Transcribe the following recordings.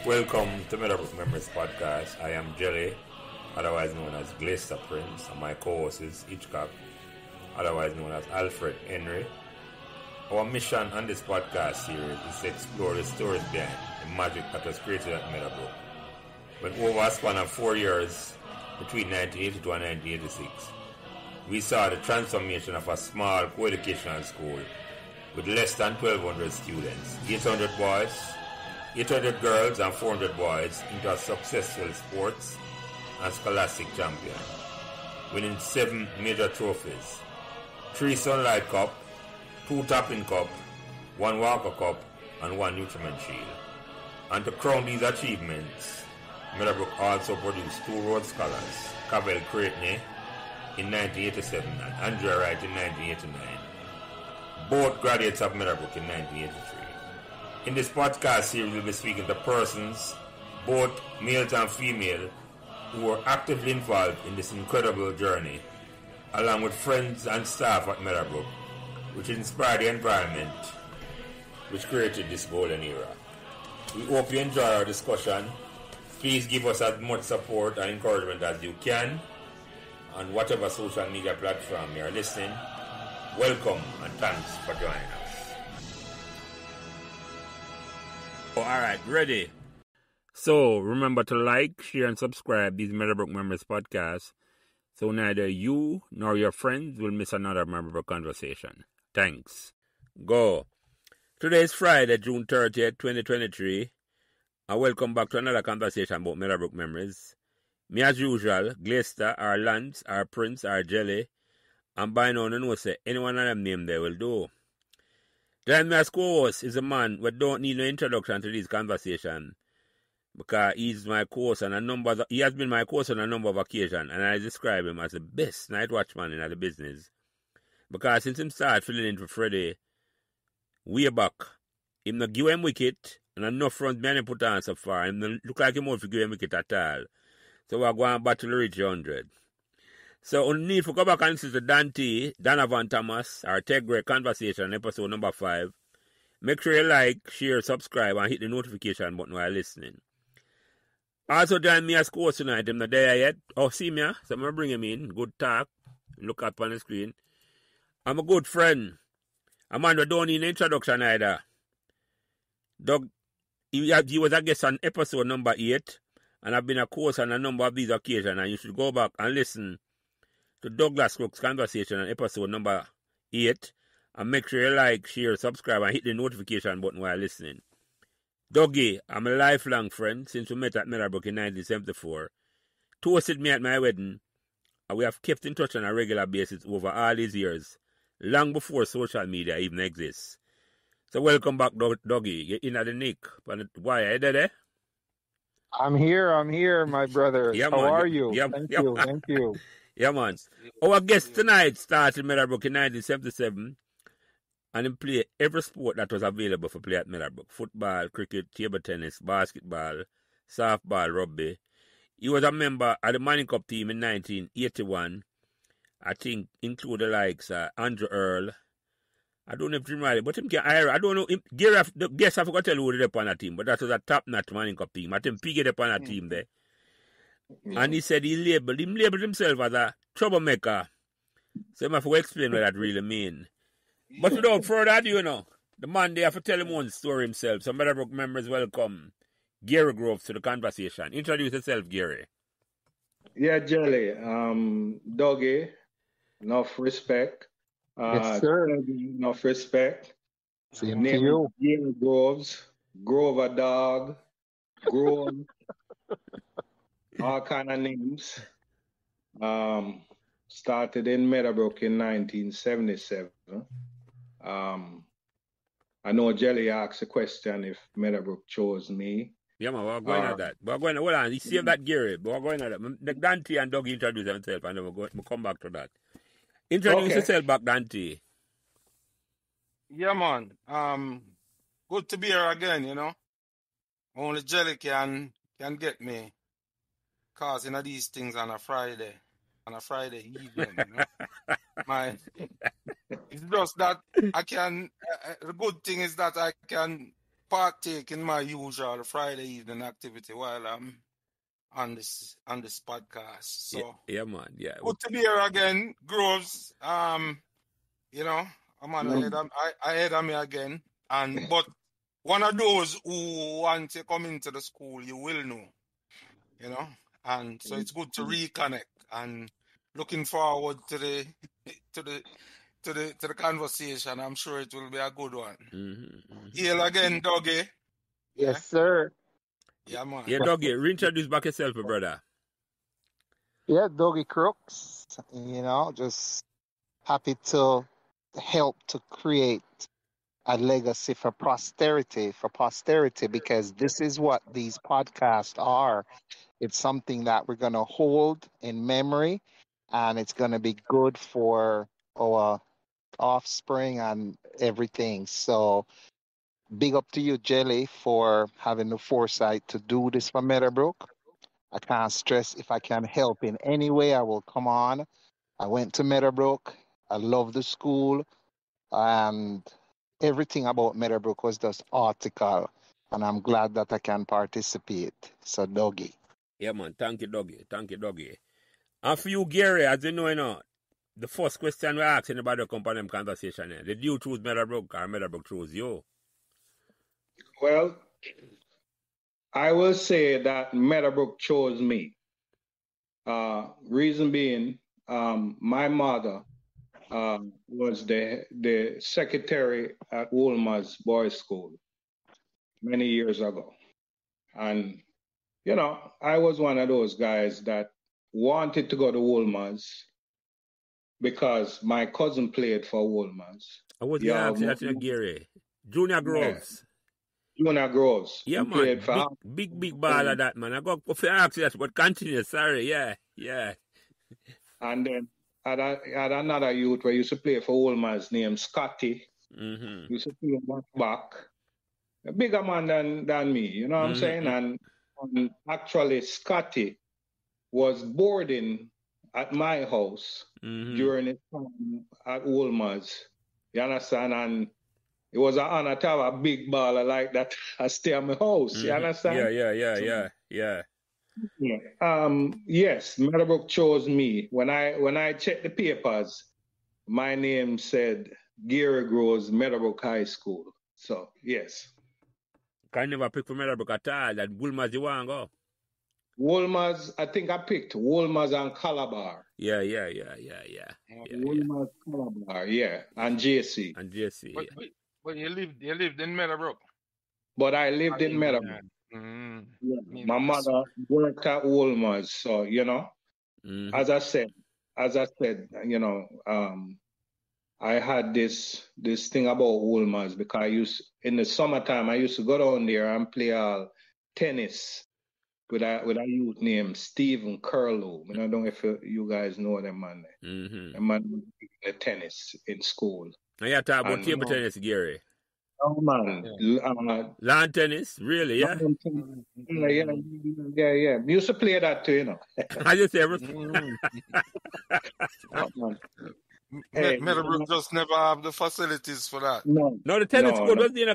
Welcome to Meadowbrook Memories Podcast. I am Jelly, otherwise known as Glaister Prince, and my co-host is Hitchcock, otherwise known as Alfred Henry. Our mission on this podcast series is to explore the stories behind the magic that was created at Meadowbrook. When over a span of 4 years, between 1982 and 1986, we saw the transformation of a small co-educational school with less than 1,200 students, 800 boys, 800 girls and 400 boys into a successful sports and scholastic champion, winning 7 major trophies, 3 Sunlight Cup, 2 Topping Cup, 1 Walker Cup, and 1 Nutriment Shield. And to crown these achievements, Meadowbrook also produced 2 Rhodes Scholars, Cavell Creighton in 1987 and Andrea Wright in 1989, both graduates of Meadowbrook in 1983. In this podcast series, we'll be speaking to persons, both males and female, who are actively involved in this incredible journey, along with friends and staff at Meadowbrook, which inspired the environment which created this golden era. We hope you enjoy our discussion. Please give us as much support and encouragement as you can on whatever social media platform you are listening. Welcome and thanks for joining us. Oh, alright, ready? So, remember to like, share, and subscribe these Meadowbrook Memories podcasts so neither you nor your friends will miss another Meadowbrook conversation. Thanks. Go. Today is Friday, June 30th, 2023, and welcome back to another conversation about Meadowbrook Memories. Me as usual, Glaister, our Lance, our Prince, our Jelly, and by now you know say anyone of them name there will do. Joining me as co-host is a man who don't need no introduction to this conversation because he's my co-host on he has been my co-host on a number of occasions, and I describe him as the best night watchman in the business. Because since he started filling in for Freddie way back, him not give him wicket and enough runs behind him put on so far. Him not look like him won't give him wicket at all. So we're going to battle to reach 100. So we need to go back and listen to Dante, Donovan Thomas, our Tech Great Conversation, episode number 5. Make sure you like, share, subscribe, and hit the notification button while listening. Also join me as co-host tonight. I'm not there yet. Oh, see me? So I'm going to bring him in. Good talk. Look up on the screen. I'm a good friend. A man who don't need an introduction either. Doug, he was a guest on episode number 8. And I've been a co-host on a number of these occasions. And you should go back and listen to Douglas Cook's conversation on episode number 8. And make sure you like, share, subscribe, and hit the notification button while listening. Dougie, I'm a lifelong friend since we met at Meadowbrook in 1974. Toasted me at my wedding, and we have kept in touch on a regular basis over all these years, long before social media even exists. So welcome back, Dougie. You're in at the nick. Why are you there? I'm here, my brother. Yeah, How man. are you? Yeah, Thank yeah. you. Yeah, man. Our guest tonight started Meadowbrook in 1977 and he played every sport that was available for play at Meadowbrook. Football, cricket, table tennis, basketball, softball, rugby. He was a member of the Manning Cup team in 1981. I think include the likes Andrew Earl. I don't know if Jim Riley, but him can I don't know. Gary, the guess I forgot to tell you who was on that team, but that was a top-notch Manning Cup team. I think Piggy up on that team there. And he said he labeled himself as a troublemaker. So he have to explain what that really mean. But without further ado, the man they have to tell him one story himself. So Meadowbrook members welcome Gary Groves to the conversation. Introduce yourself, Gary. Yeah, Jelly. Dougie, enough respect. Yes, sir. Enough respect. Same to you. Gary Groves, Grover Dog, Grove, all kind of names. Started in Meadowbrook in 1977. I know Jelly asked a question if Meadowbrook chose me. Yeah, man, we're going at that. Hold on, you save that, Gary. But we're going at that. Dante and Doug introduce themselves, and then we'll come back to that. Introduce yourself back, Dante. Yeah, man. Good to be here again, Only Jelly can get me causing these things on a Friday evening, It's just that I can, the good thing is that I can partake in my usual Friday evening activity while I'm on this podcast. So Yeah, man. Yeah. good to be here again, Groves. You know, I'm on ahead of me again. But one of those who want to come into the school, you will know. You know, and so it's good to reconnect and looking forward to the to the conversation. I'm sure it will be a good one. Hail again, Dougie. Yes, sir. Yeah, man. Yeah, Dougie, reintroduce back yourself, brother. Yeah, Dougie Crooks. Just happy to help to create a legacy for posterity, because this is what these podcasts are. It's something that we're going to hold in memory, and it's going to be good for our offspring and everything. So big up to you, Jelly, for having the foresight to do this for Meadowbrook. I can't stress, if I can help in any way, I will come on. I went to Meadowbrook. I love the school, and everything about Meadowbrook was just article, and I'm glad that I can participate. So, Dougie. Yeah, man. Thank you, Dougie. And for you, Gary, as you know, the first question we asked anybody who come on them conversation, did you choose Meadowbrook or Meadowbrook chose you? Well, I will say that Meadowbrook chose me. Reason being, my mother was the secretary at Wolmer's Boys School many years ago. And, I was one of those guys that wanted to go to Wolmer's because my cousin played for Wolmer's. I was going to ask you, Gary. Junior Groves. Yeah. Junior Groves. Yeah, man. Big ball of that, man. I got to ask you that, but continue. Sorry. Yeah. And then I had another youth where used to play for Wolmer's named Scotty. Used to play back. A bigger man than me, you know what I'm saying? And actually, Scotty was boarding at my house during his time at Wolmer's. You understand? And it was an honor to have a big baller like that stay at my house. You understand? Yeah. Yes, Meadowbrook chose me. When I checked the papers, my name said Gary Groves, Meadowbrook High School. So, yes. Can never pick for Meadowbrook at all. That Wolmer's you want to go? Wolmer's, I think I picked Wolmer's and Calabar. Yeah. Wolmer's, Calabar, yeah. And JC. But you lived in Meadowbrook. But I lived in Meadowbrook. Yeah. My mother worked at Wolmer's, so as I said, I had this thing about Wolmer's because in the summertime I used to go down there and play tennis with a youth named Stephen Curlew. I don't know if you guys know them man. The man played tennis in school. Now you talk about table tennis, Gary. Oh man, lawn tennis, really? Yeah. Yeah. We used to play that too, I just say, Meadowbrook just never have the facilities for that. No, the tennis court was there.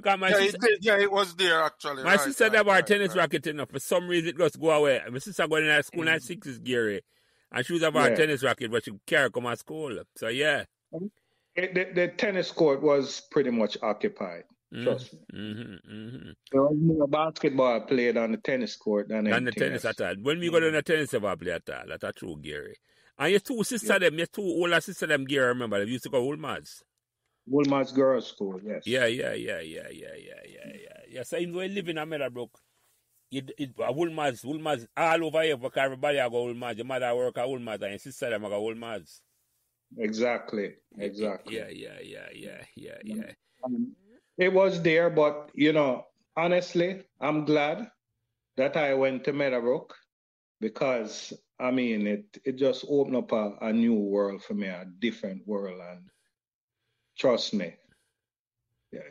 It was there actually. My sister never had tennis racket enough. For some reason, it just go away. My sister going in school at 6 Gary, and she was about a tennis racket, but she carry come to school. So yeah. The tennis court was pretty much occupied. Trust me. There was more basketball played on the tennis court than the tennis else. At all. When we go to the tennis, never play at all. That's true, Gary. And your two sisters, your two older sisters, Gary, I remember, they used to go Wolmer's. Wolmer's Girls' School, yes. Yeah. So even when you live in Meadowbrook, Wolmer's all over here, because everybody go Wolmer's. Your mother work at Wolmer's and your sister them go Wolmer's. Exactly. Yeah. It was there, but honestly, I'm glad that I went to Meadowbrook because it just opened up a new world for me, a different world, and trust me,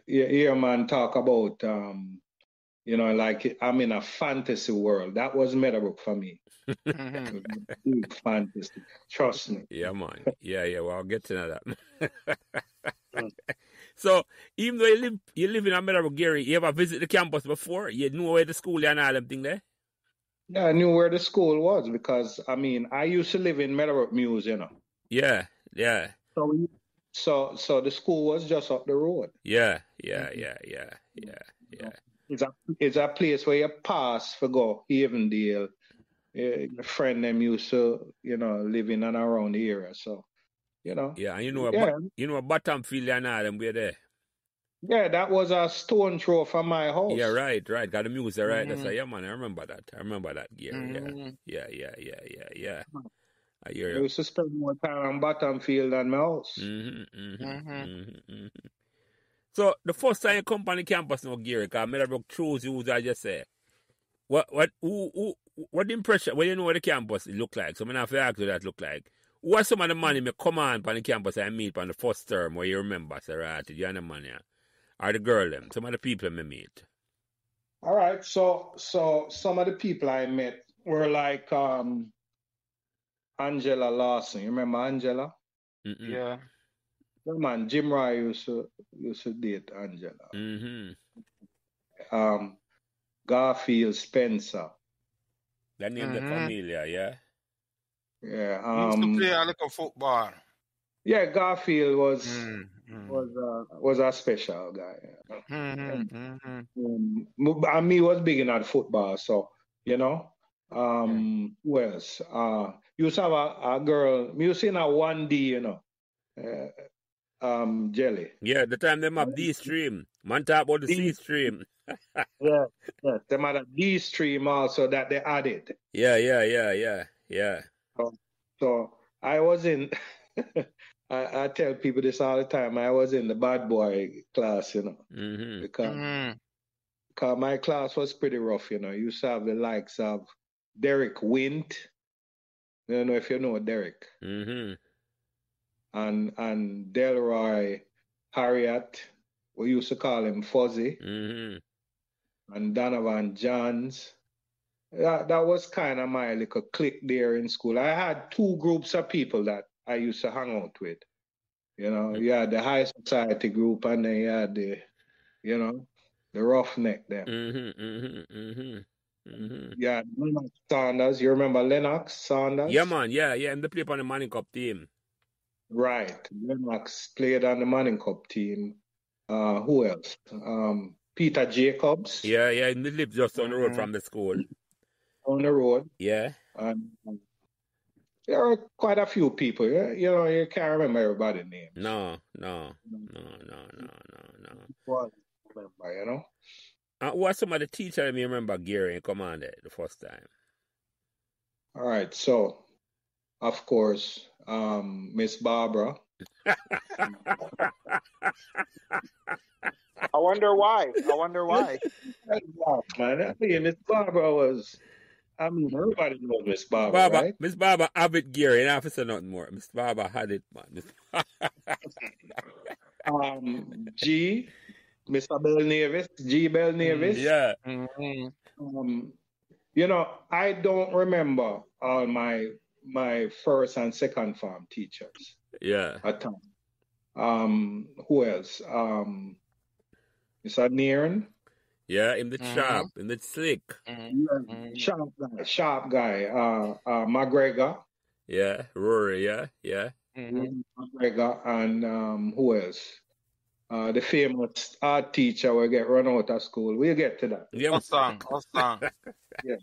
you hear man talk about like I'm in a fantasy world. That was Meadowbrook for me. Big fantasy. Trust me. Yeah, man. Yeah. Well, I'll get to know that. So even though you live in Meadowbrook, Gary, you ever visit the campus before? You know where the school and all them thing there? Yeah, I knew where the school was because I used to live in Meadowbrook Mews, you know. Yeah. So the school was just up the road. Yeah. It's a place where you pass for go Avondale. Your friend them used to, live in and around the area. So, Yeah, and you know a Bottomfield and all them were there. Yeah, that was a stone throw from my house. Yeah, right. Got the music, right? That's yeah, man. I remember that, Gary. Yeah. I hear you. I used to spend more time on Bottomfield than my house. So the first time you come on the campus now, Gary, because Meadowbrook chose you, as I just said. What impression? Well, you know what the campus look like. So I'm have to ask you that look like. What some of the money me come on the campus I meet on the first term where you remember, sir, right? You and the money. Or the girl them, some of the people me meet. All right, so some of the people I met were like Angela Lawson. You remember Angela? Yeah. Yeah, man, Jim Roy used to date Angela. Garfield Spencer. That name the familiar, yeah? Yeah. He used to play a little football. Yeah, Garfield was a special guy. And me was big in that football, so who else? Used to have a girl. Me used to in a 1D, Jelly. Yeah, the time them have D stream. Man talk about the C stream. Yeah. Them had a D stream also that they added. Yeah. So I was in. I tell people this all the time. I was in the bad boy class, because my class was pretty rough, You used to have the likes of Derek Wint. I don't know if you know Derek. And Delroy Harriet. We used to call him Fuzzy. And Donovan Johns. That was kind of my little clique there in school. I had two groups of people that I used to hang out with. You had the high society group and then you had the roughneck them. Yeah, Lennox Saunders. You remember Lennox Saunders? Yeah, man. Yeah. And they play on the Manning Cup team. Right. Lennox played on the Manning Cup team. Who else? Peter Jacobs. Yeah. And they live just on the road from the school. On the road. Yeah. And there are quite a few people. You can't remember everybody's name. No. Well, remember, What's some of the teachers you remember, Gary, come on there the first time? All right, so of course, Miss Barbara. I wonder why. Man, Miss Barbara was. Everybody knows Miss Barbara, right? Miss Barbara have it, Gary, and I have to say nothing more. Miss Barbara had it, man. Mr. Bell Nevis, G. Bell Nevis. Yeah. I don't remember all my first and second form teachers. Yeah. At time. Who else? Mr. Nearon. Yeah, in the sharp, in the slick. Sharp guy. McGregor. Yeah, Rory, yeah. McGregor and who else? The famous art teacher will get run out of school. We'll get to that. Yeah, Osang. Yeah.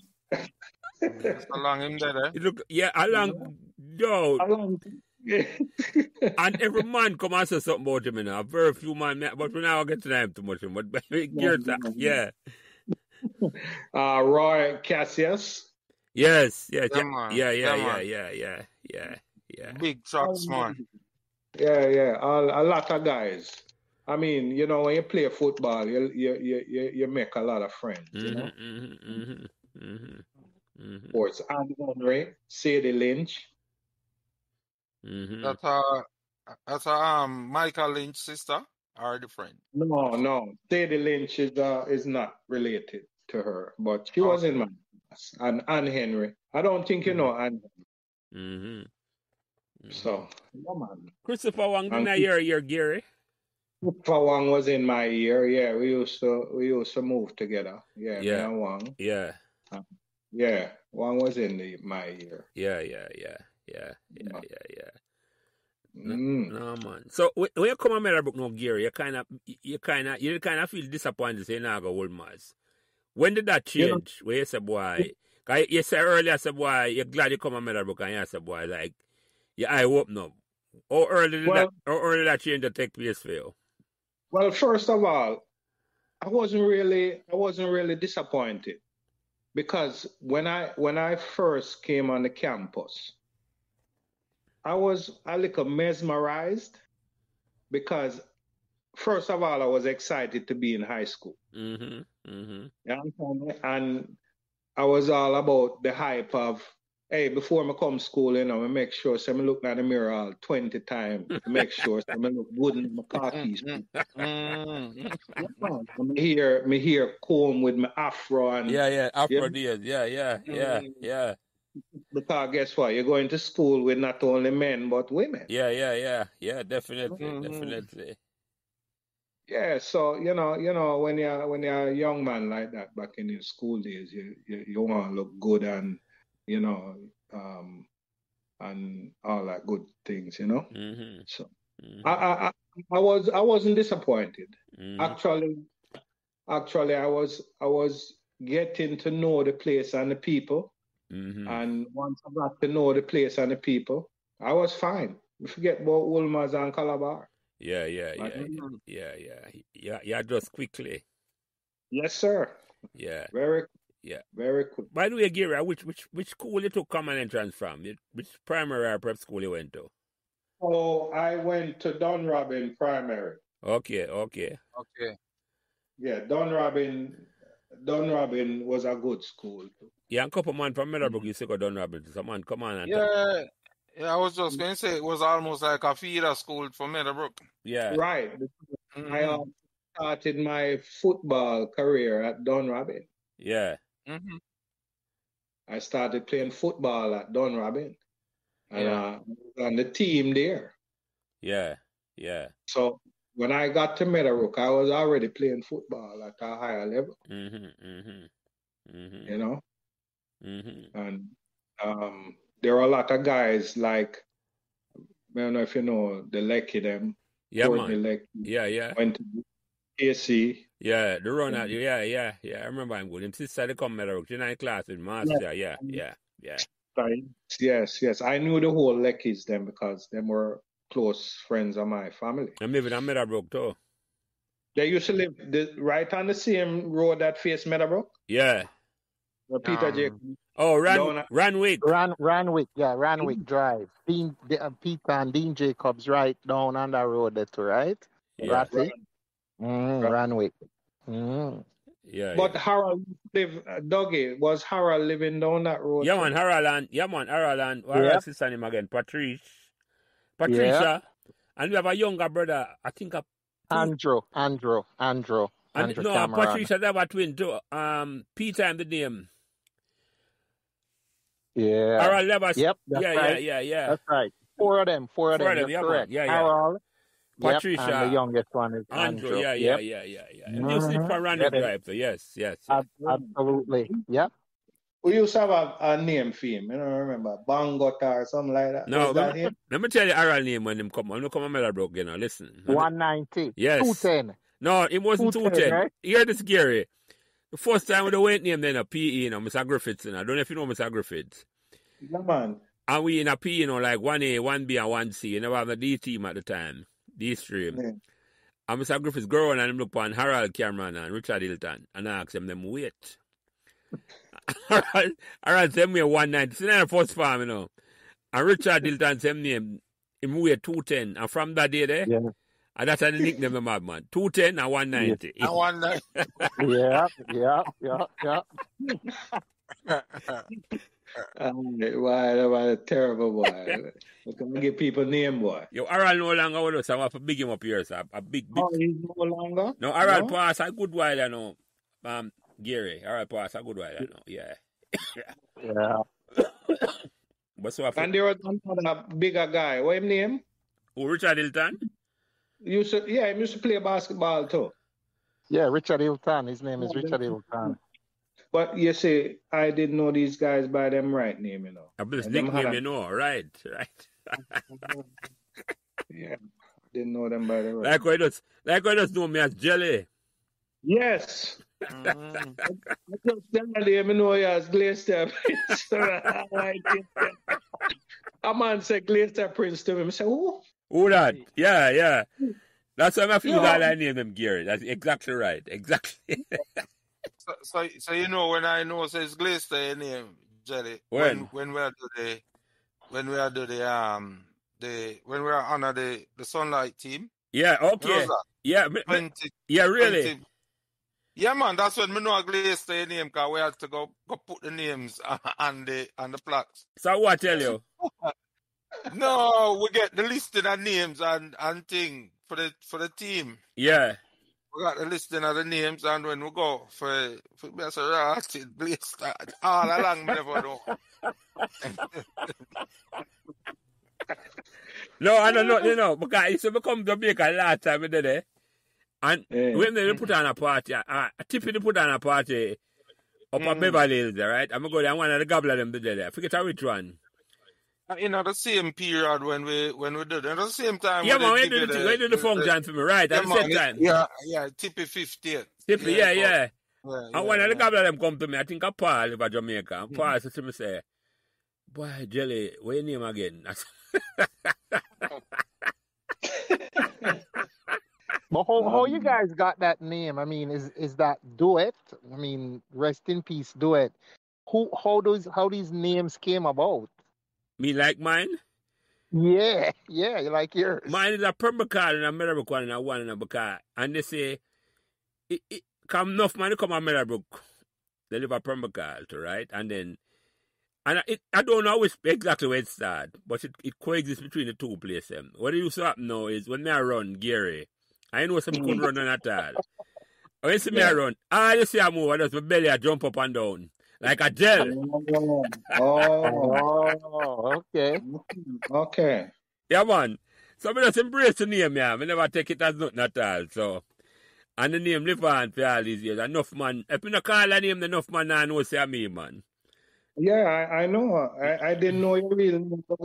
Along him there. Look, along. And every man come and say something about him, Very few man, but we now get to know him too much. But yeah. Roy Cassius. Yes. Yeah. Big trucks, man. Yeah. A lot of guys. When you play football, you make a lot of friends. Sports. Andy Henry, Sadie Lynch. That's Michael Lynch's sister or the friend? No. Sadie Lynch is not related to her, but she was in my class. And Anne Henry. I don't think you know Anne Henry. So, Christopher Wang, didn't I hear Gary? For Wang was in my year. Yeah, we used to move together. Yeah, me and Wang. Yeah. Yeah, Wang was in my year. Yeah. No, man. So when you come on Meadowbrook now, Gary, you kind of feel disappointed saying I go Wolmer's. When did that change? Where you say, boy, you said earlier, say, boy, you're glad you come on Meadowbrook, and you say, boy, like, your eye open up. How early did that change to take place for you? Well, first of all, I wasn't really disappointed, because when I first came on the campus, I was a little mesmerized, because first of all, I was excited to be in high school. You know what I'm saying? And I was all about the hype of, hey, before I come to school, I make sure I look at the mirror all 20 times to make sure I look good in my khakis. Me here comb with my afro. And, afro days. Yeah. Because guess what? You're going to school with not only men, but women. Yeah, definitely. Yeah, so when you're a young man like that back in your school days, you want to look good, and and all that good things, So I wasn't disappointed. Actually, I was getting to know the place and the people. And once I got to know the place and the people, I was fine. We forget about Wolmer's and Calabar. Yeah, just quickly. Yes, sir. Yeah. Very quick. By the way, Gary, which school you took common entrance from? Which primary or prep school you went to? Oh, I went to Dunrobin Primary. Okay. Yeah, Dunrobin was a good school too. Yeah, a couple man from Meadowbrook used to go Dunrobin. Someone come on and I was just going to say it was almost like a feeder school for Meadowbrook. Yeah. Right. I started my football career at Dunrobin. Yeah. I started playing football at Dunrobin. And I was on the team there. Yeah. So when I got to Meadowbrook, I was already playing football at a higher level. And there are a lot of guys like, I don't know if you know the Lecky them. Yeah, Courtney man. Lecky. Yeah. Went to AC. Yeah, the run out. Yeah. I remember him good. Him sister they come Meadowbrook. She's in class with Master. Yeah. Yes. I knew the whole Leckies them because them were close friends of my family. I'm living in Meadowbrook too. They used to live right on the same road that faced Meadowbrook. Yeah. Where Peter Jacob. Oh, Ranwick. Ranwick Drive. Peter and Dean Jacobs right down on that road there too, right? Yeah. Ranwick. Yeah. But Harold Dougie, was Harold living down that road? Yeah, man, Harold and Harold's sister name again, Patricia. Yeah. And we have a younger brother, I think Andrew. No, Patricia, they have a twin too. Peter and the name. Yeah. Harold Levers. Yep. Right. Yeah. That's right. Four of them. You're correct. Yeah. Harold. Patricia. And the youngest one is Andrew. Yeah. And you sleep for Randy Drive, so yes. Absolutely. Yep. We used to have a name for him. I don't remember. Bangota or something like that. No, let me tell you Harold name when him come. When you come on Meadowbrook, listen. 190. Yes. 210. No, it wasn't 210. Right? Hear this, Gary. The first time we went name then a PE, Mr. Griffiths. I don't know if you know Mr. Griffiths. Yeah, man. And we in a PE, like 1A, 1B, and 1C. You never have a D team at the time. D stream. Yeah. And Mr. Griffiths go on and him look on Harold Cameron and Richard Hilton and I ask them wait. Harold send me a 190. It's not a first farm, And Richard Hilton send me him wait 210. And from that day there, and that's how the nickname of madman. 210 and 190. And 190. Yeah. What a terrible boy. We can give people name, boy. Yo, Harold no longer with us. I want to big him up here, sir. A big. Oh, he's no longer? No, Harold passed a good while, Gary. Harold passed a good while, Yeah. And there was another bigger guy. What his name? Oh, Richard Hilton? he used to play basketball too. Yeah, Richard Hilton. His name is Richard Hilton. But you see, I didn't know these guys by them right name, you know. His nickname, you know, right. Yeah, didn't know them by the right. Like I just know me as Jelly. Yes. I just tell them, I know you as Glaister Prince. A man said Glaister Prince to him. I said, who? Who that? Yeah. That's why I feel that I name him Gary. That's exactly right. Exactly. So you know when I know says Glaister name Jelly when we are honor the Sunlight team. Yeah, okay. Yeah, really. Yeah, man, that's when me know Glaister name because we had to go put the names on the plaques. So what tell you? No, we get the listing of names and thing for the team. Yeah. We got the listing of the names, and when we go for best Glaister all along, me never know. No, I don't know, you know, because I used to come to Jamaica last time we did it. And when they put on a party, Tiffany put on a party up at Beverly Hills, right? I'm going to go there and one of the gobbler them did there. I forget which one. You know, the same period when we did it. At the same time. Yeah, man, we did the function for me, right? At the same time. Yeah, Tippy 50th. Tippy, yeah. And one of the gobbler them come to me, I think Paul live at Jamaica. And Paul said to me, say, boy, Jelly, what's your name again? But how you guys got that name? I mean, is that Duet? I mean, rest in peace, Duet. How these names came about? Me like mine? Yeah, like yours. Mine is a Permacar and a Meadowbrook one and a one and a Bacar. And they say, it come enough money come on Meadowbrook. They live at Permacar, right? And I don't know exactly where it started, but it coexists between the two places. What used to happen now is when I run Gary, I know some couldn't run at all. When you see me run, all you see I move, I just my belly I jump up and down. Like a gel. Oh, okay. Yeah, man. So I just embrace the name, yeah. I never take it as nothing at all. So, and the name live on for all these years. Enough man. If you not call the name, enough man I know say me, man. Yeah, I know. I didn't know your real name. The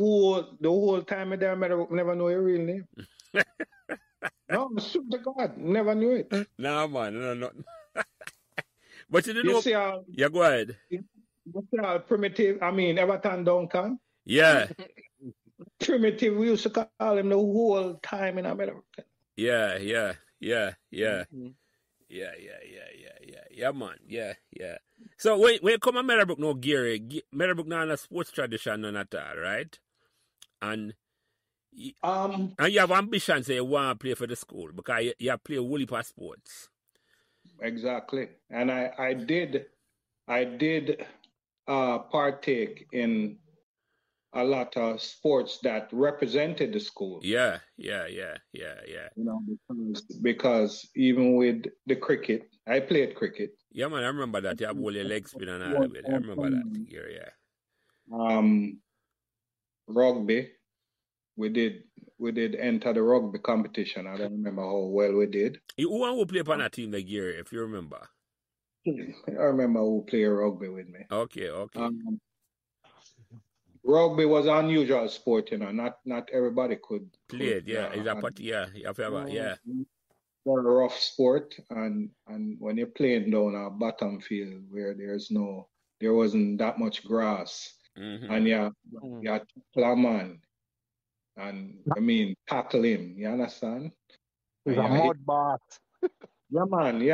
whole time I never know your real name. No, swear to God, never knew it. Nah, man, no. But you didn't know. Yeah, go ahead. You see how primitive, I mean, Everton Duncan. Yeah. Primitive, we used to call him the whole time in America. Yeah. Yeah, man. Yeah. So when you come to Meadowbrook now, Gary, Meadowbrook now has a sports tradition and at all, right? And you have ambition, say you want to play for the school because you have played whole heap of sports. Exactly. And I did partake in a lot of sports that represented the school. Yeah. You know, because even with the cricket, I played cricket. Yeah, man, I remember that. You have all your legs spin and all of it. I remember that. Yeah. Rugby. We did enter the rugby competition. I don't remember how well we did. Who play on that team like Gary, if you remember? I remember who played rugby with me. Okay. Rugby was an unusual sport, you know. Not everybody could play it. Yeah, it's a party. Yeah, yeah. It's a rough sport, and when you're playing down a bottom field where there wasn't that much grass, and you tackle a man, and I mean tackle him. You understand? He's a mud bath. Yeah,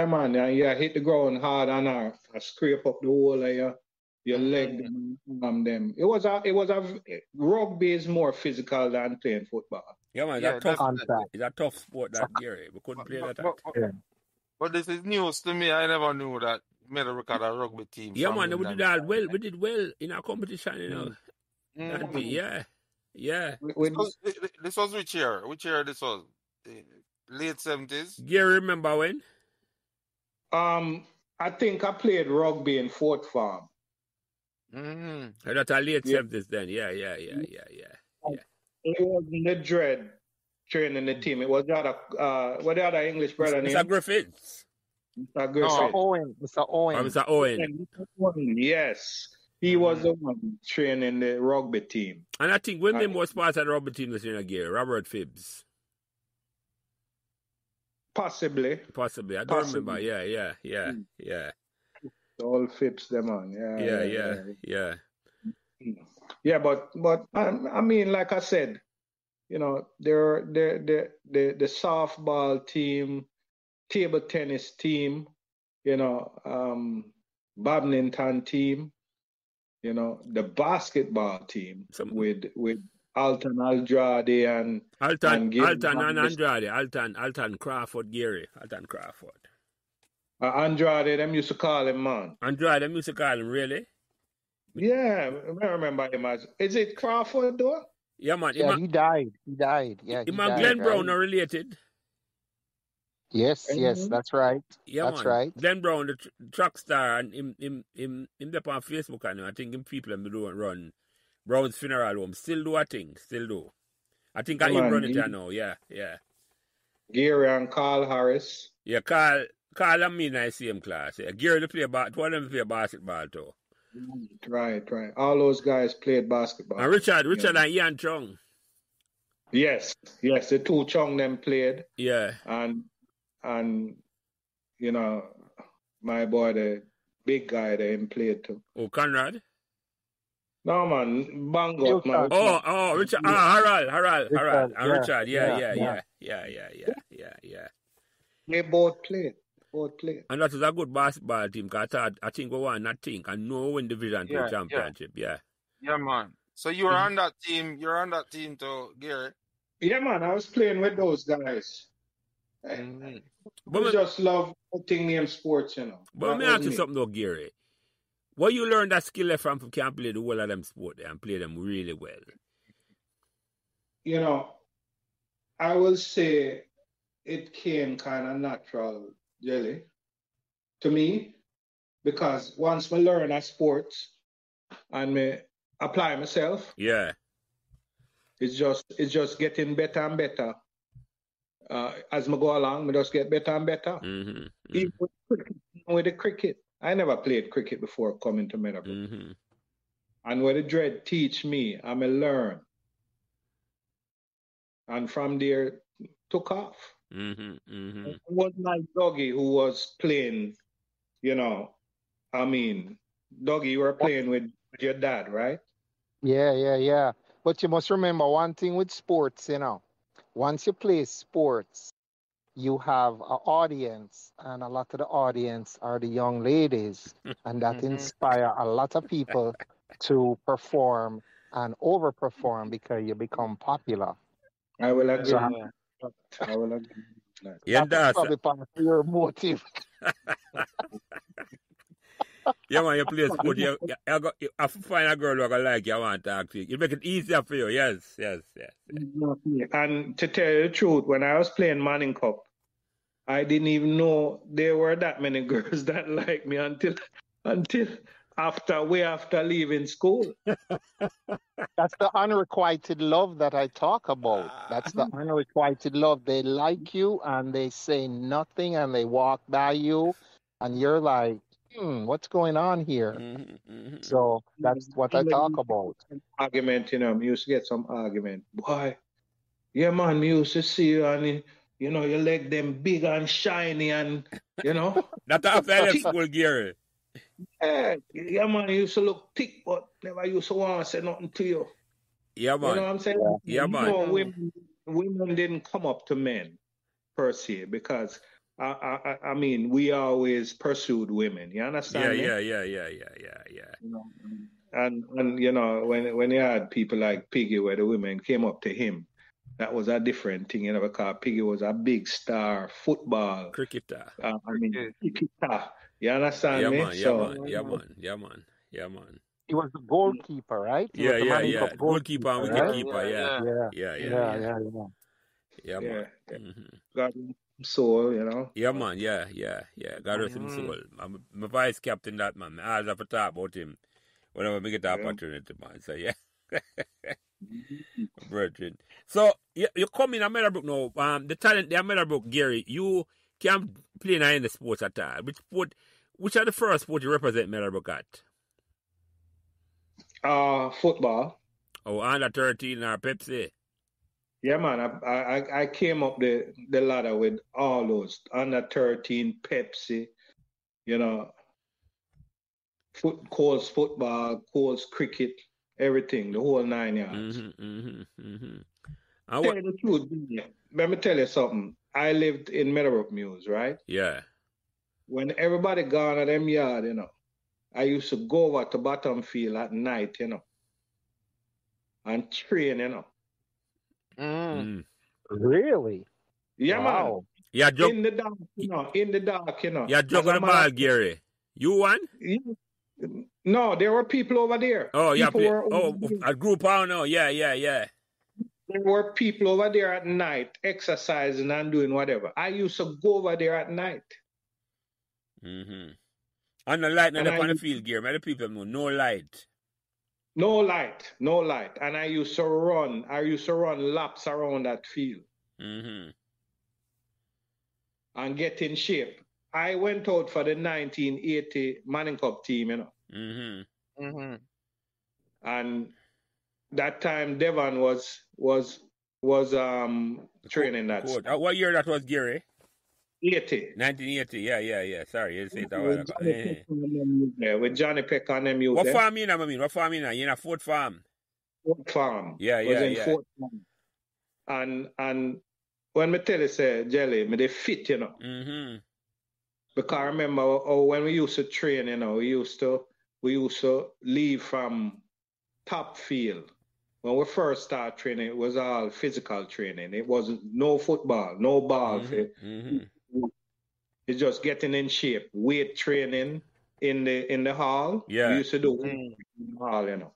man. And you hit the ground hard and I scrape up the whole of your leg them. It was a rugby is more physical than playing football. Yeah, man, it's a tough sport that Gary. We couldn't play that. But this is news to me. I never knew that Meadowbrook had a rugby team. Yeah, man, we did that well. We did well in our competition, you know. Yeah. This was which year? Which year this was? Late 70s? Gary, remember when? I think I played rugby in Fort Farm. That's a late 70s then. Yeah. It was in the Dread training the team. It was the other, what the other English brother name? Mr. Griffiths. Mr. Griffith. Mr. Owen. Mr. Owen. Yes. He was the one training the rugby team. And I think women was part of the rugby team this year, Robert Phibbs. Possibly. I don't remember. Yeah. All Phibbs them on. Yeah. Yeah, but I mean, like I said, you know, the softball team, table tennis team, you know, badminton team, you know, the basketball team with Alton Andrade and Alton Crawford, Gary. Alton Crawford. Andrade, them used to call him, man. Andrade, them used to call him, really? Yeah, I remember him as. Is it Crawford, though? Yeah, man. Yeah, he died. Yeah, him and Glenn Brown are related. Yes, that's right. Yeah, that's man. right. Glenn Brown, the track star, and him up on Facebook, and I think him people them do run Brown's funeral home. Still do, I think. I think I him run it here now. Yeah. Gary and Carl Harris. Yeah, Carl and me in the same class. Yeah. Gary to play one of them play basketball too. Right. All those guys played basketball. And Richard and Ian Chung. Yes, the two Chung them played. Yeah. And you know, my boy, the big guy, they played too. Oh, Conrad? No, man, Bango. Man. Oh, Richard. Harold. And Richard. Yeah. They both played. And that was a good basketball team, because I think we won that thing and no win Division 2 championship. Yeah, man. So you were on that team. You're on that team too, Gary. Yeah, man. I was playing with those guys. We just love thing named sports, you know. But let me ask you something though, Gary. What you learned that skill from can play the whole of them sport and play them really well? You know, I will say it came kind of natural, really, to me, because once I learn a sport and me apply myself, it's just getting better and better. As I go along, I just get better and better. Even with the cricket, I never played cricket before coming to Meadowbrook. And what the dread teach me, I may learn. And from there, took off. It was my doggy who was playing, you know, I mean, doggy, you were playing with your dad, right? Yeah. But you must remember one thing with sports, you know. Once you play sports, you have an audience, and a lot of the audience are the young ladies, and that inspire a lot of people to perform and overperform because you become popular. I will agree. Yeah, that's probably part of your motive. Yeah, man, you play sport. You find a girl who like you, want to talk to you. It make it easier for you. Yes. And to tell you the truth, when I was playing Manning Cup, I didn't even know there were that many girls that liked me until after leaving school. That's the unrequited love that I talk about. That's the unrequited love. They like you and they say nothing and they walk by you and you're like, what's going on here? So that's what I talk about. Argument, you know, we used to get some argument. Boy, yeah, man, we used to see you and, you know, your leg them big and shiny and, you know. That's after school, Gary. Yeah, man, you used to look thick, but never used to want to say nothing to you. Yeah, man. You know what I'm saying? Yeah, man. You know, women didn't come up to men, per se, because I mean, we always pursued women. You understand? Yeah. You know, and you know, when you had people like Piggy, where the women came up to him, that was a different thing, you know, because Piggy was a big star football cricketer. Cricketer. You understand me? Yeah, man. He was the goalkeeper, right? Yeah. Goalkeeper and wicketkeeper. Yeah, man. God soul, you know. Yeah, man. Yeah. God rest his soul. I'm my vice captain, that man. I always have to talk about him whenever we get the opportunity, man. So yeah. Brethren. So you come in a Meadowbrook now. The talent there, Meadowbrook, Gary. You can't play in the sports at all. Which are the first sport you represent Meadowbrook at? Football. Oh, under 13 or Pepsi. Yeah, man. I came up the ladder with all those under 13 Pepsi. You know, Coles football, Coles cricket, everything, the whole 9 yards. Tell you the truth, let me tell you something. I lived in Meadowbrook Mews, right? Yeah. When everybody gone at them yard, you know, I used to go over to Bottom Field at night, you know, and train, you know. Really? Yeah, wow. man. Yeah, in the dark, you know. Yeah, juggle the ball, Gary. You won? No, there were people over there. Oh, yeah. A group, oh, no. Yeah. There were people over there at night exercising and doing whatever. I used to go over there at night. And the light not on the field, Gary. Many people know no light. No light. And I used to run laps around that field. And get in shape. I went out for the 1980 Manning Cup team, you know. And that time Devon was training that. What year that was, Gary? 80. 1980, yeah. Sorry, you say that. With Johnny Peck on them youth. What farm you know, What farm you know? You in a Fort Farm? Fort Farm. Yeah. Fort Farm. And when me tell you, say, Jelly, me they fit, you know. Because I remember when we used to train, you know, we used to leave from top field. When we first started training, it was all physical training. It wasn't no football, no ball. It's just getting in shape, weight training in the hall. Yeah. We used to do in the hall, you know.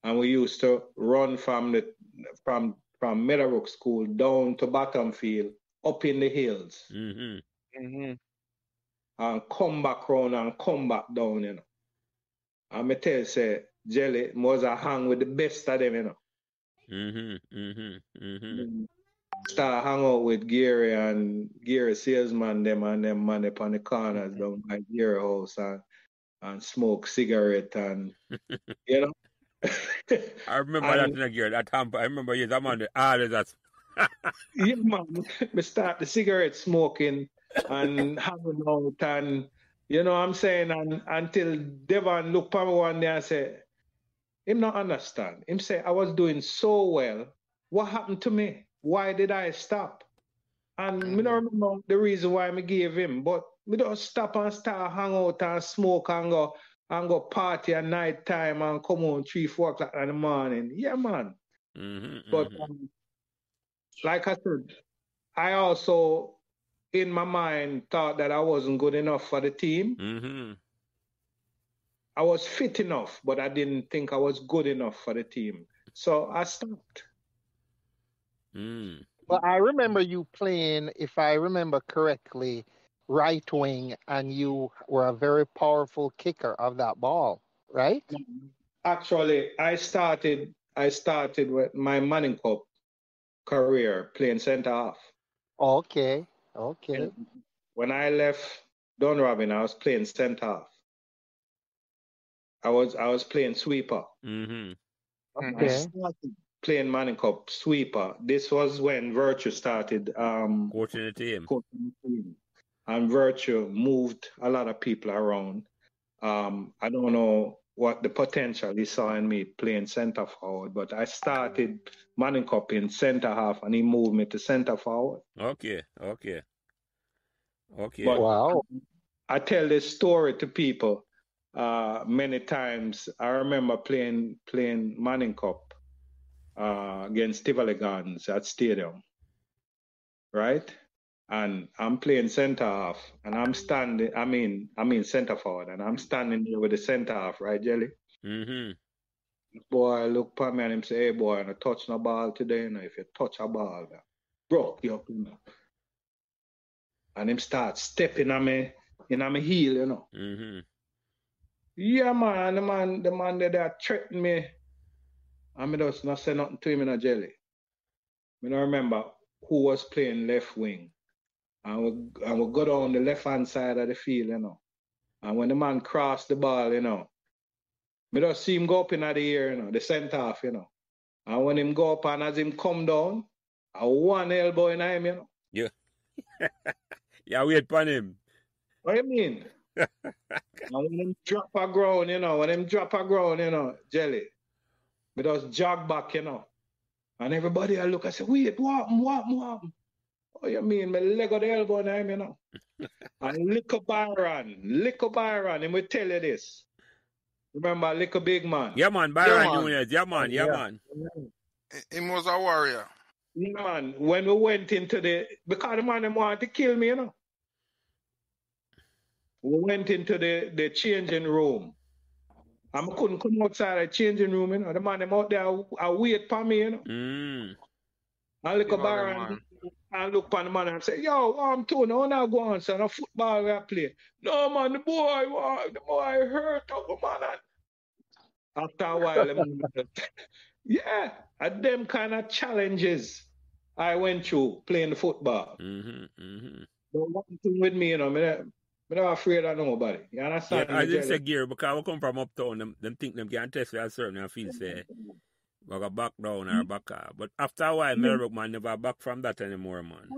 And we used to run from Meadowbrook School down to Bottom Field, up in the hills. And come back round and come back down, you know. And I tell you, say, Jelly was a hang with the best of them, you know. Start hang out with Gary and Gary salesman them and them man up on the corners down by Gary house and smoke cigarette and you know. I remember that in a Gary at Tampa. I remember I'm on the that. Yeah, man. We start the cigarette smoking and hanging out and you know what I'm saying, and until Devon looked at me one day and said, him not understand. Him say, I was doing so well. What happened to me? Why did I stop? And me don't remember the reason why I gave him, but we don't stop and start hang out and smoke and go party at night time and come home 3-4 o'clock in the morning. Yeah, man. But like I said, I also in my mind thought that I wasn't good enough for the team. I was fit enough, but I didn't think I was good enough for the team. So I stopped. Well, I remember you playing, if I remember correctly, right wing, and you were a very powerful kicker of that ball, right? Actually, I started with my Manning Cup career playing center half. Okay. And when I left Dunrobin, I was playing center half. I was playing sweeper. Okay. I started playing Manning Cup sweeper. This was when Virtue started coaching the team. And Virtue moved a lot of people around. I don't know what the potential he saw in me playing center forward, but I started Manning Cup in center half and he moved me to center forward. Okay. But wow. I tell this story to people many times. I remember playing Manning Cup against Tivoli Gardens at Stadium, right? And I'm playing center half, and I'm standing. I mean center forward, and I'm standing there with the center half, right, Jelly? Boy, look at me and him say, "Hey, boy, I touch no ball today. You know, if you touch a ball, broke you up, you know." And him start stepping on me, my heel, you know. Yeah, man, the man that threatened me. and I just not say nothing to him in a jelly. I don't remember who was playing left wing. And we go down the left-hand side of the field, you know. And when the man crossed the ball, you know, I just see him go up in the air, you know, the centre-half, you know. And when him go up and as him come down, I one elbow in him, you know. Yeah. Yeah, wait upon him. What do you mean? And when him drop a ground, you know, jelly, I just jog back, you know. And everybody I look and say, wait, what happened? Oh, you mean my leg of the elbow in him, you know? And Lico Byron, he will tell you this. Remember Lico Big Man? Yeah, man, Byron Nunez. Yeah, man. He was a warrior. Yeah, man. When we went into because the man wanted to kill me, you know. We went into the changing room. And I couldn't come outside the changing room, you know. The man out there, I wait for me, you know. Mm. And Lico Byron, I look on the man and say, yo, I'm Tony, I now go on, son, a football we play. No, man, the boy hurt, man. After a while, yeah, and them kind of challenges I went through playing the football. But one thing with me, you know, I'm not afraid of nobody. You understand? Yeah, I didn't say Gary, because we come from uptown, them think them can test for a certain and feel say, we got back down or back up. But after a while, Meadowbrook, man, never back from that anymore, man.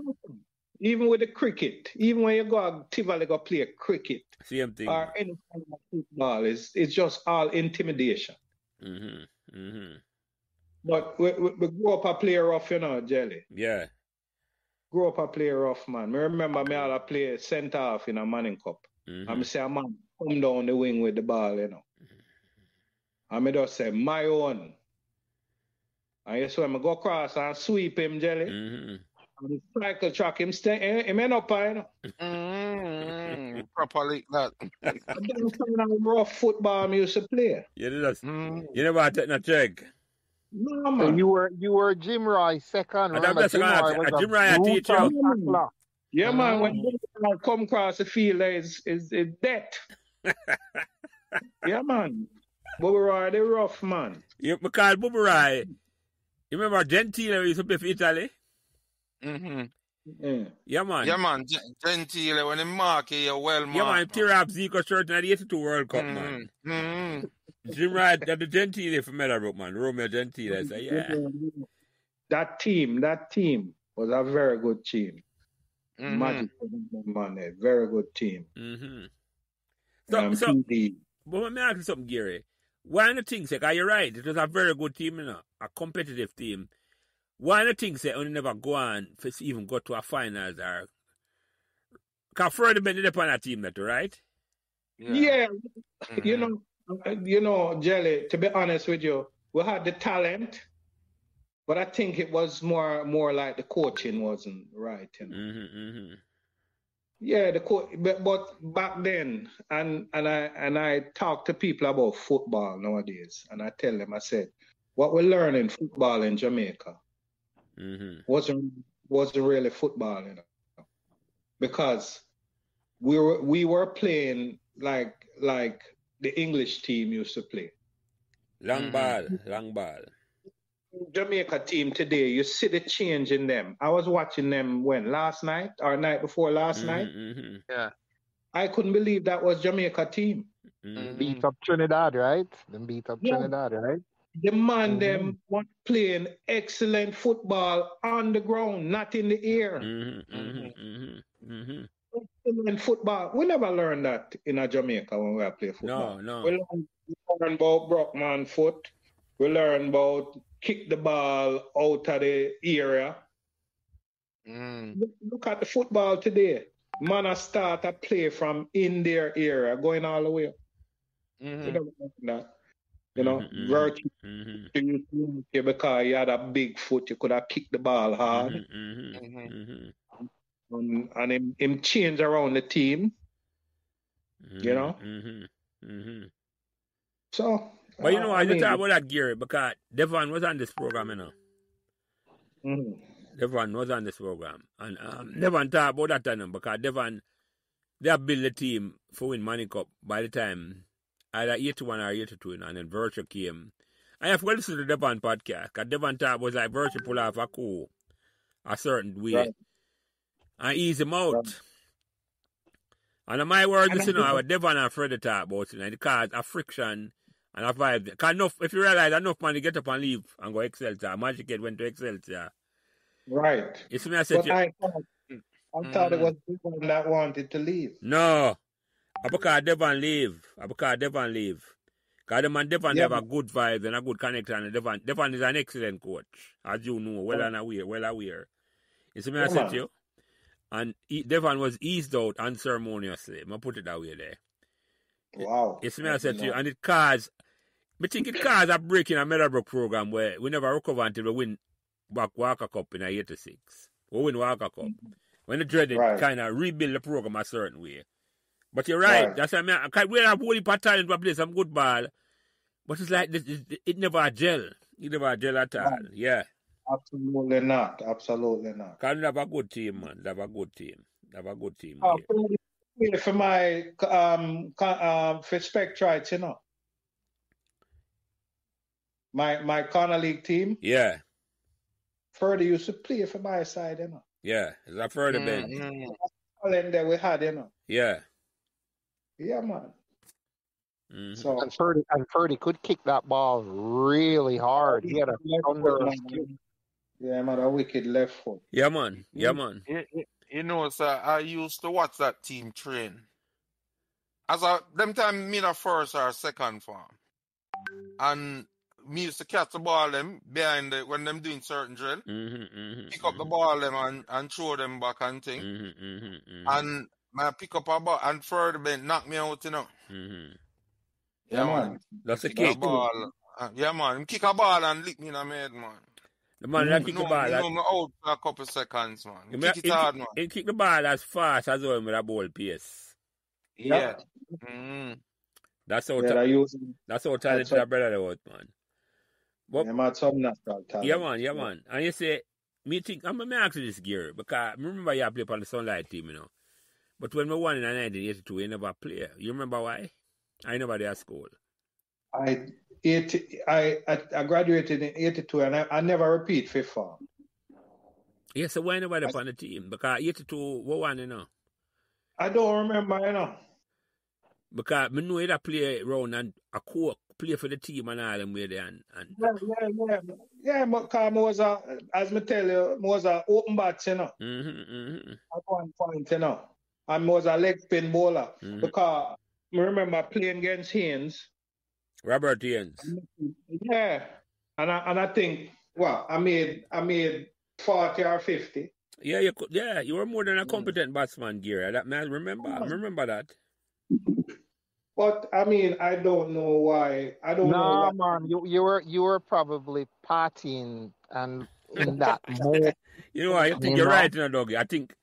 Even with the cricket, even when you go to Tivoli go play cricket, same thing. Or any kind of football, it's just all intimidation. But we grew up a play rough, you know, Jelly. Yeah. Grew up a play rough, man. I remember me all play centre half in a Manning Cup. And I say, man, come down the wing with the ball, you know. And I just say, my own. And you see when I go across and sweep him, Jelly. And the cycle track, him end up, you know. Properly that. And then some of the rough football I used to play. You never had to check. No, man. So you were Jim Roy second. Remember, Jim Roy a teacher. Yeah, man. When I come across the field, is death. Yeah, man. Bobby Roy, they rough, man. Yeah, because Bobby Roy, you remember Gentile used to play for Italy? Yeah, man. Yeah, man. Gentile, when he mark you well, man. Yeah, man. Tear up Zico shirt in the 82 World Cup, man. Jim Roy, the Gentile from Meadowbrook, man. Romeo Gentile. So, yeah. That team was a very good team. Magic, man. A very good team. So, but let me ask you something, Gary. Why the things say, are you right? It was a very good team, you know, a competitive team. Why the things say only never go on for even go to a finals or because Freddie been up on that team that, right? Yeah. You know, Jelly, to be honest with you, we had the talent, but I think it was more like the coaching wasn't right, you know. Yeah, but back then, and I talk to people about football nowadays, and I tell them, I said, what we learn in football in Jamaica wasn't really football, you know, because we were playing like the English team used to play. Long ball. Jamaica team today, you see the change in them. I was watching them last night or night before last night. Yeah. I couldn't believe that was Jamaica team. Beat up Trinidad, right? Them beat up Trinidad, right? The man them was playing excellent football on the ground, not in the air. Excellent football. We never learned that in Jamaica when we play football. No. We learn about Brockman foot. We learn about kick the ball out of the area. Look at the football today. Man, start a play from in their area, going all the way. You know, virtue because you had a big foot, you could have kicked the ball hard. And him change around the team. You know? So. But you know, I just talk about that, Gary, because Devon was on this program, you know. Devon was on this program. And Devon talk about that time because Devon, they have built a team for win Manning Cup by the time either 81 or 82, you know, and then Virtue came. I have to listen to the Devon podcast, because Devon talk was like virtually pull off a coup a certain way. Right. And ease him out. Right. And in my words, you know, our Devon and Freddie talk about, you know, because of friction and a vibe. Because enough, if you realize enough man to get up and leave and go Excelsior, Magic Head went to Excelsior. Right. It's me I said, but I thought it was Devon that wanted to leave. No. Because Devon leave. Because the man Devon have a good vibe and a good connection. And Devon is an excellent coach, as you know, well aware. You see me I said to you? And Devon was eased out unceremoniously. I put it that way there. Wow. You see me I said to you? And I think it caused a break in a Meadowbrook program where we never recover until we win back Walker Cup in 86. We win Walker Cup. When the dreaded kind of rebuild the program a certain way. But you're right. That's what I mean. We have a whole heap of talent to play some good ball. But it's like it never gel. It never gel at all. Yeah. Absolutely not. Because they have a good team, man. They have a good team. For my for Spectrites, you know. My corner league team. Yeah. Further used to play for my side, you know. Yeah. It's a further bench. Talent that we had, you know. Yeah. Yeah, man. Mm-hmm. So and Ferdy could kick that ball really hard. He had a a wicked left foot. Yeah, man. You know, sir, I used to watch that team train. Them time me the first or second form. And me used to catch the ball them behind when them doing certain drill. Pick up the ball them and throw them back and thing. And I pick up a ball and further bend knock me out, you know. Yeah, man. That's a kick. Yeah, man. Kick a ball and lick me in the head, man. The man that kick the ball. You know me out for a couple seconds, man. Kick it hard, man. He kick the ball as fast as well with a ball pace. Yeah. That's how talented that brother was, man. But, yeah, man. And you say, I'm going to ask you this, Gary, because I remember you played on the Sunlight team, you know. But when we won in 1982, you never played. You remember why? I never did at school. I graduated in 82 and I never repeat fifth form. Yeah, so why never on the team? Because 82, what one, you know? I don't remember, you know. Because I know you play around and a coach play for the team and all them way there. Yeah, because I was as I tell you, I was an open bat, you know. At one point, you know. And I was a leg spin bowler. Because I remember playing against Haynes. Robert Haynes. Yeah. And I think, I made 40 or 50. Yeah, you were more than a competent batsman, Gary. That man, I remember that. But I mean, I don't know why. I don't know. No, man, you were probably partying and in that mode. You know, I think you're right, you know, Doggy. I think.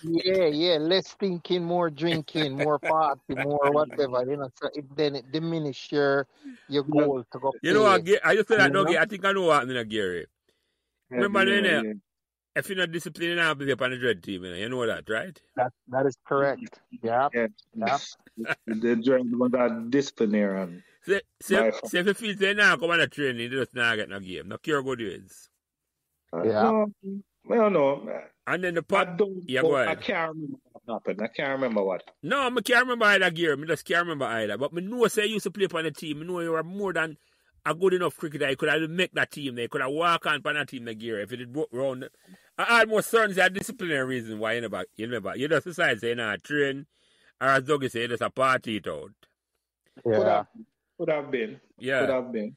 Yeah, less thinking, more drinking, more party, more whatever. You know, so then it diminishes your goal to go. You know what? I just said that, Doggy. I think I know what happened, Gary. Remember, if you're not disciplined enough to be up on the dread team, you know that, right? That is correct. Yeah. The dread was that disciplinary. See, if you feel they now come on the training, you just not get no game. No cure good ways. Yeah. Well, no. And then the pot. Go ahead. I can't remember what happened. I can't remember what. No, I can't remember either, Gary. I just can't remember either. But I know say you used to play on the team. I know you were more than a good enough cricketer. You could have make that team. They could have walked on that team, Gary. If it did round. I almost certain that disciplinary reason why you just decide say train, or as Dougie say, just a party it out. Yeah. Could have been. Yeah. Could have been.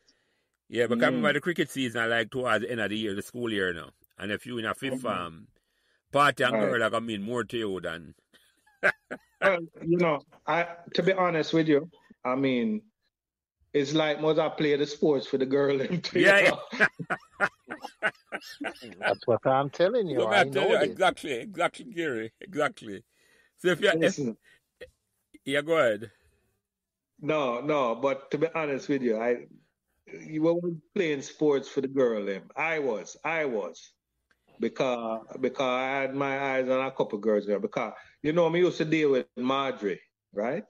Yeah, but I remember the cricket season like towards the end of the year, the school year now. And if you in a fifth party and girl, like, I mean more to you than. Well, you know, to be honest with you, I mean, it's like most I play the sports for the girl. Yeah. That's what I'm telling you. I know exactly, Gary, exactly. So if you go ahead. No, but to be honest with you, you weren't playing sports for the girl. I was. Because I had my eyes on a couple girls there. Because, you know, I used to deal with Marjorie, right?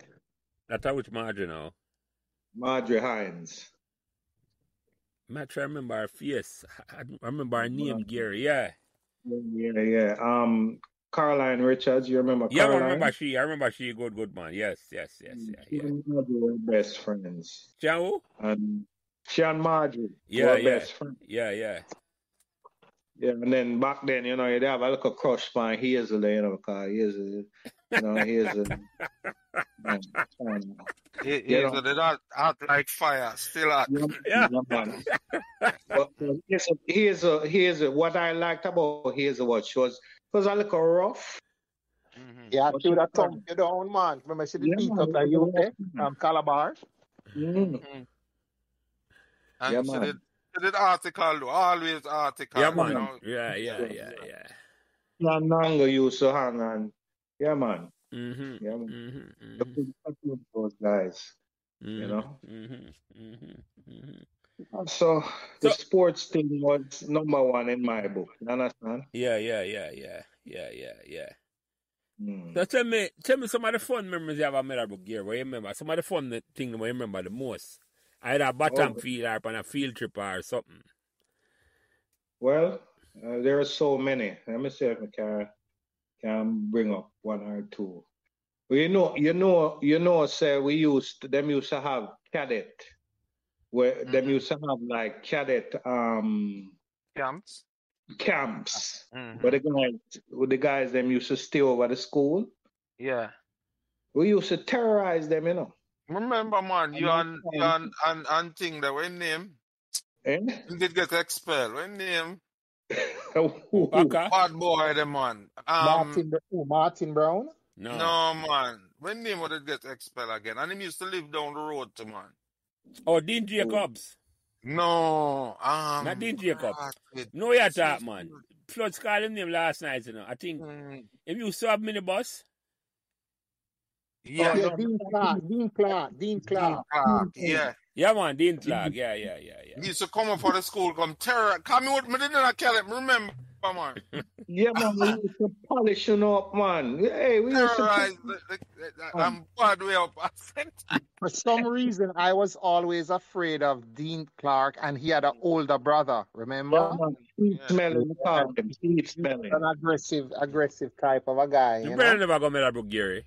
That's which Marjorie now? Marjorie Hines. I'm not trying to remember her face. I remember her name, Gary. Yeah. Caroline Richards, you remember Yeah, Caroline? I remember she. Good man. Yes. Yeah. Marjorie were best friends. Who? And she and Marjorie were best friends. Yeah. Yeah, and then back then, you know, you'd have a little crush on Hazel, you know, because Hazel, Hazel. Hazel did hot like fire, still hot. Yeah. But Hazel, what I liked about Hazel was she was a little rough. Mm-hmm. Yeah, she would have thumped you down, man. Remember, she did beat up like you, Calabar. Mm-hmm. And she did article, though. Always article. Yeah, man. You know? Yeah. Nanga used to hang on. Yeah, man. Mm-hmm. Yeah, man. Mm-hmm. Those guys, you know. So the sports thing was number one in my book. You understand? Yeah. So tell me some of the fun memories you have at Meadowbrook here. What you remember? Some of the fun thing that you remember the most. Either a bottom field or on a field trip or something. Well, there are so many. Let me see if I can bring up one or two. Well, you know, say we used to have cadet, where them used to have like cadet camps. But the guys them used to stay over the school. Yeah. We used to terrorize them, you know. Remember, man, you and thing that when name you did get expelled. When name bad boy, the man. Martin Brown? No, man. When name would it get expelled again? And him used to live down the road to man. Oh, Dean Jacobs. No, not Dean Jacobs. No, you talk, man. Floods called him name last night, you know. I think if you saw a minibus. Yeah, Dean Clark. Yeah. Yeah, man, Dean Clark. Yeah. He used to come up for the school, come terror. Come me didn't kill him, remember, man. Yeah, man, we used to polish him up, man. Hey, we used to I'm bad way up. For some reason, I was always afraid of Dean Clark, and he had an older brother, remember? Smelling. An aggressive type of a guy. You better never go Meadowbrook, Gary.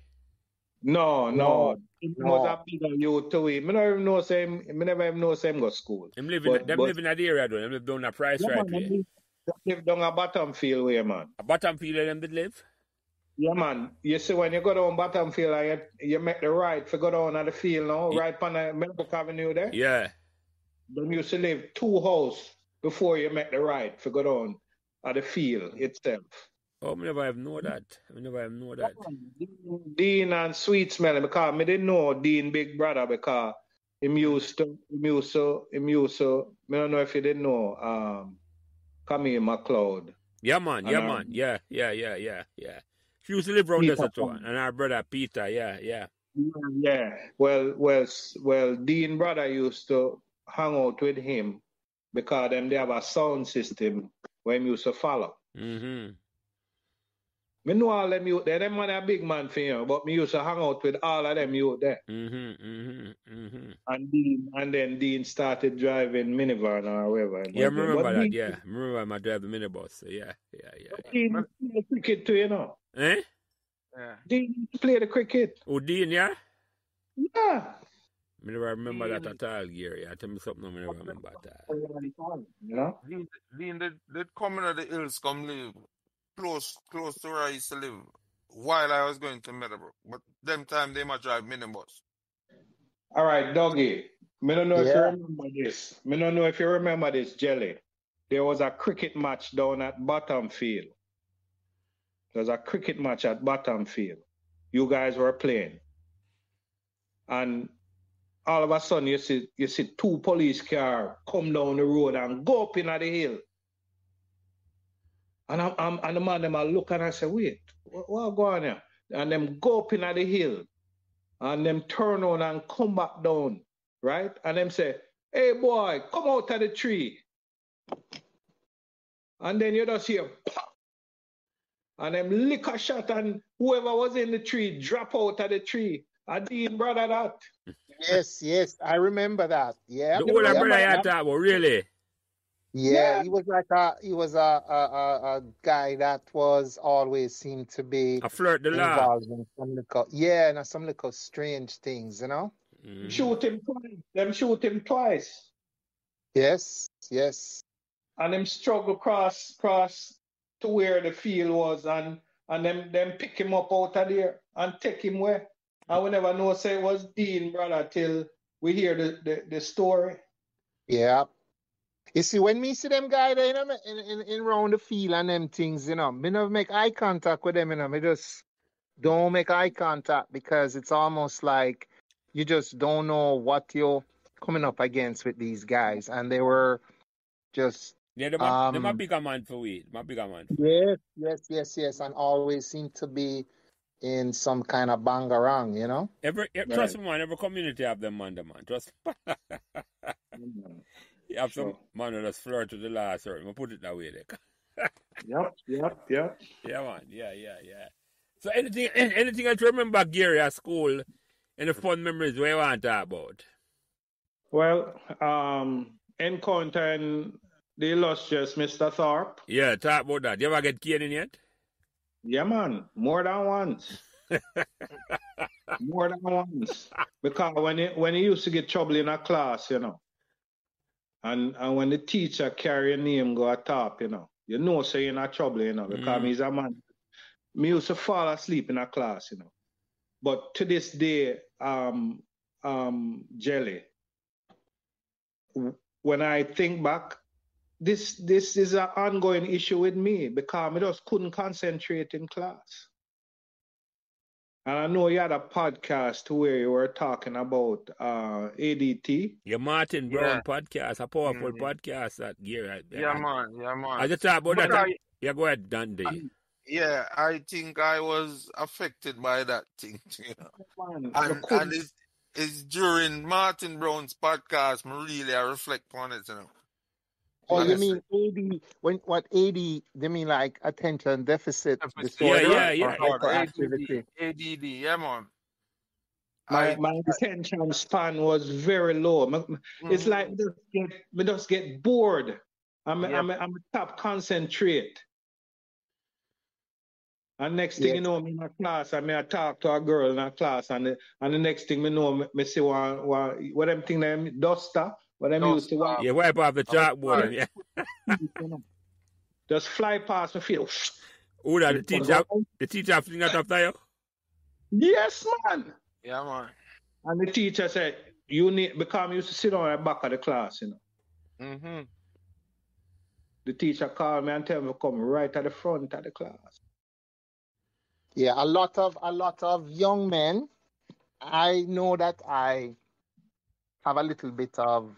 No. He was a bigger youth to him. I never even know him go school. Them live in the area, though. Them live down a Price right way. Live down a Bottomfield way, man. A Bottomfield where them did live? Yeah, man. You see, when you go down Bottomfield, you make the right for go down at the field now, right on the Meadowbrook Avenue there. Yeah. Them used to live 2 houses before you make the right for go down at the field itself. Oh, I never have know that. Dean and Sweet Smelling, because I didn't know Dean big brother because him used to, I don't know if you didn't know, Camille McLeod. Yeah, man. Yeah. She used to live around there too, and our brother Peter, yeah. Yeah. Well, Dean brother used to hang out with him because they have a sound system where he used to follow. Mm-hmm. Me know all them youth there. Them man a big man for you, but me used to hang out with all of them youth there. And then Dean started driving minivan or whatever. Yeah, I remember that. Yeah, I remember I drive the minibus. So yeah. Dean played the cricket too, you know. Eh? Yeah. Dean played the cricket. Oh, Dean, yeah? Yeah. I never remember that at all, Gary. Tell me something I never remember that. You know? Dean did come in the hills, come live close to where I used to live while I was going to Meadowbrook. But them time they might drive minibus. All right, Doggy. I don't know if you remember this. I don't know if you remember this, Jelly. There was a cricket match down at Bottomfield. There's a cricket match at Bottomfield. You guys were playing. And all of a sudden you see 2 police cars come down the road and go up in the hill. And the man them are looking and say, wait, what going on here? And them go up in the hill and them turn on and come back down, right? And them say, hey boy, come out of the tree. And then you just hear pop. And them lick a shot and whoever was in the tree drop out of the tree. And Dean brother that. Yes, I remember that. Yeah. The older brother you talk about, really? Yeah, he was like a guy that was always seemed to be A flirt the law. involved in some little strange things, you know? Mm-hmm. Shoot him twice. Them shoot him twice. Yes, yes. And him struggle cross to where the field was and them pick him up out of there and take him where. And we never know say it was Dean, brother, till we hear the story. Yeah. You see, when me see them guy there, you know, in round the field and them things, you know, me never make eye contact with them, you know, me just don't make eye contact because it's almost like you just don't know what you're coming up against with these guys. And they were just Yeah, they might bigger man for we. Yes. And always seem to be in some kind of bangarang, you know? Trust me, man, every community have them man. Trust me. You have some man who just flirt to the last word. I'm put it that way there. Yep. Yeah, man. Yeah. So anything else you remember, Gary, at school, any fun memories where you want to talk about? Well, encountering the illustrious Mr. Thorpe. Yeah, talk about that. You ever get caning yet? Yeah, man. More than once. More than once. Because when he used to get trouble in a class, you know, and when the teacher carry a name go at top, you know so you're in trouble, you know, because he's a man. Me used to fall asleep in a class, you know. But to this day, Jelly, when I think back, this is an ongoing issue with me because I just couldn't concentrate in class. And I know you had a podcast where you were talking about ADT. Your Martin Brown podcast, a powerful podcast that year right there. Yeah, man. I just talk about that. Yeah, go ahead, Dundee. Yeah, I think I was affected by that thing, you know. And it's during Martin Brown's podcast, I reflect on it, you know. Oh, you mean AD? They mean like attention deficit disorder? Yeah. Hyperactivity. ADD, yeah, man. My attention span was very low. It's like me just get bored. I'm a top concentrate. And next thing you know, I'm in a class, I talk to a girl in a class, and the next thing you know, me see what them thing them duster. What I'm used to want. Yeah, wipe off the chalkboard. Yeah. Just fly past my field. Oh, the teacher fling that after you? Yes, man. Yeah, man. And the teacher said, because I used to sit on the back of the class, you know. Mm-hmm. The teacher called me and tell me to come right at the front of the class. Yeah, a lot of young men. I know that I have a little bit of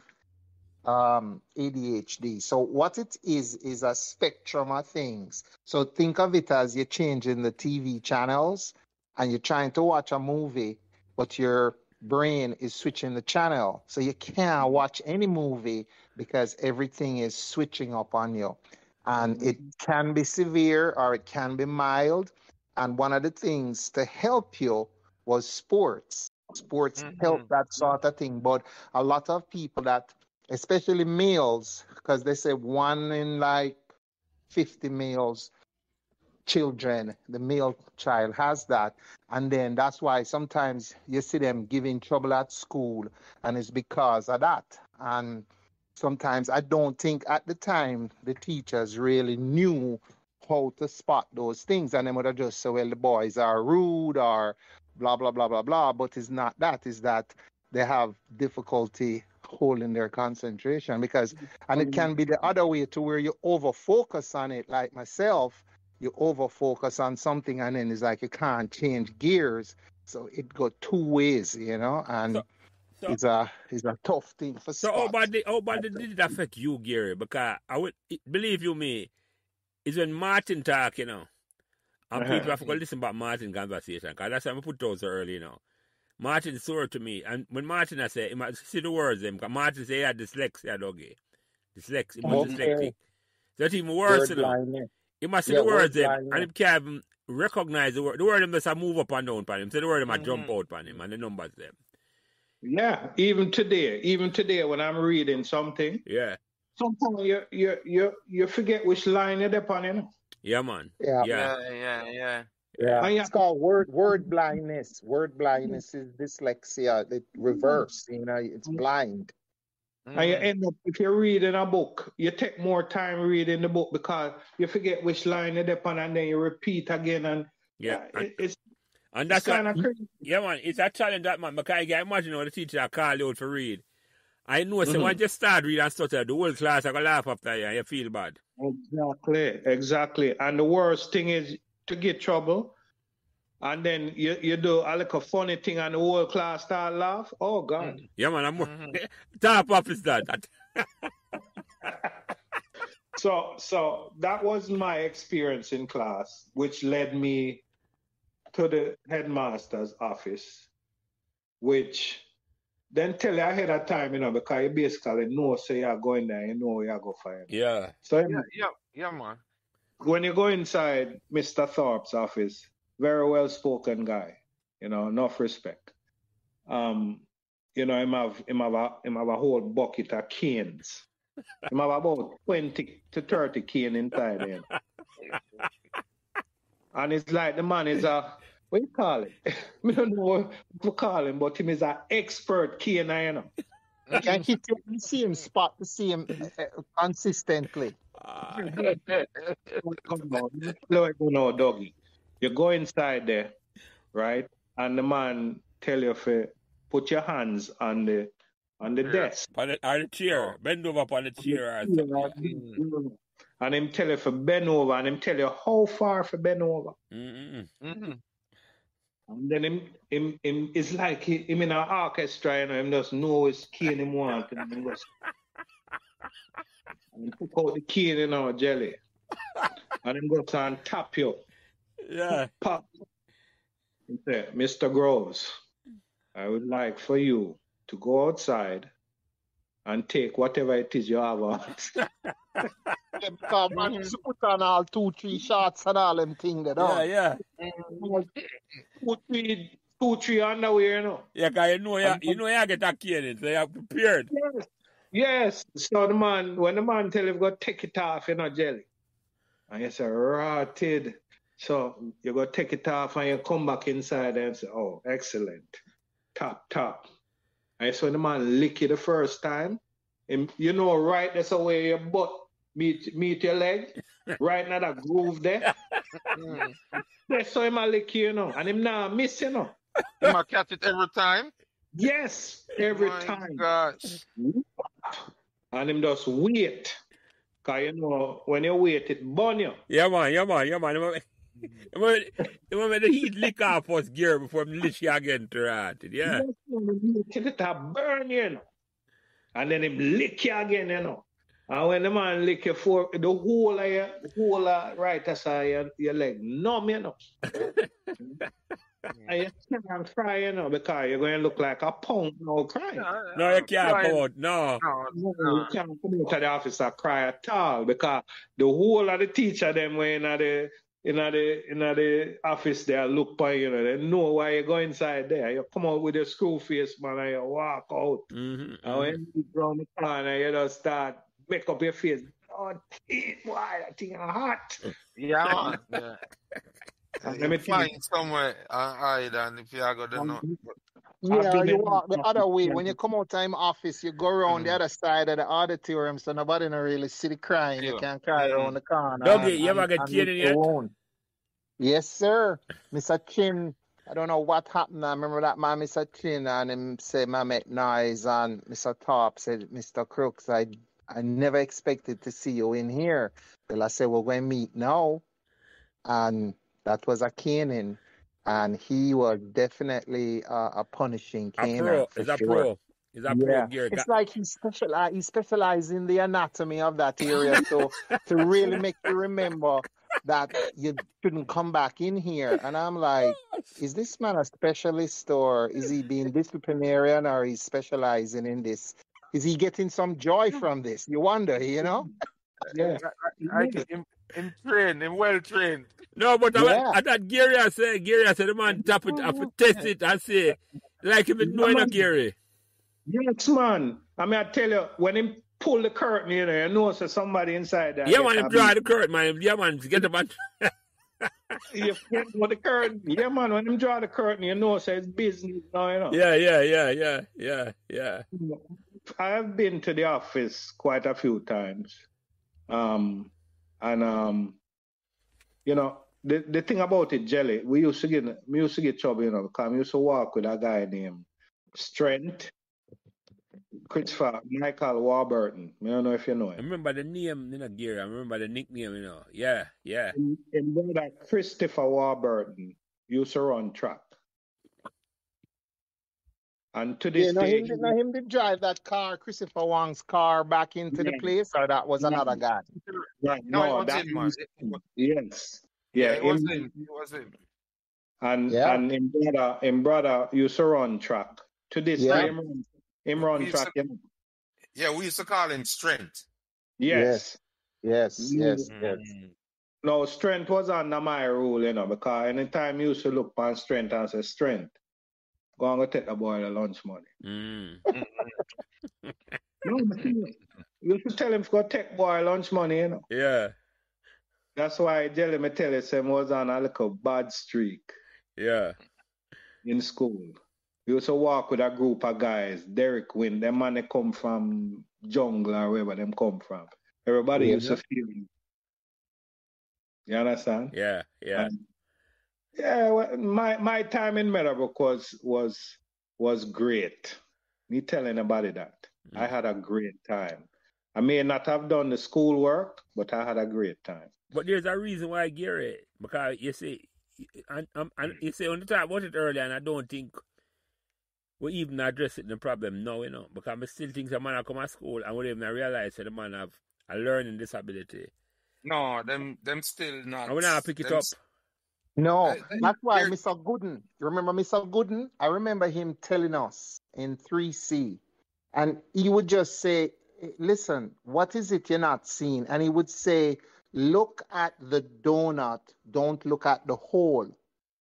ADHD. So what it is a spectrum of things. So think of it as you're changing the TV channels and you're trying to watch a movie, but your brain is switching the channel. So you can't watch any movie because everything is switching up on you. And it can be severe or it can be mild. And one of the things to help you was sports. Sports help that sort of thing. But a lot of people that, especially males, because they say 1 in like 50 males, children, the male child has that. And then that's why sometimes you see them giving trouble at school, and it's because of that. And sometimes I don't think at the time the teachers really knew how to spot those things, and they would have just said, well, the boys are rude or blah, blah, blah, blah, blah. But it's not that. It's that they have difficulty holding their concentration and it can be the other way to where you over-focus on it. Like myself, you over-focus on something and then it's like you can't change gears. So it go two ways, you know, and it's a tough thing for So how bad did it affect you, Gary? Because I would believe you me, it's when Martin talk, you know. And people have to listen about Martin conversation, because that's why I put those so early, you know. Martin swore to me, and when Martin I say, he must see the words, because Martin say he had dyslexia, doggy. Dyslexic, he was dyslexic. So that's even worse, you know. He must see the words, and he can't even recognize the word. The word must move up and down on him. So the word must jump out on him, and the numbers them. Yeah, even today when I'm reading something, sometimes you forget which line you're upon, you know. Yeah, man. Yeah. Yeah. It's called word blindness. Word blindness is dyslexia. The reverse, it's blind. And you end up, if you're reading a book, you take more time reading the book because you forget which line you're upon, and then you repeat again. And and that's kind of crazy. Yeah, man. It's a challenge that, man. Because I can imagine how the teacher call you out for read. I know, so when you start reading and stutter, the whole class are going to laugh after you and you feel bad. Exactly. And the worst thing is to get trouble. And then you do a little funny thing and the whole class start laugh. Oh, God. Yeah, man. I'm top office that. So that was my experience in class, which led me to the headmaster's office, which then tell you ahead of time, because you basically know, so you're going there, you know where you're going to find. Yeah. So, yeah, man. When you go inside Mr. Thorpe's office, very well-spoken guy, enough respect. Him have a whole bucket of canes. Him have about 20 to 30 cane inside him. And it's like the man is what you call it? I don't know what to call him, but him is an expert cane, You can hit the same spot, the same consistently. Doggy. You go inside there, right? And the man tell you to put your hands on the desk. On the chair. Bend over on the chair. And him tell you to bend over, and him tell you how far to bend over. And then him it's like him in an orchestra, him just know which cane him want. And him took out the cane, jelly. And him goes and tap you. Yeah. Pop. He said, Mr. Groves, I would like for you to go outside and take whatever it is you have on. Because man used to put on all 2-3 shots and all them things that Yeah. 2-3 underwear, Yeah, because you get a cane, so you're prepared. Yes. So when the man tell you go take it off, jelly. And you say, rotted. So you go take it off and you come back inside and say, oh, excellent. Top. And so the man lick you the first time. And right that's the way your butt meet your leg. Right now that groove there. That's how him lick you, And him now miss, You might catch it every time? Yes, every time. Gosh. And him just wait. Because when you wait, it burn you. Yeah, man. The heat lick off first gear before him lick you again to rat it, yeah. It burn you, And then him lick you again, And when the man lick you for the whole of right side your leg numb, And you can't cry, because you're going to look like a punk now crying. No, you can't come out. No, you can't come out of the office and cry at all, because the whole of the teacher them were in the office there look by they know why you go inside there. You come out with a screw face, man, and you walk out. And when you go around the corner, you just start make up your face. Oh, why that thing is hot. Yeah, man. Let me find somewhere hide, and if you go there, you walk the other way. When you come out of my office, you go around the other side of the auditorium, so nobody don't really see the crying. You can cry around the corner. Dougie, you ever get cane in yet? Yes, sir. Mr. Chin, I don't know what happened. I remember that man, Mr. Chin, and him say, "I make noise," and Mr. Top said, "Mr. Crooks, I never expected to see you in here." Well, I said, "We're going to meet now." And that was a caning, and he was definitely a punishing caner. He's a pro. It's like he specialized in the anatomy of that area, so to really make you remember that you shouldn't come back in here. And I'm like, is this man a specialist, or is he being disciplinarian, or he's specializing in this? Is he getting some joy from this? You wonder, Yeah. I'm trained, I'm well trained. No, but I thought Gary said the man tap it, I test it and say, like him knowing a Gary. Yes, man. I tell you, when him pull the curtain, you know, so somebody inside there. Yeah, man, draw the curtain, man. Yeah, man, get the man. You forget about the curtain. Yeah, man, when them draw the curtain, you know, so it's business now, you know. Yeah. I have been to the office quite a few times. You know, the thing about it, Jelly, we used to get trouble, you know, because we used to walk with a guy named Strength, Christopher Michael Warburton. I don't know if you know him. I remember the name, you know, Gary. I remember the nickname, you know. Yeah. And brother Christopher Warburton used to run track. And to this day... him did drive that car, Christopher Wong's car, back into the place, or that was another guy? Right. No, that was him. Yes. Yeah, it was him. It was him. And him brother used to run track. To this day, him run track. Yeah, we used to call him Strength. Yes. No, Strength was under my rule, you know, because anytime you used to look on Strength and say, Strength, go and go take the boy the lunch money. No, you used to tell him to go take boy lunch money, you know. Yeah. That's why Jelly me tell you, him was on a little bad streak. Yeah. In school. We used to walk with a group of guys, Derek Wynn, them man they come from jungle or wherever them come from. Everybody used to feel him. You understand? Yeah. Well, my time in Meadowbrook was great. Me telling anybody that. I had a great time. I may not have done the school work, but I had a great time. But there's a reason why, Gary, because you see, and you say on the talk about it earlier, and I don't think we even addressing the problem now, you know, because I still think the man come to school and we even realize that the man have a learning disability. No, them still not. And we not pick it up. No, that's why Mr. Gooden, you remember Mr. Gooden? I remember him telling us in 3C, and he would just say, listen, what is it you're not seeing? And he would say, look at the donut, don't look at the hole.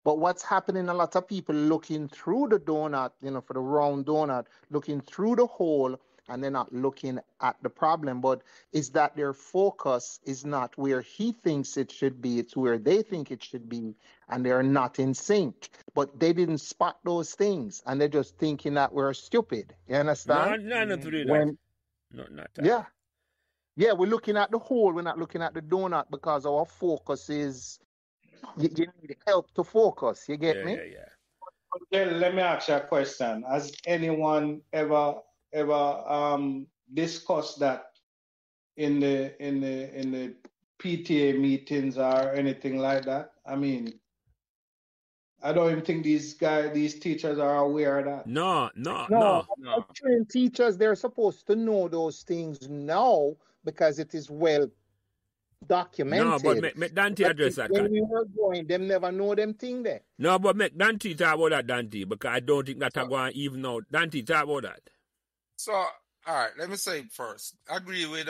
But what's happening, a lot of people looking through the donut, you know, for the round donut, looking through the hole, and they're not looking at the problem. But is that their focus is not where he thinks it should be, it's where they think it should be, and they're not in sync. But they didn't spot those things, and they're just thinking that we're stupid. You understand? No, not to do that. Not that. Yeah. Yeah, we're looking at the hole, we're not looking at the donut because our focus is, you need help to focus, you get me? Yeah. Well, let me ask you a question. Has anyone ever discussed that in the PTA meetings or anything like that? I mean, I don't even think these teachers are aware of that. No. Trained teachers, they're supposed to know those things now because it is well documented. No, but make Dante address that. When we were going, them never know them thing there. No, but make Dante talk about that, Dante, because I don't think that I'm going to even know. Dante, talk about that. So, all right, let me say first. I agree with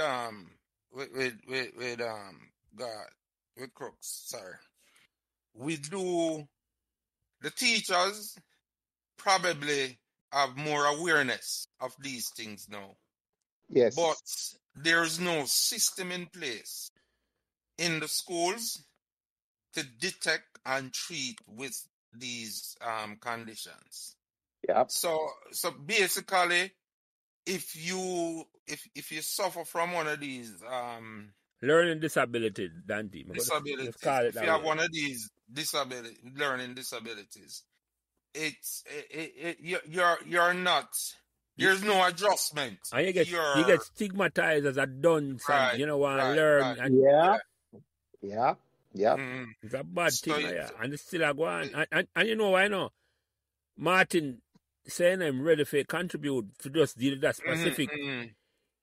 Crooks. Sorry, the teachers probably have more awareness of these things now. Yes, but there's no system in place in the schools to detect and treat with these conditions. Yeah. So basically, if you suffer from one of these learning disability, Dante. Disabilities. If you have one of these learning disabilities, you're not. There's no adjustment. And you get stigmatized as a dunce, and you know want to learn. Right. And yeah. Mm-hmm. It's a bad thing, and it's still a go on. And you know why no? Martin saying I'm ready to contribute to just deal with that specific. Mm-hmm.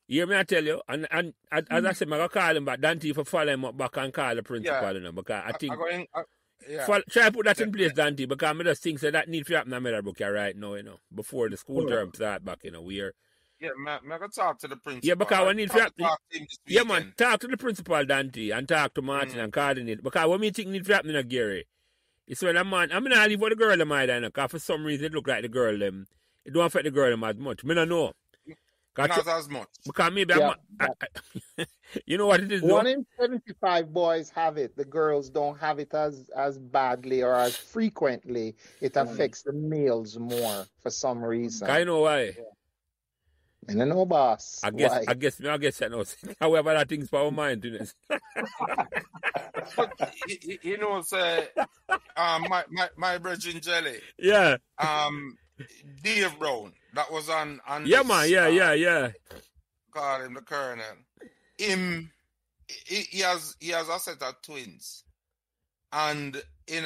You hear me I tell you? And as I said, I'm going to call him back. Dante for follow him up back and call the principal, you know, because I think try to put that in place, Dante, because I just think that needs to happen in Meadowbrook right now, you know, before the school term start back, you know, we're... Yeah, I'm going to talk to the principal. Yeah, because we need to happen... Yeah, man, talk to the principal, Dante, and talk to Martin and coordinate. Because what we think needs to happen in Gary, it's when a man... I'm going to leave for the girl, because for some reason it look like the girl, it don't affect the girl as much. I don't know. Not as much. Because maybe Yeah, you know what it is, 1 in 75 boys have it. The girls don't have it as badly or as frequently. It affects the males more for some reason. I know why. I don't know, boss. I guess Why? I know. However, that thing's for our mind, you know. But you know, say, my brethren Jelly. Yeah. Dave Brown, that was on Yeah, this, man. Yeah. call him the Colonel. He has a set of twins, and in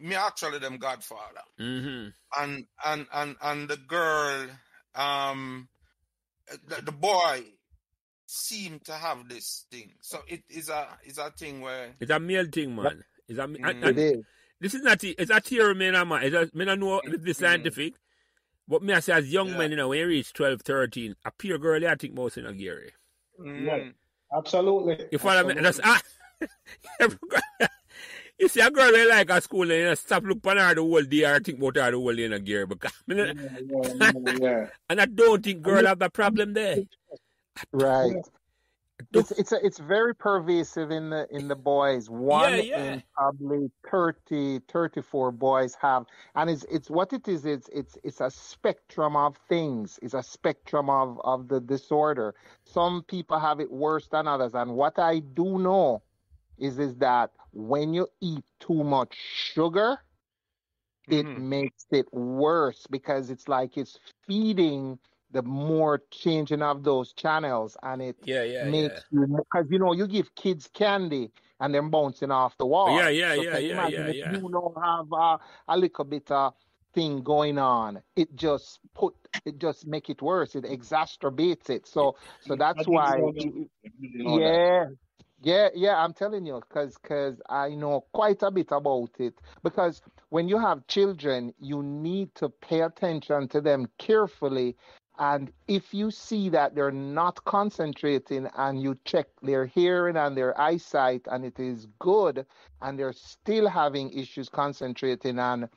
me actually them godfather. Mm-hmm. And the girl, the boy seemed to have this thing. So it is a thing where It's a male thing, man. It's a It is. This is not. It's a theory, man. I don't know if it's scientific, but me I say as young men, you know, when you reach 12, 13, a pure girl, I think most in a Gary. Yeah, absolutely. You follow me? That's you see a girl they like at school, and you know, stop look on her the whole day, or think about her the whole day in a gear. Because Yeah. and I don't think girl have a problem there. Right. It's very pervasive in the boys. One in probably 30, 34 boys have, and it's what it is. It's a spectrum of things. It's a spectrum of the disorder. Some people have it worse than others. And what I do know is that when you eat too much sugar, it makes it worse, because it's like it's feeding the more changing of those channels, and it makes you, because you know, you give kids candy and they're bouncing off the wall. Yeah. If you don't have a little bit of thing going on, it just make it worse. It exacerbates it. So that's why. Yeah, I'm telling you, because I know quite a bit about it. Because when you have children, you need to pay attention to them carefully. And if you see that they're not concentrating, and you check their hearing and their eyesight, and it is good, and they're still having issues concentrating, and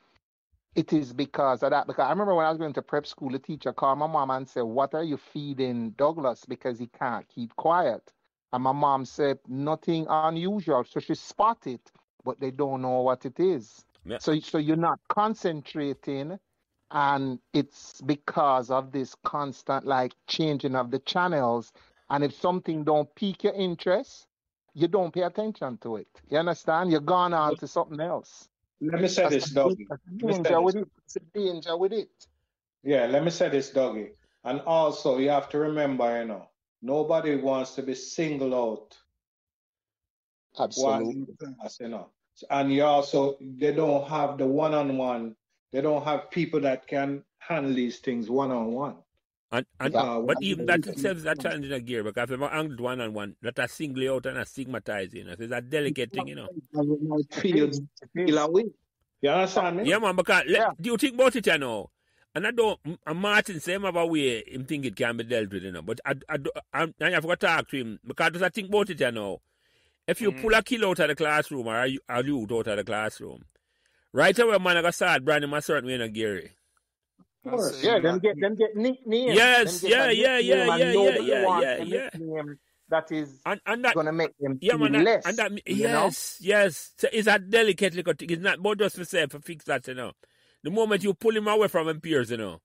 it is because of that. Because I remember when I was going to prep school, the teacher called my mom and said, "What are you feeding Douglas? Because he can't keep quiet." And my mom said, "Nothing unusual." So she spotted it, but they don't know what it is. Yeah. So you're not concentrating, and it's because of this constant like changing of the channels. And if something don't pique your interest, you don't pay attention to it. You understand? You're gone on to something else. Let me say this, Dougie. It's a danger with it. Yeah, let me say this, Dougie. And also, you have to remember, you know, nobody wants to be singled out. Absolutely. You know. And you also, they don't have the one-on-one. They don't have people that can handle these things one-on-one. But even that itself is a challenge in a gear, because if I'm angled one-on-one, that are single out and a stigmatized, you know. So it's a delicate thing, you know. You understand me? Yeah, man, because do you think about it, you know? And I don't, Martin, same of a way, him think it can be dealt with, you know. But I have got to talk to him, because I think about it, you know. If you pull a kid out of the classroom, or a youth out of the classroom, right away, man, I got start branding a certain way in a Gary. Yeah, them get nicknames. Yes, yeah. That is going to make them feel less. And that, yes. So it's a delicate little thing. It's not about just for say, for fix that, you know. The moment you pull him away from him peers, you know,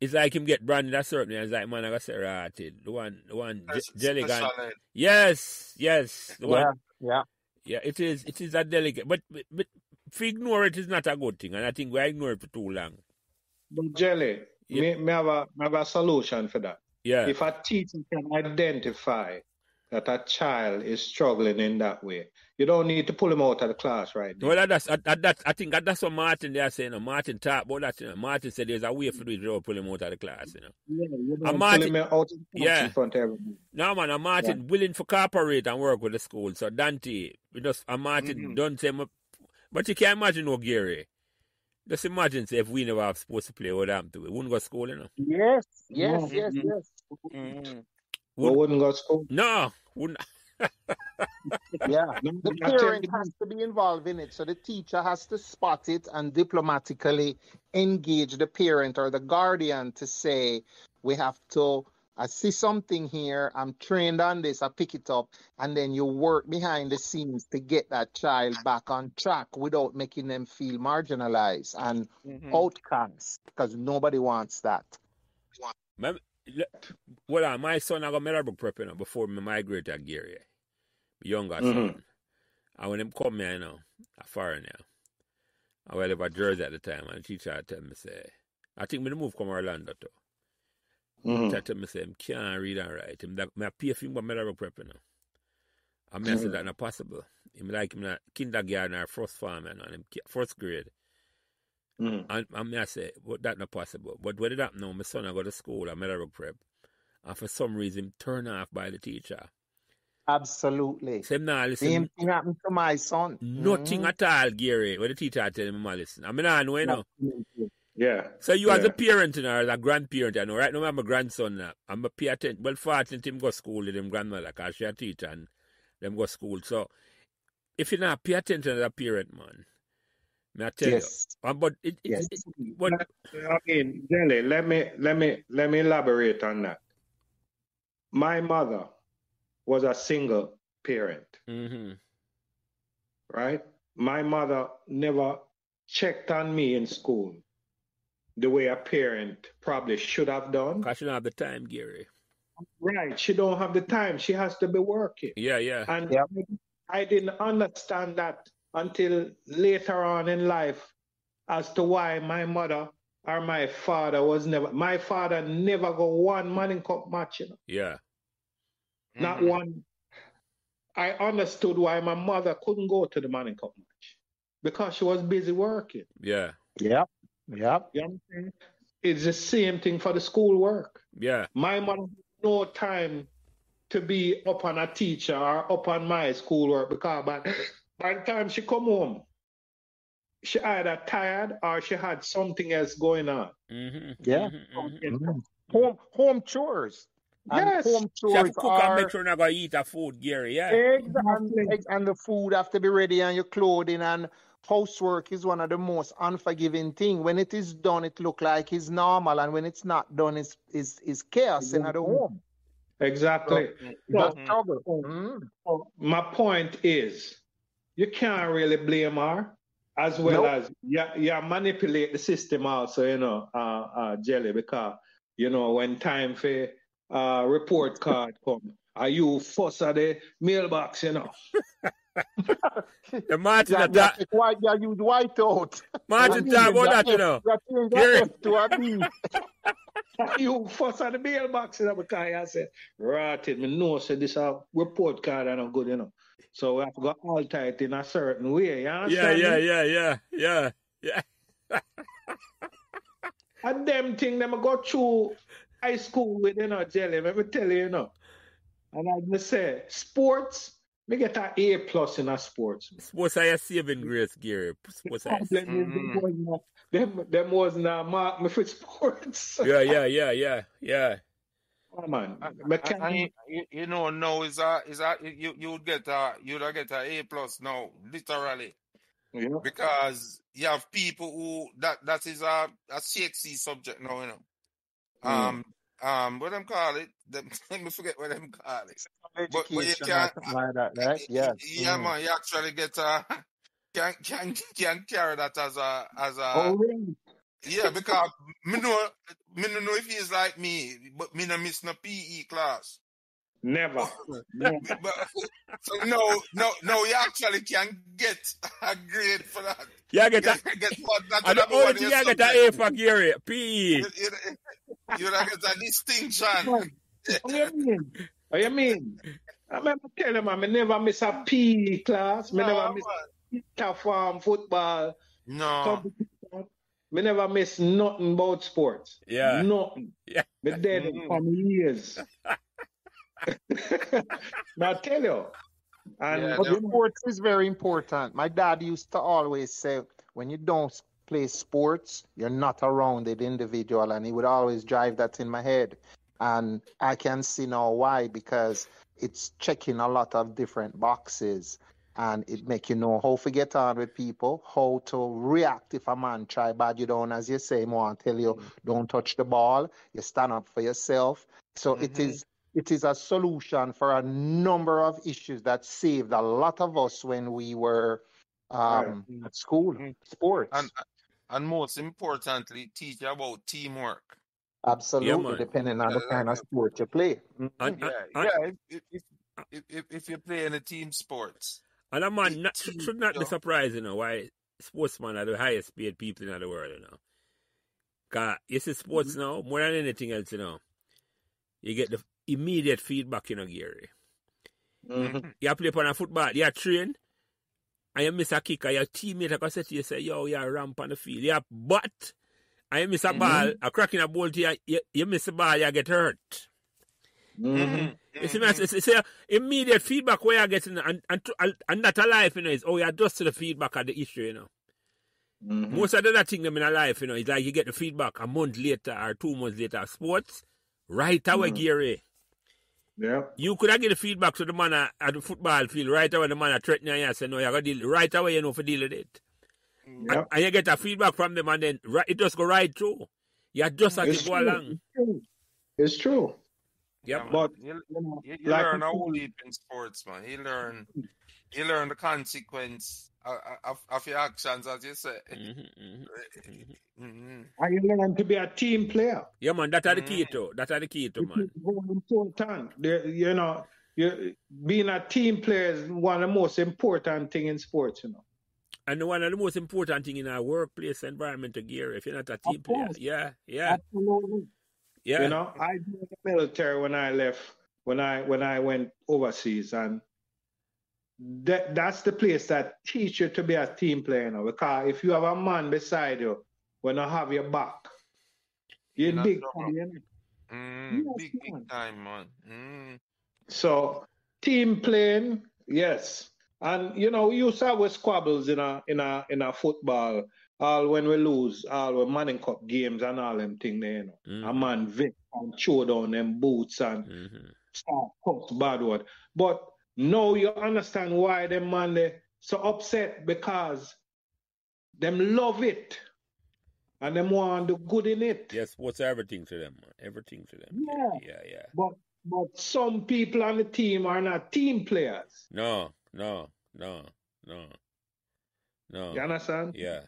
it's like him get branded a certain way. It's like, man, I got to say, right, the one Jelly guy. Yes. The one. Yeah, it is a delicate. But if you ignore it, it's not a good thing. And I think we ignore it for too long. But Jelly, me have a solution for that. Yeah. If a teacher can identify that a child is struggling in that way, you don't need to pull him out of the class right now. Well, I think that's what Martin they are saying. Martin talked about that. You know. Martin said there's a way for it to pull him out of the class. You know. Yeah, you don't pull him out of the class in front of everyone. No, man, and Martin willing to cooperate and work with the school. So Dante, Martin don't say, but you can't imagine no Gary. Just imagine say, if we never have supposed to play, what happened to it? We wouldn't go to school, you know. Yes. We wouldn't go to school. No, wouldn't. Yeah, the parent has to be involved in it. So the teacher has to spot it and diplomatically engage the parent or the guardian to say, we have to, I see something here, I'm trained on this, I pick it up, and then you work behind the scenes to get that child back on track without making them feel marginalized and outcast, because nobody wants that. Well, my son I got Meadowbrook Prep, before me migrate to Gary. Younger son. And when him come here, a foreign now. I was live at Jersey at the time, and the teacher tell me, say, I think me move come Orlando too. He tell me, say, him can't read and write. Him that, me pay for him for Meadowbrook Prep, And me say that not possible. Him like him kindergarten or first farm, and him first grade. And me I say, but that not possible. But what did happen now? My son I go to school at Meadowbrook Prep, and for some reason turned off by the teacher. Absolutely. Same now, listen. Same thing happened to my son. Nothing at all, Gary. What the teacher tell him, listen. I mean, I know, Yeah. So you as a parent, or as a grandparent, right now I'm a grandson now. I'm a pay attention. Well, fortunately, him go to school with him grandmother, because she a teacher, and them go to school. So, if you not pay attention as a parent, man, may I tell you. But but I mean, Jelly, let me elaborate on that. My mother was a single parent, right? My mother never checked on me in school the way a parent probably should have done. Because she don't have the time, Gary. Right, she don't have the time. She has to be working. Yeah. And I didn't understand that until later on in life as to why my mother or my father my father never go one Manning Cup match, Yeah. Not one. I understood why my mother couldn't go to the Manning Cup match, because she was busy working. Yeah. Yep. You know what I'm saying? It's the same thing for the school work. Yeah. My mother had no time to be up on a teacher or up on my schoolwork, because by the time she come home, she either tired or she had something else going on. Yeah. Home chores. Yes. And home She have chores to cook and make sure not going to eat a food, Gary, yeah. Exactly. And the food have to be ready, and your clothing, and housework is one of the most unforgiving things. When it is done, it look like it's normal, and when it's not done, it's chaos in the home. Exactly. So my point is, you can't really blame her, as well as you manipulate the system also, Jelly, because, when time for report card come, are you fuss at the mailbox, The Martin use white out. Martin talk about that, You fuss at the mailbox, because I said, right, me know, say this report card are not good, So we have to go alter it in a certain way, you understand? Yeah. And them thing, them go through high school with, Jelly, let me tell you, And I say, sports, me get an A+ in a sports. Sports are your saving grace, Gary. Sports are them wasn't mark me for sports. Yeah. Oh, man. No, you'd get a A+ now, literally. Yeah. Because you have people who that is a sexy subject now, what them call it? Let me forget what them call it. But you can't like that, right? Yeah. Man, you actually get can carry that as a Oh, really? Yeah, because me know if he's like me, but me no miss no PE class. Never. So no, you actually can get a grade for that. Yeah, get a get an A for Gary, PE. You get a distinction. What you mean? I remember telling him, I never miss a PE class. Me never miss farm football. No. Competition. Me never miss nothing about sports. Yeah. Nothing. Yeah. Me dead for years. Now I tell you. And sports is very important. My dad used to always say, when you don't play sports, you're not around the individual, and he would always drive that in my head. And I can see now why, because it's checking a lot of different boxes and it make you know how to get on with people, how to react if a man try bad you down, as you say, more and tell you don't touch the ball, you stand up for yourself. So it is a solution for a number of issues that saved a lot of us when we were at school, sports. And most importantly, teach you about teamwork. Absolutely, depending on the kind of sport you play. If you play in a team sports. And a man should not be surprised, why sportsmen are the highest paid people in the world, Because you see sports now, more than anything else, you get the immediate feedback, Gary. You play on a football, you train, and you miss a kick, and your teammate can say to you, yo, you're ramp on the field. Yeah, but and you miss a ball, a crack in a ball to you miss a ball, you get hurt. You see, it's immediate feedback where you're getting, and that a life, is you adjust to the feedback of the issue, Most of the other thing them in a life, it's like you get the feedback a month later or 2 months later. Sports, right away, Gary. Yeah. You could have get the feedback to the man at the football field right away. The man threatening you and say, no, you're going to deal right away, for deal with it. Yep. And you get a feedback from them, and then it just go right through. You just have to go along. It's true. Yeah, but you learn a whole heap in sports, man. You learn the consequence of your actions, as you say. And you learn to be a team player. Yeah, man, that's the key to. That's the key to, man. It's very important. Being a team player is one of the most important things in sports, And one of the most important things in our workplace environment, Gary, if you're not a team player. Yeah. Absolutely. Yeah. I joined the military when I left, when I went overseas, and that's the place that teach you to be a team player, because if you have a man beside you, when I have your back, you're in big time. Big time, man. So team playing, yes. And we used to have squabbles in a football. All when we lose, all when Manning Cup games and all them thing there, A man Vic and chew down them boots and start cuts bad word. But now you understand why them man they so upset, because them love it and them want the good in it. Yes, what's everything to them, man. Everything to them. Yeah. But some people on the team are not team players. No. You understand? Yeah.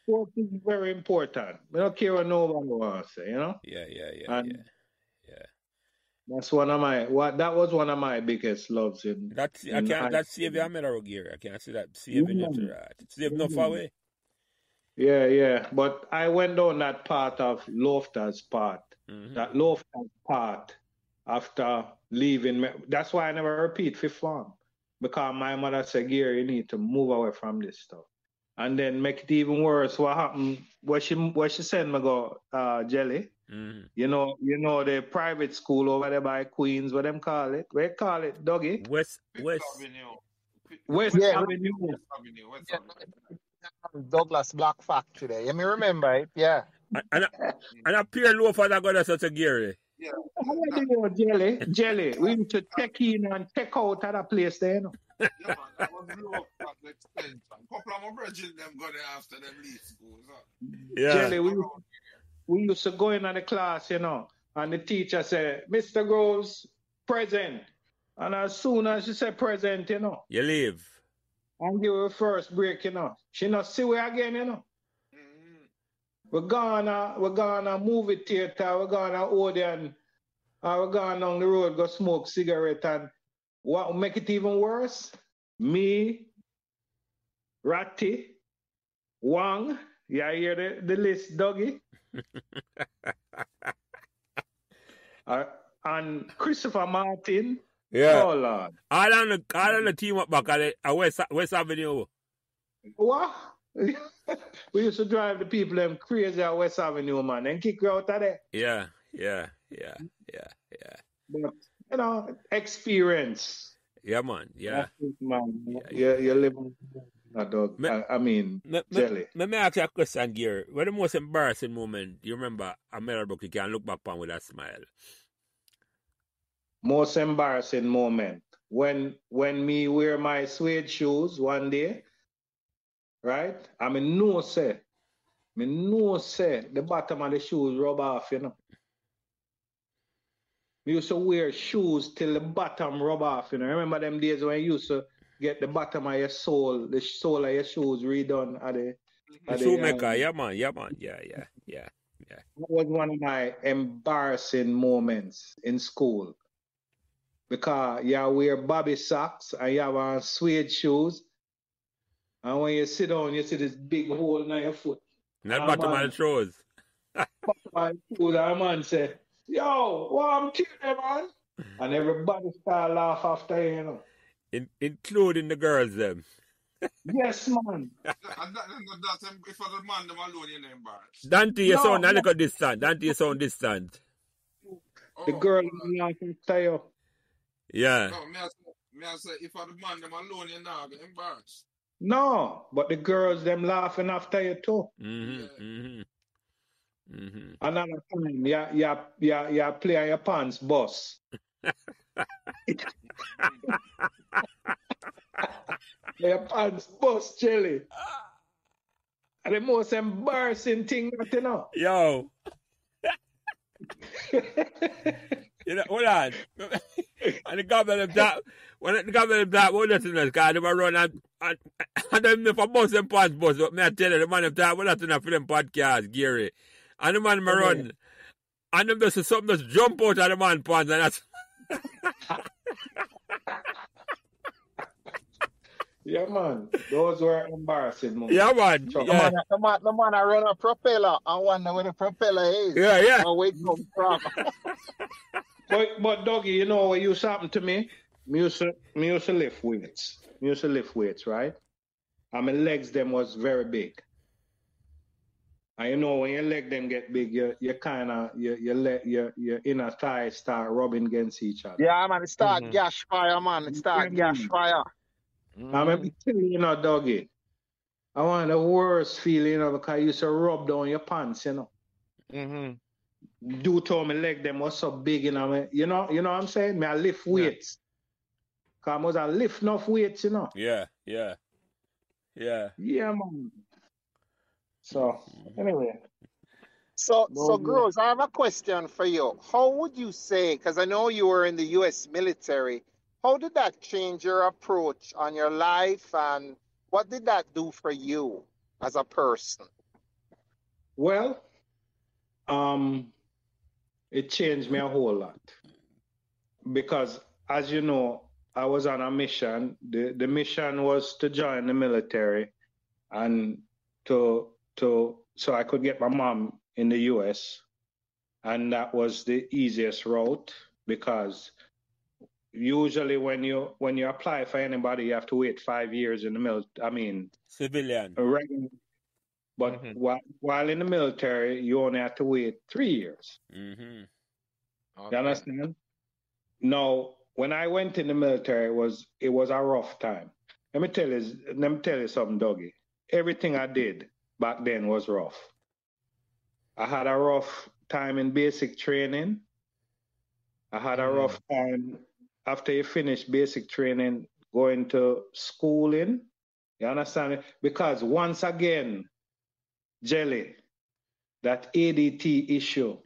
Sport is very important. I don't care what nobody wants to say, Yeah. That's that was one of my biggest loves in. That save your medal, Gary. I can't see that saving you to that. It saved enough away. Yeah. But I went down that part of Loftus part. That Loftus part after leaving. That's why I never repeat fifth form. Because my mother said, Gary, you need to move away from this stuff. And then make it even worse. What happened? Where she sent me go, Jelly. You know the private school over there by Queens, what them call it? Where call it, Doggy? West Avenue. Douglas Black Factory there. You may remember it, yeah. And a peer loafer that got us such a Gary. Yeah. How do you know, Jelly? We need to check in and check out at a place there, Yeah, man, that was low for the extension. Couple of my brethren them got there after them leave school. Yeah. Jelly, we used to go in the class, and the teacher said, Mr. Groves, present. And as soon as she said present, you leave. And give her first break, She not see we again, We're gonna movie theater, we're gonna Odeon, we're going down the road, go smoke cigarette, and what make it even worse? Me, Ratty, Wang, you hear the list, Dougie? And Christopher Martin. Yeah. Oh, Lord. All on the team up back at West Avenue. What? We used to drive the people them crazy at West Avenue, man, and kick you out of there. Yeah. But, experience. Yeah, man. Yeah. That's it, man. Yeah. You live dog. Jelly. Let me ask you a question, Gary. What the most embarrassing moment you remember a Meadowbrook you can look back on with a smile? Most embarrassing moment. When me wear my suede shoes one day, right? Me know say the bottom of the shoes rub off, you know. We used to wear shoes till the bottom rub off, you know. Remember them days when you used to get the bottom of your sole, the sole of your shoes redone at the shoemaker, yeah man. Yeah. That was one of my embarrassing moments in school. Because you wear bobby socks and you have on suede shoes. And when you sit down, you see this big hole in your foot. Not bottom of the shoes. Bottom of the shoes, and a man say, yo, what I'm teaching, man? And everybody start laugh after you know. Including the girls, them. Yes, man. That's if the man them alone, you're embarrassed. Dante, you sound a little distant. Dante, you sound distant. The girl laugh after you. Yeah. No, me I say if the man them alone, you're not embarrassed. No, but the girls them laughing after you too. Another time, you play on your pants, boss. Your pants bust, Jelly. And the most embarrassing thing that you know. Yo. You know, hold on. And the government that when the government that what listeners because they were run and them if I bust them pants bust, but me I tell you the man of that what listener for them podcast, Gary. And the man run and them just something just jump out of the man pants and that's yeah, man. Those were embarrassing moments. Yeah, man. So the man I run a propeller. I wonder where the propeller is. Yeah. Or where it comes from. but Doggy, you know what used to happen to me? Me used to lift weights. Right? And my legs them was very big. And you know when your leg them get big, you kinda your inner thighs start rubbing against each other. Yeah, man, it start gas fire, man. It start gas fire. I'm telling you know, Doggy. I want the worst feeling, you know, because you used to rub down your pants, you know. Due to my leg them was so big, you know. You know what I'm saying? I lift weights. Because I lift enough weights, you know. Yeah, man. So, anyway. So Groves, I have a question for you. How would you say, because I know you were in the U.S. military, how did that change your approach on your life and what did that do for you as a person? Well, it changed me a whole lot. Because, as you know, I was on a mission. The mission was to join the military and so I could get my mom in the U.S. And that was the easiest route because usually when you apply for anybody, you have to wait 5 years in the military. I mean, civilian. But while in the military, you only have to wait 3 years. Okay. You understand? Now, when I went in the military, it was a rough time. Let me tell you something, Dougie. Everything I did back then was rough. I had a rough time in basic training. I had a rough time after you finish basic training going to schooling. You understand? Because once again, Jelly, that ADT issue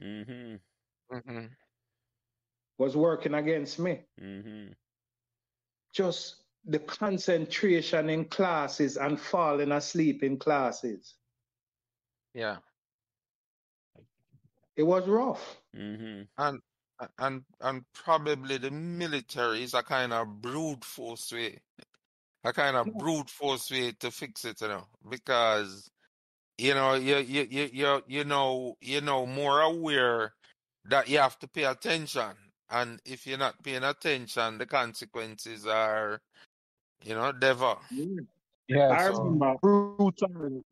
was working against me. Just the concentration in classes and falling asleep in classes. Yeah. It was rough. And probably the military is a kind of brute force way. A kind of brute force way to fix it, you know, because you know more aware that you have to pay attention, and if you're not paying attention, the consequences are, devil. Yeah, I remember brutal.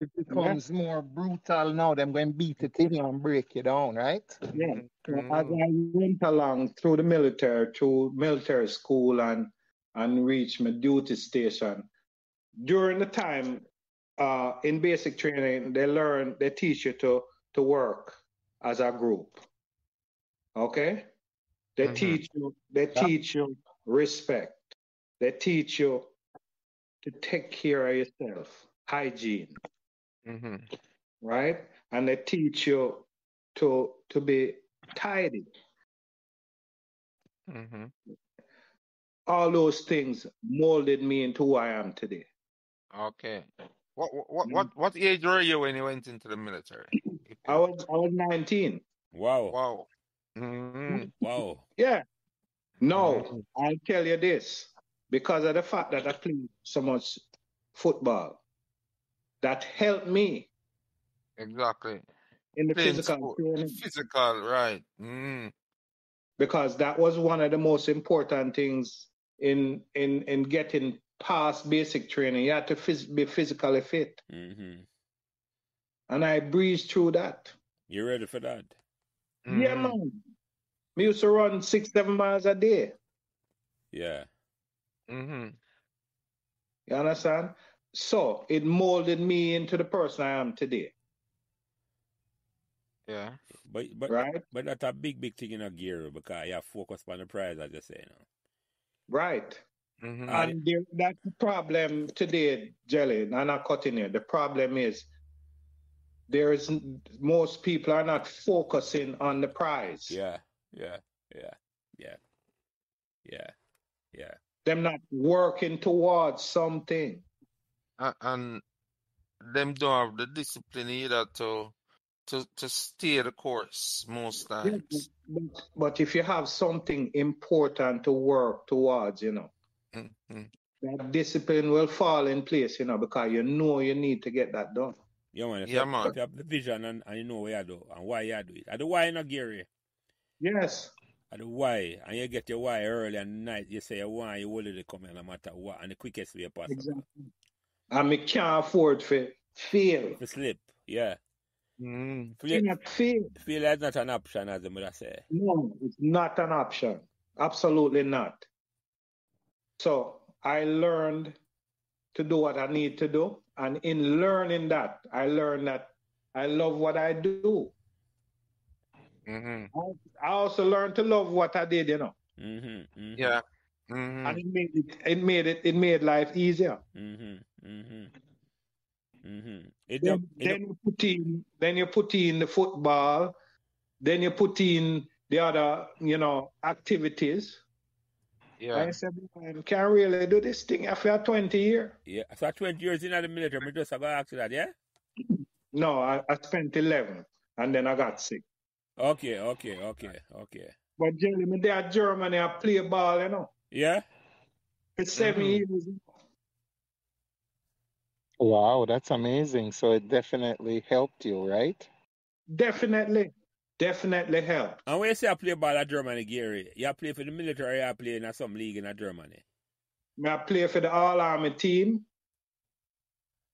It becomes more brutal now. Them going to beat it in you and break you down, right? Yeah. As I went along through the military, through military school and reached my duty station, during the time in basic training, they teach you to work as a group. Okay? They teach you respect. They teach you to take care of yourself, hygiene. Right? And they teach you to be tidy. All those things molded me into who I am today. Okay. What age were you when you went into the military? I was 19. Wow. Wow. Wow. Yeah. No, I'll tell you this. Because of the fact that I played so much football, that helped me. Exactly. In the Playing physical training. Physical, right. Because that was one of the most important things in getting past basic training. You had to be physically fit. And I breezed through that. You ready for that? Yeah, man. We used to run 6-7 miles a day. Yeah. You understand? So it molded me into the person I am today. Yeah. But right? But that's a big thing in a gear because you have focus on the prize, as you say now. Right. And that's the problem today, Jelly, and I'm not cutting it. The problem is most people are not focusing on the prize. Yeah. Them not working towards something. And them don't have the discipline either to stay the course most times. But if you have something important to work towards, you know, that discipline will fall in place, you know, because you know you need to get that done. Yeah, man. If you have the vision and you know what you do and why you do it. And the why not Gary. Yes. And the why. And you get your why early and night. You say why you will it come in no matter what. And the quickest way possible. Exactly. And we can't afford to fail. To slip. Yeah. Fail is not an option, as the mother say. No, it's not an option. Absolutely not. So I learned to do what I need to do. And in learning that, I learned that I love what I do. I also learned to love what I did, you know. Yeah. And it made life easier. Then you put in the football, then you put in the other, you know, activities. Yeah. I said, I can't really do this thing after 20 years. Yeah, so 20 years in the military, I just go ask you that, yeah? No, I spent 11 and then I got sick. Okay. But Jelly, me there at Germany, I play ball, you know. Yeah? For 7 years. Wow, that's amazing. So it definitely helped you, right? Definitely helped. And when you say I play ball at Germany, Gary, you play for the military or you play in some league in Germany? I play for the All-Army team.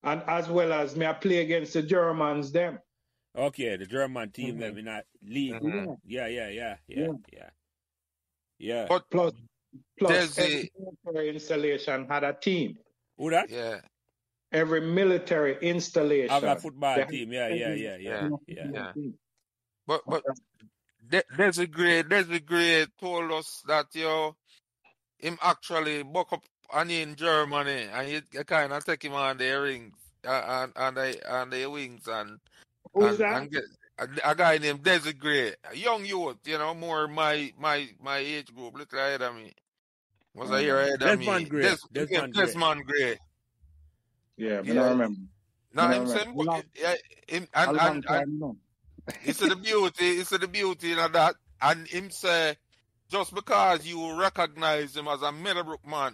And as well as I play against the Germans, them. Okay, the German team, them in that league. Yeah. But plus every military installation had a team. Who that? Yeah. Every military installation. Have a football team, yeah. But Desiree told us that him actually buck up and in Germany and you kind of take him on the rings and the wings and who's that? And get a guy named Desiree, a young youth, you know, more my age group, little ahead of me. Was a year ahead of me. Desmond Gray. Yeah, but I remember. No, him saying, and it's the beauty of that. And him say, just because you recognize him as a Meadowbrook man,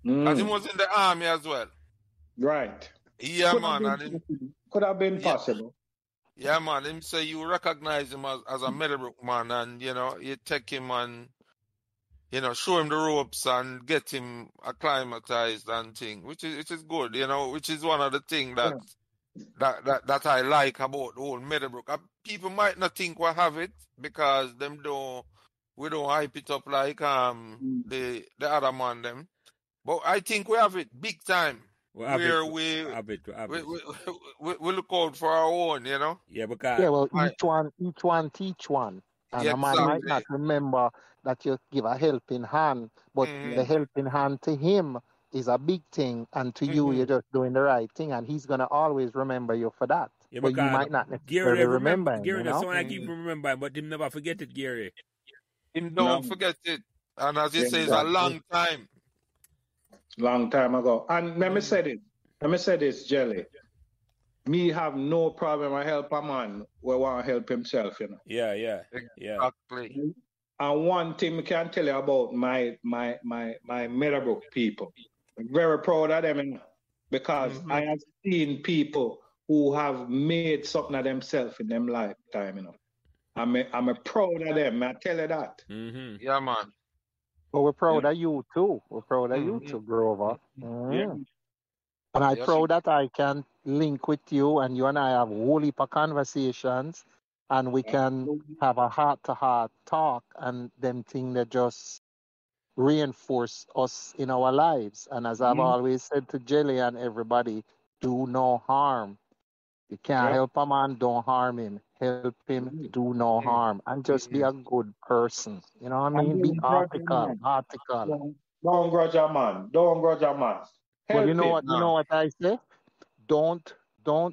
because he was in the army as well. Right. Yeah, could have been possible. Yeah, man. Him say you recognize him as a Meadowbrook man, and you know you take him and show him the ropes and get him acclimatized and thing, which is good, which is one of the things that I like about the whole Meadowbrook. People might not think we have it because we don't hype it up like the other man them, but I think we have it big time. where we look out for our own, you know? Yeah, because... Yeah, well, each one teach one. And a man might not remember that you give a helping hand, but the helping hand to him is a big thing, and to you, you're just doing the right thing, and he's going to always remember you for that. Yeah, but you might not necessarily Gary, remember him, Gary, you that's know? one I keep remembering, but him never forget it, Gary. Him don't forget it. And as he says, a long time. Long time ago. And let me say this, Jelly. Me have no problem. I help a man who want to help himself, you know. Yeah. Exactly. And one thing I can tell you about my Meadowbrook people. I'm very proud of them, you know, because I have seen people who have made something of themselves in them lifetime, you know. I'm a proud of them. I tell you that. Yeah, man. But we're proud of you too. We're proud of you too, Grover. Yeah. And I'm proud that I can link with you, and you and I have a whole heap of conversations, and we can have a heart-to-heart talk, and them things that just reinforce us in our lives. And as I've always said to Jelly and everybody, do no harm. You can't help a man, don't harm him. Help him, do no harm. And just be a good person. You know what I mean? Be article. Don't grudge a man. Don't grudge a man. Well, you know what I say? Don't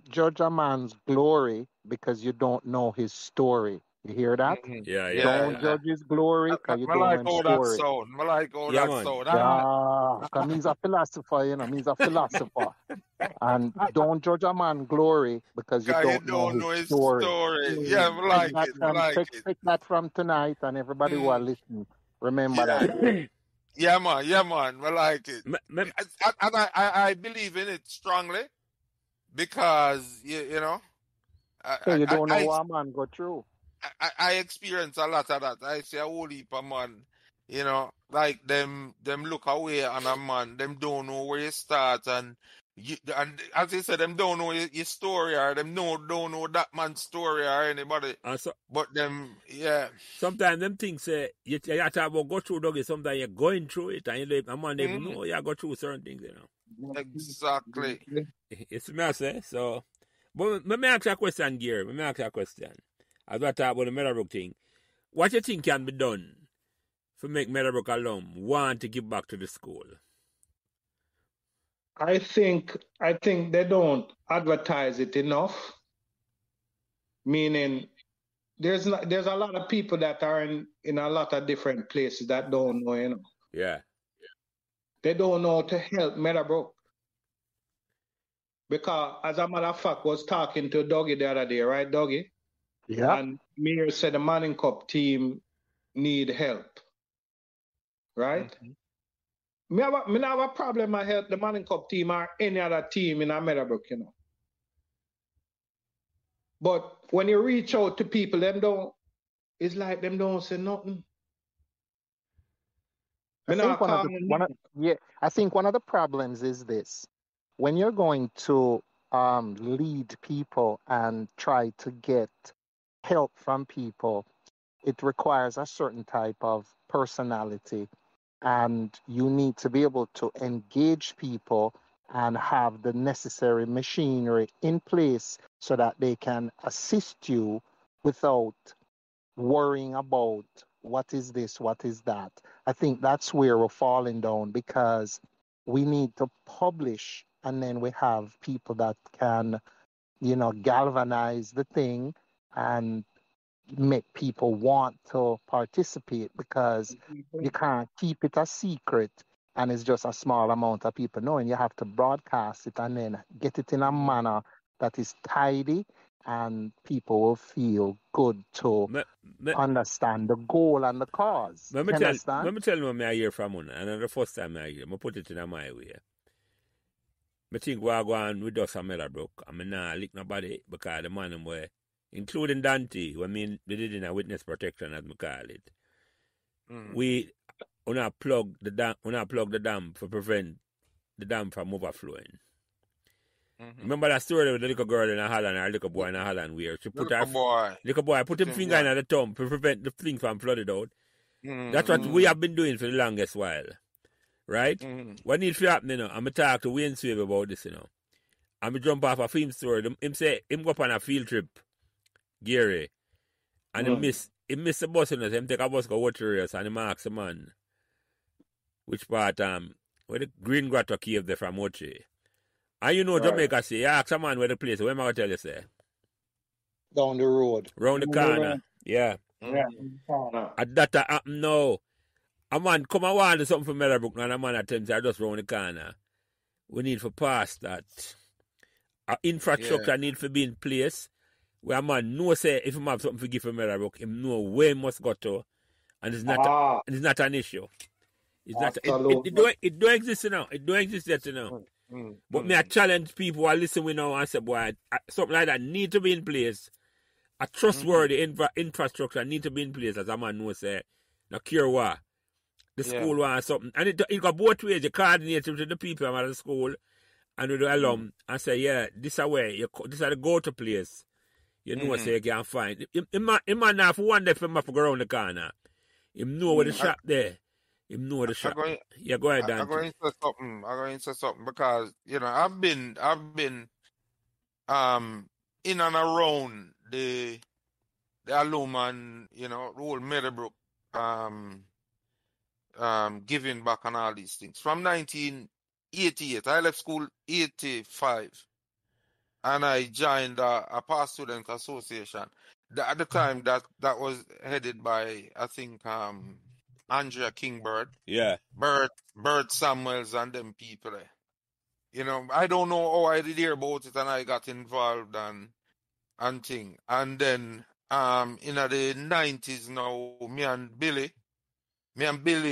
judge a man's glory because you don't know his story. You hear that? Don't judge his glory because you don't know his story. I like all that sound. Yeah, because he's a philosopher, you know. He's a philosopher. And don't judge a man's glory because you don't know his story. Yeah, I like it. Take that from tonight, and everybody who are listening, remember that. Yeah, man. I like it. And I believe in it strongly because, you know. You don't know what a man go through. I experience a lot of that. I see a whole heap of man, you know, like them look away on a man. Them don't know where you start, and as you said, them don't know your story, or them don't know that man's story or anybody. But them, sometimes them things say you have to go through, doggy. Sometimes you're going through it, and a man they know you go through certain things, you know. Exactly. It's me say so. But let me ask you a question, Gary. Let me ask you a question. As I talk about the Meadowbrook thing, what you think can be done to make Meadowbrook alum want to give back to the school? I think they don't advertise it enough. Meaning, there's a lot of people that are in a lot of different places that don't know, you know. Yeah. They don't know to help Meadowbrook. Because, as a matter of fact, was talking to Dougie the other day, right, Dougie? Yeah. And Mir said the Manning Cup team need help, right? Me have a problem I help the Manning Cup team or any other team in a Meadowbrook, you know. But when you reach out to people, it's like them don't say nothing. I think one of the problems is this. When you're going to lead people and try to get help from people, it requires a certain type of personality, and you need to be able to engage people and have the necessary machinery in place so that they can assist you without worrying about what is this, what is that. I think that's where we're falling down, because we need to publish, and then we have people that can, you know, galvanize the thing and make people want to participate, because you can't keep it a secret and it's just a small amount of people knowing. You have to broadcast it and then get it in a manner that is tidy, and people will feel good to understand the goal and the cause. Let me tell you what I hear from one, and the first time I hear, I put it in my way. I think we're going with us a Meadowbrook. I mean, nah, lick nobody, because the man were, including Dante, who they did in a witness protection, as we call it. We plug the dam to prevent the dam from overflowing. Remember that story with the little girl in Holland, or little boy in Holland, where she put little boy put his finger in the thumb to prevent the thing from flooding out. That's what we have been doing for the longest while. right? Mm-hmm. What needs to happen, I'm going to talk to Wayne Swave about this, I'm going to jump off a film story. Him say, him go up on a field trip, Gary, and he miss the bus, so him take a bus go watch the race, and him ask the man, which part, where the Green Grotto cave there from Mochi. And Right. Jamaica say, you ask a man where the place, what am I going to tell you, say? Down the road. Round the corner. Yeah. Yeah. And that happen now. A man come and want something from Meadowbrook, and a man attempts I just round the corner. We need to pass that. Infrastructure need to be in place. Where a man know say if he have something to give for Meadowbrook, him know where he must go to. And it's not an issue. It's not it don't exist now. It don't exist yet now. But me I challenge people who are listening now and say, boy, something like that need to be in place. A trustworthy infrastructure need to be in place, as a man knows say, no care what. The school wants something. And it got both ways. You coordinate with the people at the school and with the alum and say, yeah, this is where this is the go-to place. You know say you can find. Him man have one day for him to go around the corner. Him know where the shop there. Him know the shop. Go ahead, Dan. I'm going to say something because, I've been in and around the alum and, the whole Meadowbrook giving back and all these things. From 1988, I left school 85, and I joined a past student association. At the time, that was headed by, I think, Andrea Kingbird. Yeah. Bert Samuels and them people there. I don't know how I did hear about it and I got involved and thing. And then in the 90s now, me and Billy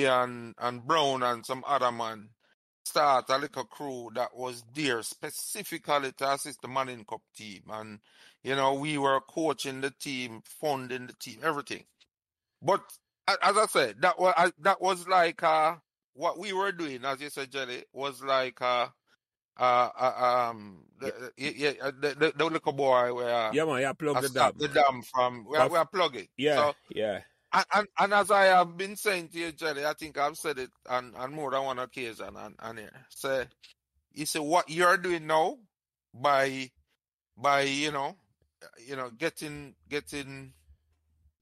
and Brown and some other man start a little crew that was there specifically to assist the Manning Cup team. And, we were coaching the team, funding the team, everything. But as I said, that was like what we were doing, as you said, Jelly, was like the little boy where man, plug the dam from where we plug it. Yeah, so, And as I have been saying to you, Jelly, I think I've said it on more than one occasion and here. So you see what you're doing now by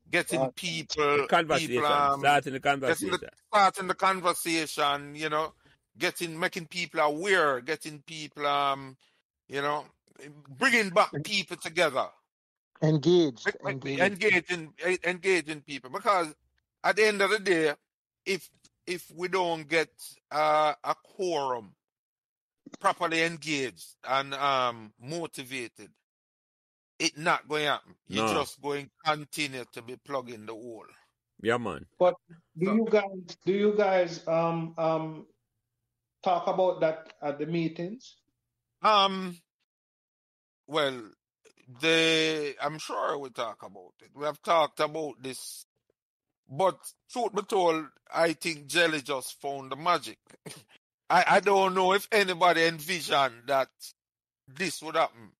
getting people conversation, starting the conversation, starting the conversation, making people aware, getting people, bringing back people together, engaging people, because at the end of the day, if we don't get a quorum properly engaged and motivated, it's not going to happen. You're just going to continue to be plugging the hole. Yeah, man. But do you guys talk about that at the meetings? Well, I'm sure we talk about it. We have talked about this, but truth be told, I think Jelly just found the magic. I don't know if anybody envisioned that this would happen,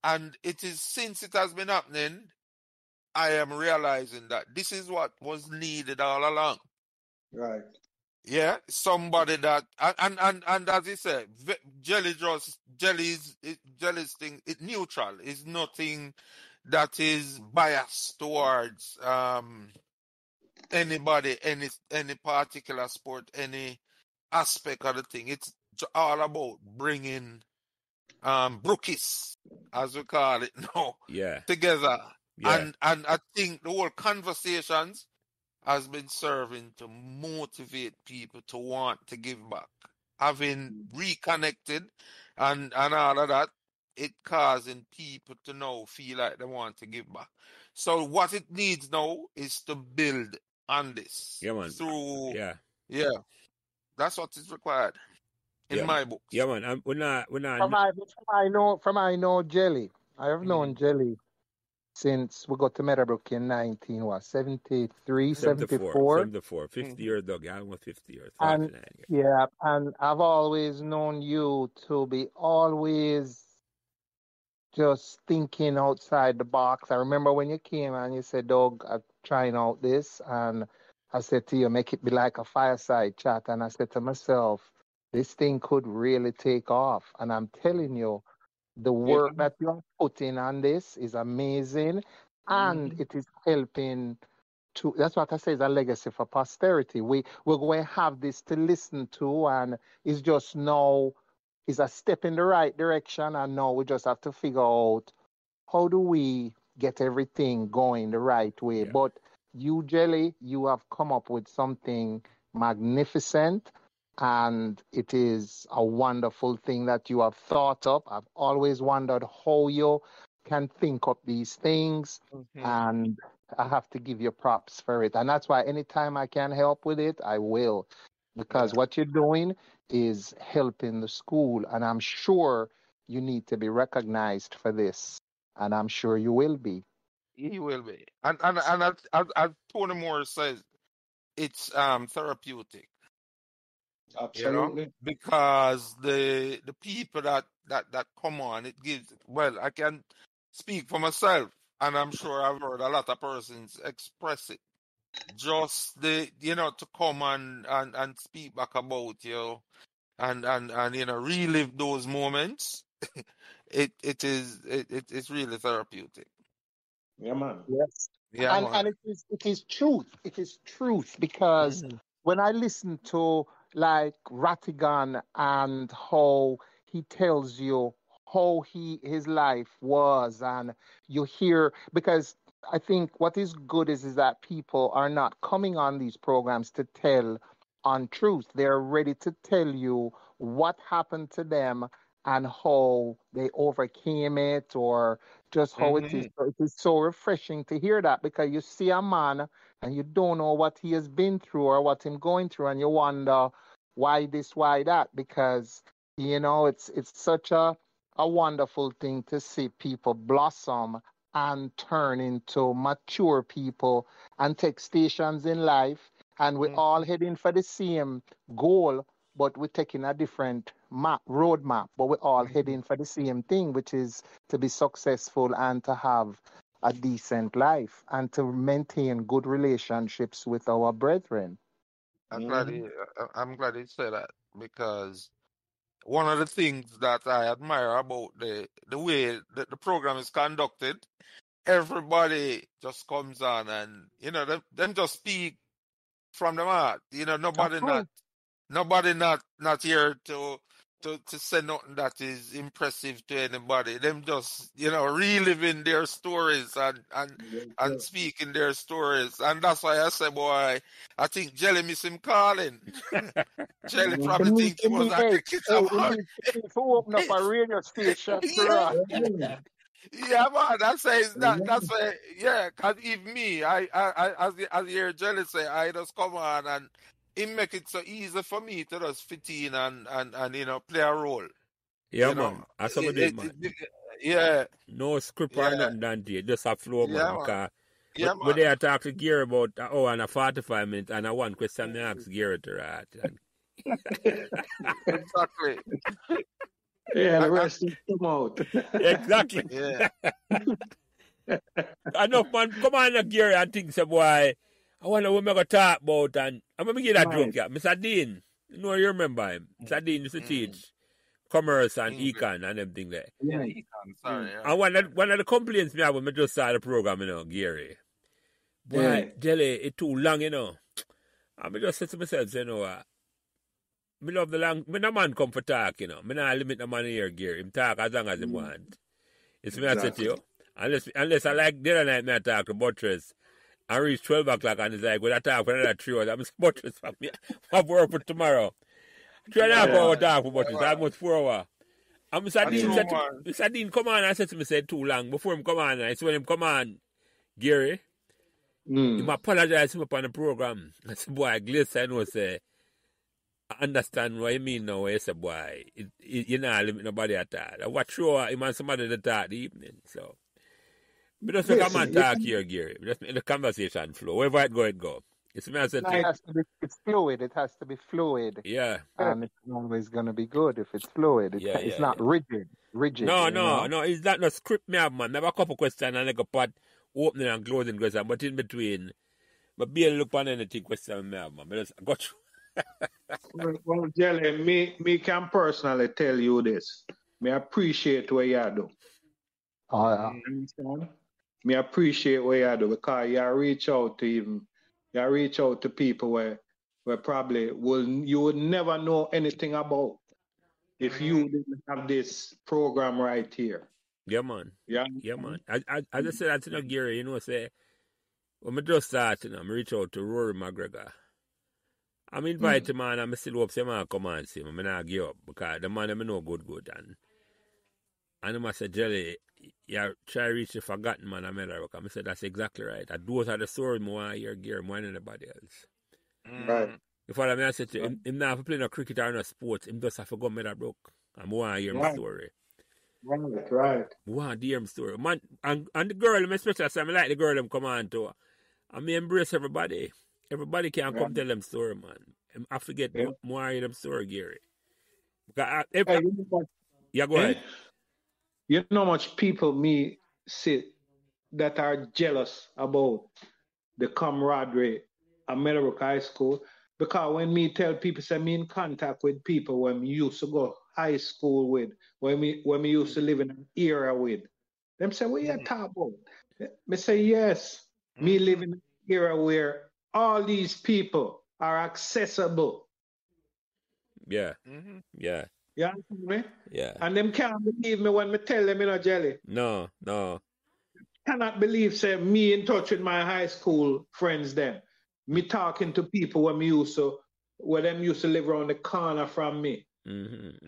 And it is since it has been happening, I am realizing that this is what was needed all along. Right. Yeah, somebody that and as he said, Jelly's thing. It's neutral. It's nothing that is biased towards anybody, any particular sport, any aspect of the thing. It's all about bringing brookies, as we call it now, together. Yeah. And I think the whole conversations has been serving to motivate people to want to give back. Having reconnected and all of that, it causing people to now feel like they want to give back. So what it needs now is to build on this. Yeah, man. Yeah. That's what is required. In my books. Yeah, man. We're not. From I know Jelly. I have known Jelly since we got to Meadowbrook in 73, 74. 50 years, dog. Almost 50 years. And, and I've always known you to be always just thinking outside the box. I remember when you came and you said, Doug, I'm trying out this, and I said to you, make it be like a fireside chat. And I said to myself, this thing could really take off. And I'm telling you, the work that you're putting on this is amazing. And it is helping to, that's what I say is a legacy for posterity. We're going to have this to listen to, and it's just now is a step in the right direction. And now we just have to figure out how do we get everything going the right way. Yeah. But you, Jelly, you have come up with something magnificent, and it is a wonderful thing that you have thought up. I've always wondered how you can think up these things, and I have to give you props for it. And that's why anytime I can help with it, I will, because what you're doing is helping the school, and I'm sure you need to be recognized for this, and I'm sure you will be. He will be. And as Tony Moore says, it's therapeutic. Absolutely. You know? Because the people that come on, it gives, well, I can speak for myself, and I'm sure I've heard a lot of persons express it. Just the, you know, to come and speak back about, you know, and you know, relive those moments. It's really therapeutic. Yeah, man. Yes. Yeah, And man. it is truth. It is truth, because when I listen to like Rattigan and how he tells you how his life was, and you hear, because I think what is good is that people are not coming on these programs to tell untruth. They're ready to tell you what happened to them and how they overcame it, or just how it is. So it is so refreshing to hear that, because you see a man and you don't know what he has been through or what he's going through, and you wonder why this, why that, because you know it's such a wonderful thing to see people blossom and turn into mature people and take stations in life, and we're all heading for the same goal, but we're taking a different road map, but we're all heading for the same thing, which is to be successful and to have a decent life and to maintain good relationships with our brethren. I'm glad you said that, because one of the things that I admire about the way that the program is conducted, everybody just comes on and, you know, them just speak from the heart. You know, nobody not here to say nothing that is impressive to anybody. Them just, you know, reliving their stories and speaking their stories. And that's why I say, boy, I think Jelly miss him calling. Jelly probably think he was like, if we open up a radio station, yeah, man, that's why, yeah, cause even me, I as you hear Jelly say, I just come on and it make it so easy for me to just fit in and you know, play a role. Yeah, you man. know, That's what it, man. Yeah. No script or nothing, Dante. Just a flow, man. Yeah, Because Yeah, we man. there talk to Gary about an hour and 45 minutes, and one question I ask Gary to write. Exactly. Yeah, the rest will come out. Exactly. Yeah. Enough, man. Come on, Gary, and think, say, boy, I wonder what we're going to talk about. And I'm going to give that joke, yeah. Mr. Dean, you know, you remember him. Mr. Dean used to teach commerce and econ and everything there. Yeah, econ, sorry. Yeah. And one of the complaints me have when I just started the program, you know, Gary. Boy, Jelly, it's too long, you know. And I just said to myself, you know, me love the long, me no man come for talk, you know. Me not limit the man here, Gary. Him talk as long as him want. It's me I said to you. Unless I like the other night me I talk to Buttress. I reach 12 o'clock and it's like, when I talk for another 3 hours, I'm Buttress for me. I have work for tomorrow. 3.5 hours talk for Buttress, almost 4 hours. And Mr. Dean come on, I said to me, said too long. Before him come on, I said when him come on, Gary, he apologize to me upon the program. I said, boy, Glacier, I know, say, I understand what you mean now. I said, boy, you're not limit nobody at all. I watch show him and somebody to talk the evening, so. But just come and talk here, Gary. Just make the conversation flow. Wherever it go. It's me, I said, it's fluid. It has to be fluid. Yeah. And it's always going to be good if it's fluid. It's not rigid. No. It's not no script me have, man. I have a couple questions and like a part opening and closing question. But in between, But be look on anything question me have, man. I got you. Well, Jelly, me can personally tell you this. Me appreciate what you do. Oh, yeah. Understand? Me appreciate what you do because you reach out to people where probably you would never know anything about if you didn't have this program right here. Yeah, man. Yeah. Yeah, man. As I said, that's not Gary, you know, say, when I just start, you know, I reach out to Rory McGregor. I'm invited, man, and I still hope say, man, come and see me. I'm not give up because the man, I know good. And I say, Jelly, you try to reach the forgotten man, I made I said, that's exactly right. And those are the stories I want to hear, Gary, more than anybody else. Right. If I said to him, not have to play no cricket or no sports, him just have to go Meadowbrook. And I want to hear him story. Right. I want to hear him story. Man, and the girl, especially, I like the girl them come on to. And me embrace everybody. Everybody can come tell them story, man. I forget more of them story, Gary. Because yeah, go ahead. You know how much people me see that are jealous about the camaraderie at Meadowbrook High School? Because when me tell people, say me in contact with people when me used to go high school with, when me used to live in an era with, them say, what you talk about? Me say, yes, me live in an era where all these people are accessible. Yeah. Yeah. You understand me? Yeah. And them can't believe me when me tell them, Jelly. No. Cannot believe, say, me in touch with my high school friends then. Me talking to people when them used to live around the corner from me. And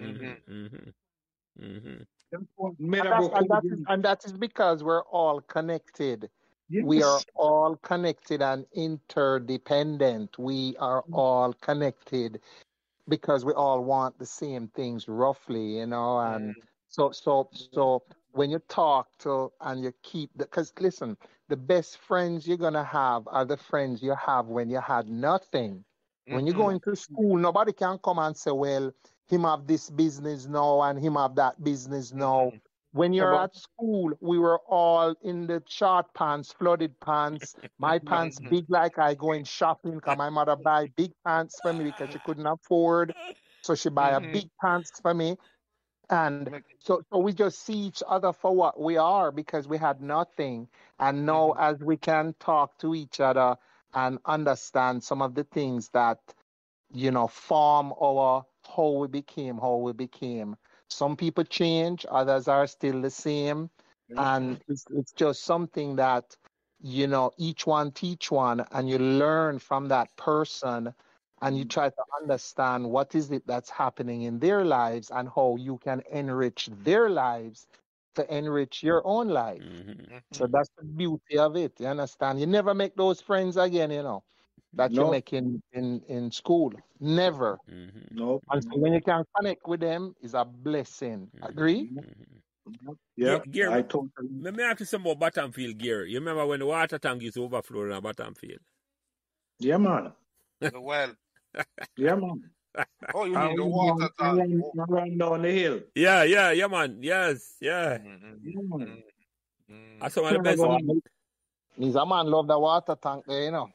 that is because we're all connected. Yes. We are all connected and interdependent. We are all connected because we all want the same things roughly, you know. And so when you talk to and you keep because listen, the best friends you're gonna have are the friends you have when you had nothing. When you go into school, nobody can come and say, well, him have this business now and him have that business now. When you're at school, we were all in the short pants, flooded pants. My pants big like I going shopping because my mother buy big pants for me because she couldn't afford. So she buy a big pants for me. And so we just see each other for what we are because we had nothing. And now as we can talk to each other and understand some of the things that, you know, form our how we became. Some people change, others are still the same. And it's just something that, you know, each one teach one, and you learn from that person, and you try to understand what is it that's happening in their lives and how you can enrich their lives to enrich your own life. So that's the beauty of it. You understand? You never make those friends again, you know, that you make in school. Never. No. And so when you can connect with them is a blessing. Agree? Yeah, Gary, I totally. Let me ask you some more Bottomfield, Gary. You remember when the water tank used to overflow in a Bottomfield? Yeah, man. The well. Yeah, man. Oh, you mean the water tank? Run down the hill. Yeah, man. Yes, yeah. That's one of the best. Means a man love the water tank there, you know.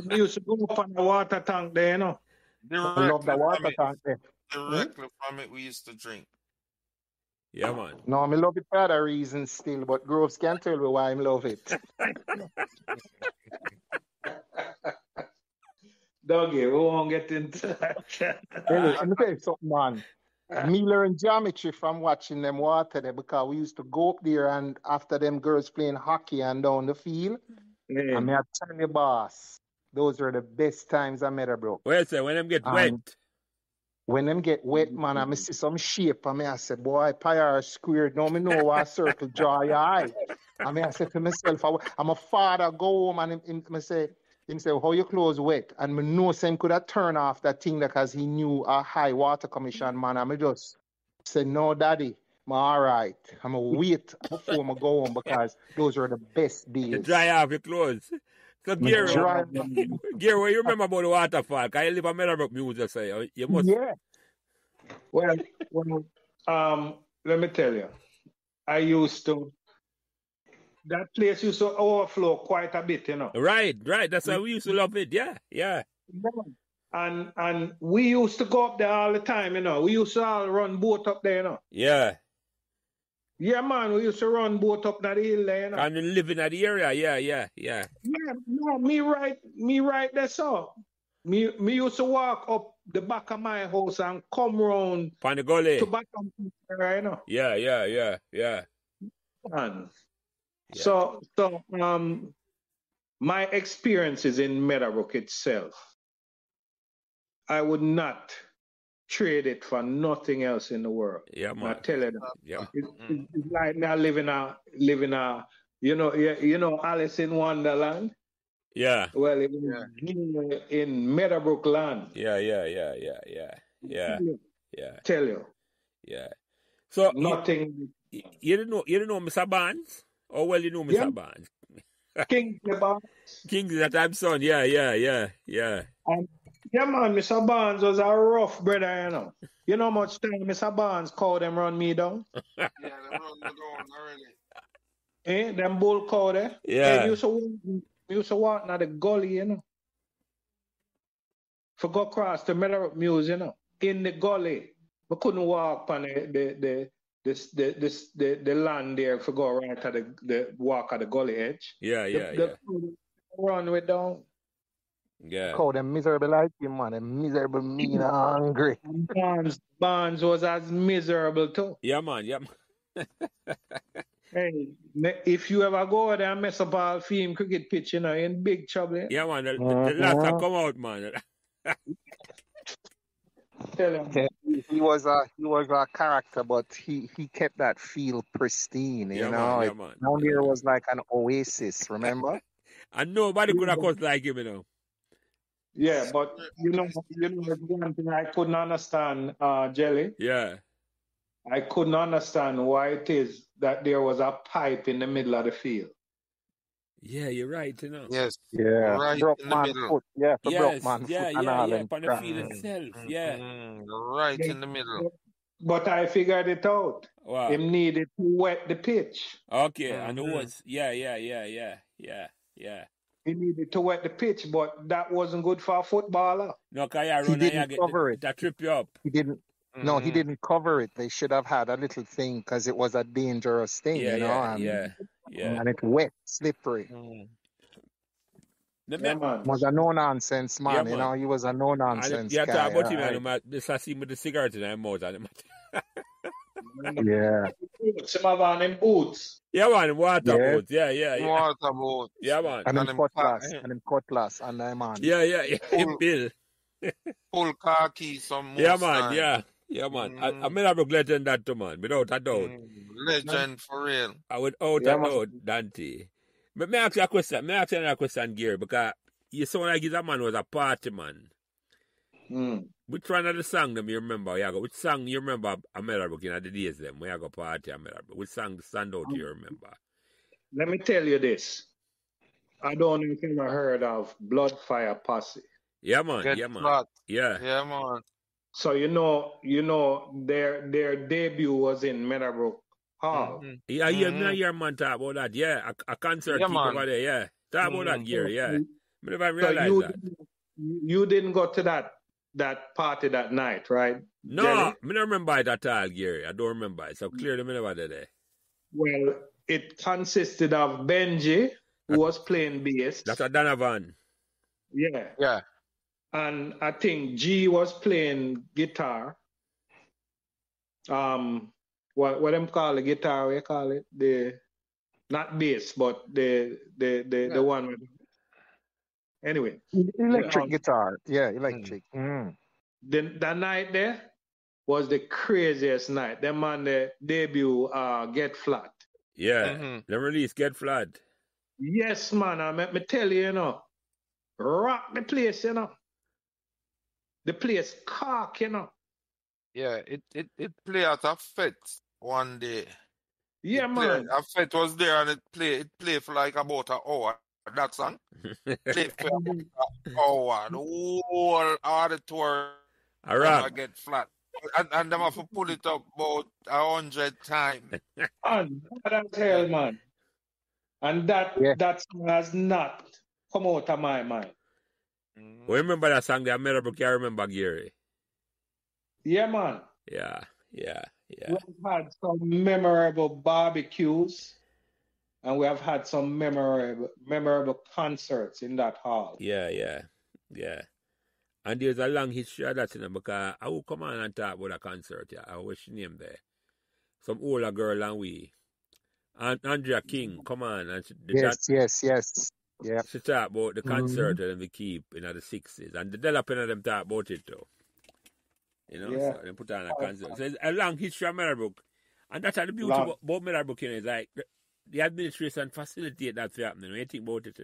We used to go up on the water tank there, you know. I love the water tank there. Directly from it, we used to drink. Yeah, man. No, I love it for other reasons still, but Groves can't tell me why I love it. Doggy, we won't get into that. Anyway, let me tell you something, man. Me learn geometry from watching them water there because we used to go up there and after them girls playing hockey and down the field, and me tell you, boss, those were the best times I Meadowbrook. Well, sir, when them get wet. When them get wet, man, I see some shape. I said, boy, pyre squared. Now I know what circle draw your eye. I said to myself, I'm a father, go home and him say, how your clothes wet? And I know him could have turned off that thing because he knew a high water commission, man. I just said, no, daddy, I'm all right. I'm going to wait before I go home because those are the best days. You dry off your clothes. So, Gary, what you remember about the waterfall? Because you live in Meadowbrook Music, so you must. Yeah. Well, let me tell you. I used to that place used to overflow quite a bit, Right. That's why we used to love it. Yeah. And we used to go up there all the time, We used to all run boat up there, Yeah. Yeah, man, we used to run boat up that hill there, And living at the area, yeah. Yeah, no, me right there, so. Me used to walk up the back of my house and come round Pan the gully. to bottom, Yeah. And so my experiences in Meadowbrook itself, I would not trade it for nothing else in the world. Yeah, man. I tell you that. Yeah. It's like now living a Alice in Wonderland. Yeah. Well, in Meadowbrook land. Yeah. Tell you. Yeah. So nothing. You didn't know Mr. Barnes? Oh well, you know Mr. Barnes. Kingsley Barnes. Kingsley, that time son. Yeah. Yeah, man, Mr. Barnes was a rough brother, You know how much time Mr. Barnes called them run me down? Yeah, they run me down already. Them bull cow there? Yeah. Hey, we used to walk now the gully, For go across the Meadowbrook Muse, In the gully. We couldn't walk on the land there for go right at the walk at the gully edge. Yeah. Run way down. Yeah. Call them miserable like you, man. Them miserable, mean, and hungry. Barnes was as miserable too. Yeah, man. Hey, if you ever go there and mess up all film cricket pitch, you're in big trouble. Yeah, man. The lads have come out, man. Tell him. Yeah, he was a character, but he kept that feel pristine. You know, man. Down there was like an oasis. Remember? And nobody could have cut like him, Yeah, but one thing I couldn't understand, Jelly. Yeah. I couldn't understand why it is that there was a pipe in the middle of the field. Yeah, you're right, Yes. Yeah. Right Broke in the man middle. foot. Yeah, for Yes, broke man yeah, foot and all them on the crap. field itself. Yeah. Right in the middle. But I figured it out. Wow. Him needed to wet the pitch. Okay, and it was yeah. He needed to wet the pitch, but that wasn't good for a footballer. No, because He didn't cover it. That trip you up. He didn't. No, he didn't cover it. They should have had a little thing because it was a dangerous thing, Yeah. And it wet, slippery. Man. Was a no nonsense man, Yeah, man. He was a no nonsense Yeah, guy. talk about him, man. This I see with the cigarette in his mouth. Yeah. Some of them boots. Yeah, man. Water boat. Yeah. Water boat. Yeah, man. And him cutlass, and them man. Yeah. Him Bill. Full khaki, some Yeah, man. Yeah, man. I mean, I'm regretting that too, man. Without a doubt. Legend for real. Without a doubt, Dante. But may I ask you a question? Gary, because you sound like that man was a party man. Which one of the song them you remember? Which song you remember a Meadowbrook in the days them when you go party a Meadowbrook? Which song stand out you remember? Let me tell you this. I don't know if you ever heard of Bloodfire Posse. Yeah, man. Get Yeah, man. flat. Yeah. Yeah, man. So you know their debut was in Meadowbrook Hall. Yeah, yeah, man talk about that. Yeah, a concert Yeah, keep man. over there. Yeah, talk about that, Gary. Yeah, I never So realized that. you didn't go to that party that night, right? No, Jelly? I don't remember it at all, Gary. I don't remember it. So clearly, I never did it. Well, it consisted of Benji, who was playing bass. That's a Donovan. Yeah. Yeah. And I think G was playing guitar. What them call the guitar? What you call it? Not bass, but the one with. Anyway. Electric guitar. Yeah, electric. Then that night there was the craziest night. Them on the debut Get Flat. Yeah, the release Get Flat. Yes, man. I me tell you, rock the place, The place cock, Yeah, it play at a fete one day. Yeah, man. A fete was there and it play for like about an hour. That song. Play for an hour. The whole auditorium All right. Get flat. And them have to pull it up about 100 times. Man, what the hell, man? And that song has not come out of my mind. We remember that song that Meadowbrook, you remember, Gary? Yeah, man. Yeah. We've had some memorable barbecues, and we have had some memorable concerts in that hall. Yeah. And there's a long history of that, because I will come on and talk about a concert, yeah. I wish name there. Some older girl and we. And Andrea King, come on. And Yes. Yeah. She talk about the concert that we keep in the 60s. And the developing of them talk about it too. So they put on a concert. So it's a long history of Meadowbrook. And that's the beauty about Meadowbrook, is like the administration facilitate that to happen. When you think about it,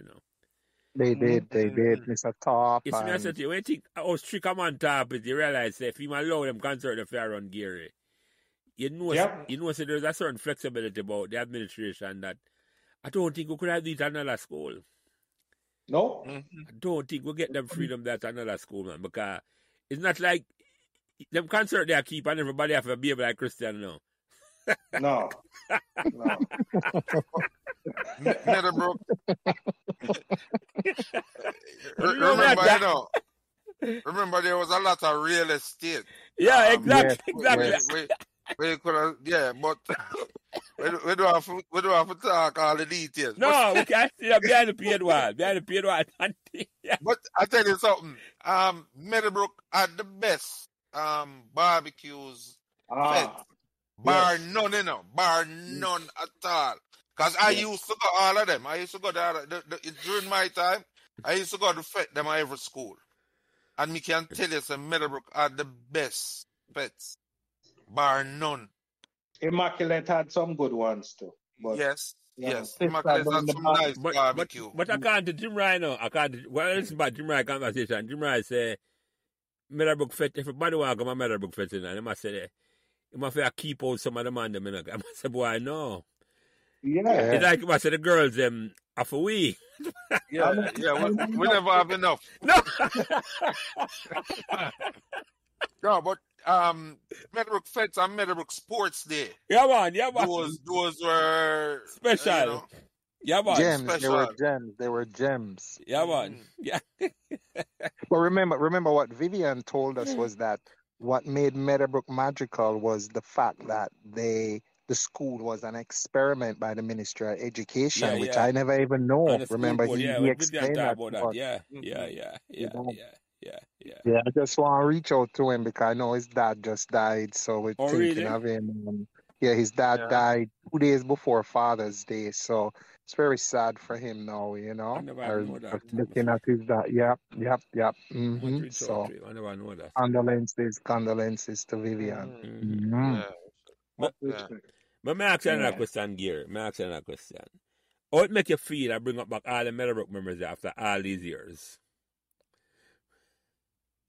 They did, Mr. Top. It's me, I said to you, when you think how strict a man top is, you realize if you allow them concert if you run Gary, you know, so there's a certain flexibility about the administration that I don't think we could have it at another school. No. I don't think we'll get them freedom that's another school, man, because it's not like them concert they keep and everybody have to behave like Christian now. No. Meadowbrook. Remember, there was a lot of real estate. Yeah, exactly. We could have, but we don't have to talk all the details. No, we can't see that behind the paid wall. But I tell you something, Meadowbrook had the best barbecues, bar none, bar none at all. Because I used to go all of them. I used to go during my time. I used to go to fet them at every school. And me can tell you, Meadowbrook had the best fets, bar none. Immaculate had some good ones too. But yes. Immaculate had some nice barbecue. But I can't to Jim Ryan now. Well, listen about Jim Ryan conversation. Jim Ryan say, Meadowbrook fet, everybody want to go to Meadowbrook fet, and they must say, you must have keep out some of the man. I must say, boy, no. Yeah. It's like I said, the girls, half a week. Yeah, we never have enough. No. No, but Meadowbrook Feds and Meadowbrook Sports Day. Yeah, man. Those were special. Yeah, man. Gems. Special. They were gems. Yeah, man. Yeah. But remember what Vivian told us was that what made Meadowbrook magical was the fact that the school was an experiment by the Ministry of Education, which I never even know. Remember, he explained that. Yeah, I just want to reach out to him because I know his dad just died, so we're thinking of him. His dad died 2 days before Father's Day, so it's very sad for him now, I never know that. Looking at his dad. Yep. So, I never know that. Condolences to Vivian. But may I ask you another question, Gary? How it make you feel I bring up back all the Meadowbrook memories after all these years?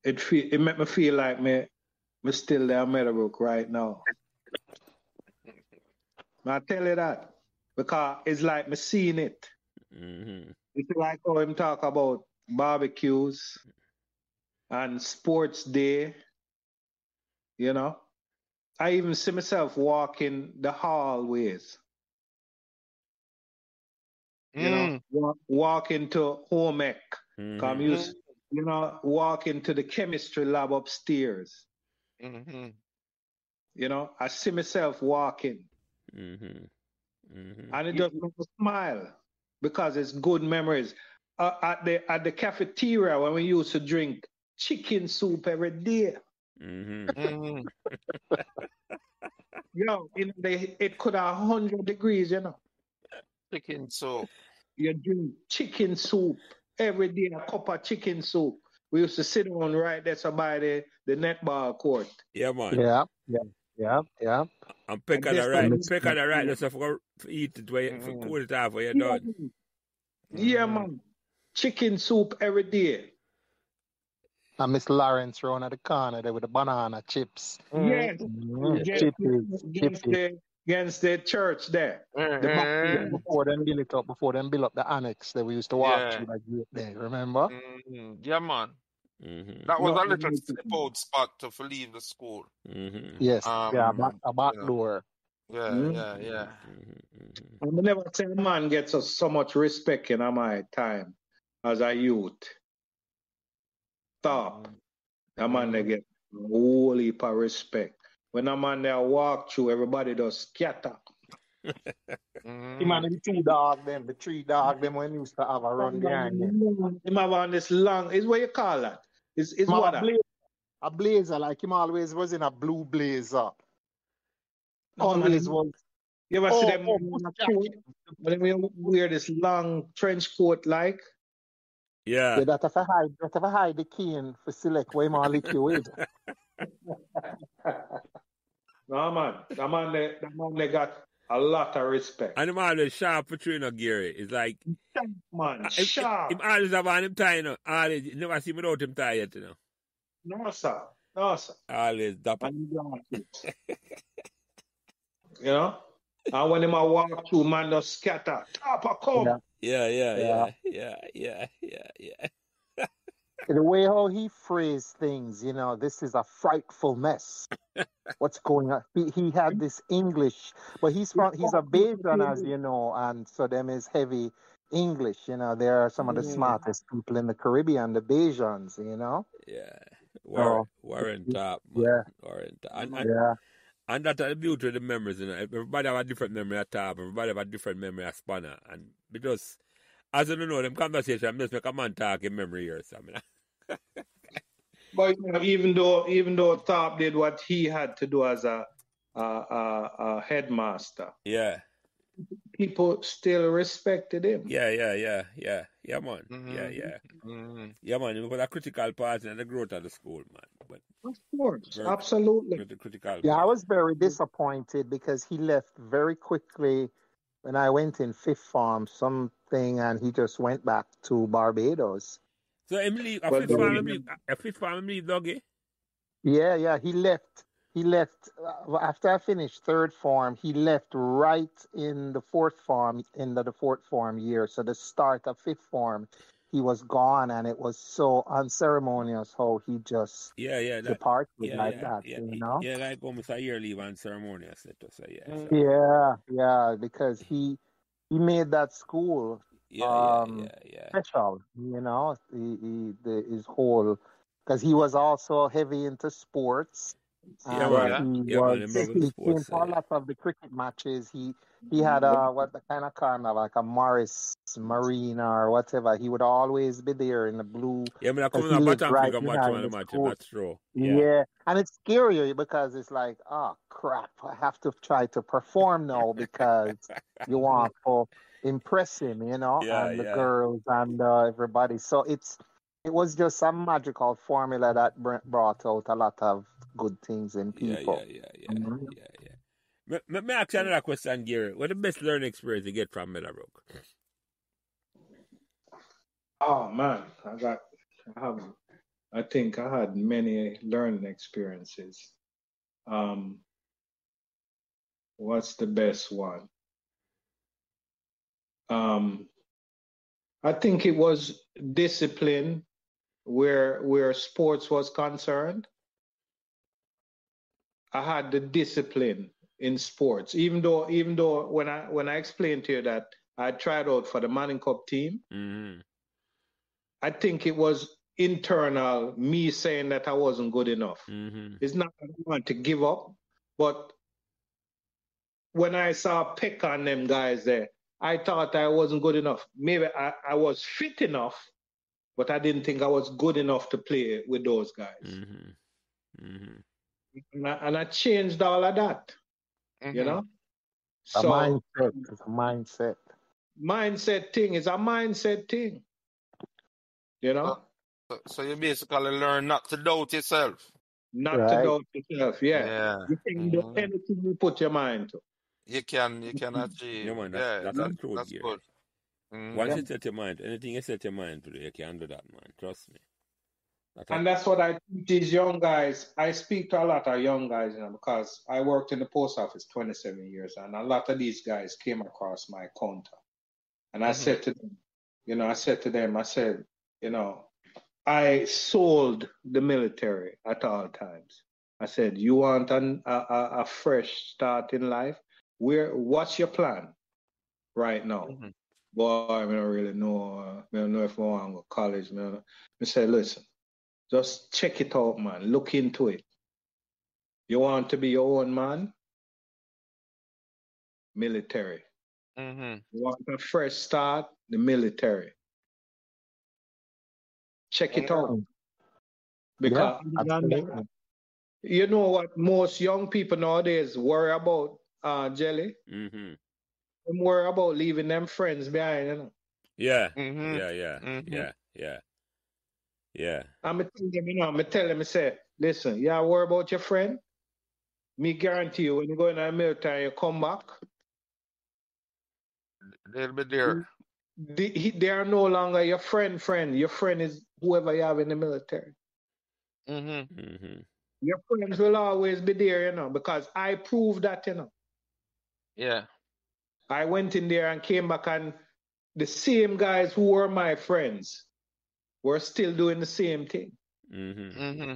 It make me feel like me still there in Meadowbrook right now. I tell you that because it's like me seeing it. It's like how him talk about barbecues and sports day. I even see myself walking the hallways. Walking to home ec. I'm used, walking to the chemistry lab upstairs. I see myself walking. And it just makes me smile because it's good memories. At the cafeteria when we used to drink chicken soup every day. It could have 100 degrees, Chicken soup. You drink chicken soup every day, a cup of chicken soup. We used to sit on right there by the netball court. Yeah, man. Yeah. And pick on the right, let's eat it for cool it off when you're done. Yeah, man. Chicken soup every day. And Miss Lawrence running at the corner there with the banana chips. Yes. Against the church there. Before them build up the annex that we used to walk through that gate there, remember? Yeah, man. That was a little slip out spot to leave the school. Yes, a back door. Yeah, Mm? yeah. I never say a man gets so much respect in my time as a youth. Top. A man they get a whole heap of respect. When a man there walk through, everybody does scatter. Him and the two dog them, the three dog them when used to have a run behind him. Him have on this long, is what you call that? Is Him have what that? a blazer, like him always was in a blue blazer. No, man, Always was. you ever see them push jacket. when they wear this long trench coat like? Yeah. Yeah, that if I hide the cane for select where my lick you with. No, man. That man, they got a lot of respect. And him always sharp for training, Gary. It's like, Man, sharp. him always have on him tie, you know. Always, you never see him without him tie yet, you know. No, sir. No, sir. Always dapper. And you know? And when him a walk through, man, just scatter. Tapa, come. Yeah. The way how he phrased things, you know, this is a frightful mess. What's going on? He had this English, but he's a Bajan, as you know, and so them is heavy English. You know, they are some of the smartest people in the Caribbean, the Bajans. You know. Yeah. Warren Top, man. Yeah. Warren Top. And that's the beauty of the memories, you know. Everybody have a different memory of Top, everybody have a different memory of Spanner. And because, as you know, them conversation just make a man talk in memory years. I mean. But you know, even though Top did what he had to do as a headmaster, people still respected him. Yeah, man. Yeah, man. It was a critical part in the growth of the school, man. But of course, absolutely. Yeah, I was very disappointed because he left very quickly when I went in fifth form, and he just went back to Barbados. So Emily, a fifth farm, Doggy? Yeah, he left. He left after I finished third form. He left right in the fourth form, in the fourth form year. So the start of fifth form, he was gone, and it was so unceremonious how he just departed like that. You know? Yeah, like almost a year leave unceremonious. Yeah, because he made that school. Special, you know, his whole, because he was also heavy into sports. He came to a lot of the cricket matches. He had what the kind of car, like a Morris Marina or whatever. He would always be there in the blue. Yeah, I come in the match on the match. That's true. Yeah, and it's scary because it's like, oh crap, I have to try to perform now because you want to impress him, you know, and the girls and everybody. So it was just a magical formula that brought out a lot of good things in people. Let me ask you another question, Gary. What the best learning experience you get from Meadowbrook? Oh man, I think I had many learning experiences. What's the best one? I think it was discipline where sports was concerned. I had the discipline in sports, even though when I explained to you that I tried out for the Manning Cup team, I think it was internal, me saying that I wasn't good enough. It's not that I want to give up, but when I saw Peck on them guys there, I thought I wasn't good enough. Maybe I was fit enough, but I didn't think I was good enough to play with those guys. And I changed all of that, you know? A mindset. Mindset thing is a mindset thing, you know? So you basically learn not to doubt yourself. Not to doubt yourself, You can do anything you put your mind to. You can achieve. Yeah, man, that's good. Once you set your mind, anything you set your mind to do, you can do that, man. Trust me. And that's what I teach these young guys. I speak to a lot of young guys, you know, because I worked in the post office 27 years, and a lot of these guys came across my counter. And I said to them, you know, I sold the military at all times. I said, you want a fresh start in life? what's your plan right now? Mm-hmm. Boy, I don't really know. I don't know if I want to go to college. I say, listen, just check it out, man. Look into it. You want to be your own man? Military. Mm-hmm. You want to first start? The military. Check it out. Because absolutely. you know what most young people nowadays worry about, Jelly? Mm-hmm. They worry about leaving them friends behind, you know. Yeah. Mm-hmm. Yeah. Mm-hmm. Yeah. I'm tell them, say, listen, you worry about your friend? Me guarantee you, when you go in the military, you come back, They'll be there. they are no longer your friend. Your friend is whoever you have in the military. Mm-hmm. Mm-hmm. Your friends will always be there, you know, because I proved that, you know. Yeah. I went in there and came back, and the same guys who were my friends were still doing the same thing. Mm-hmm. Mm-hmm.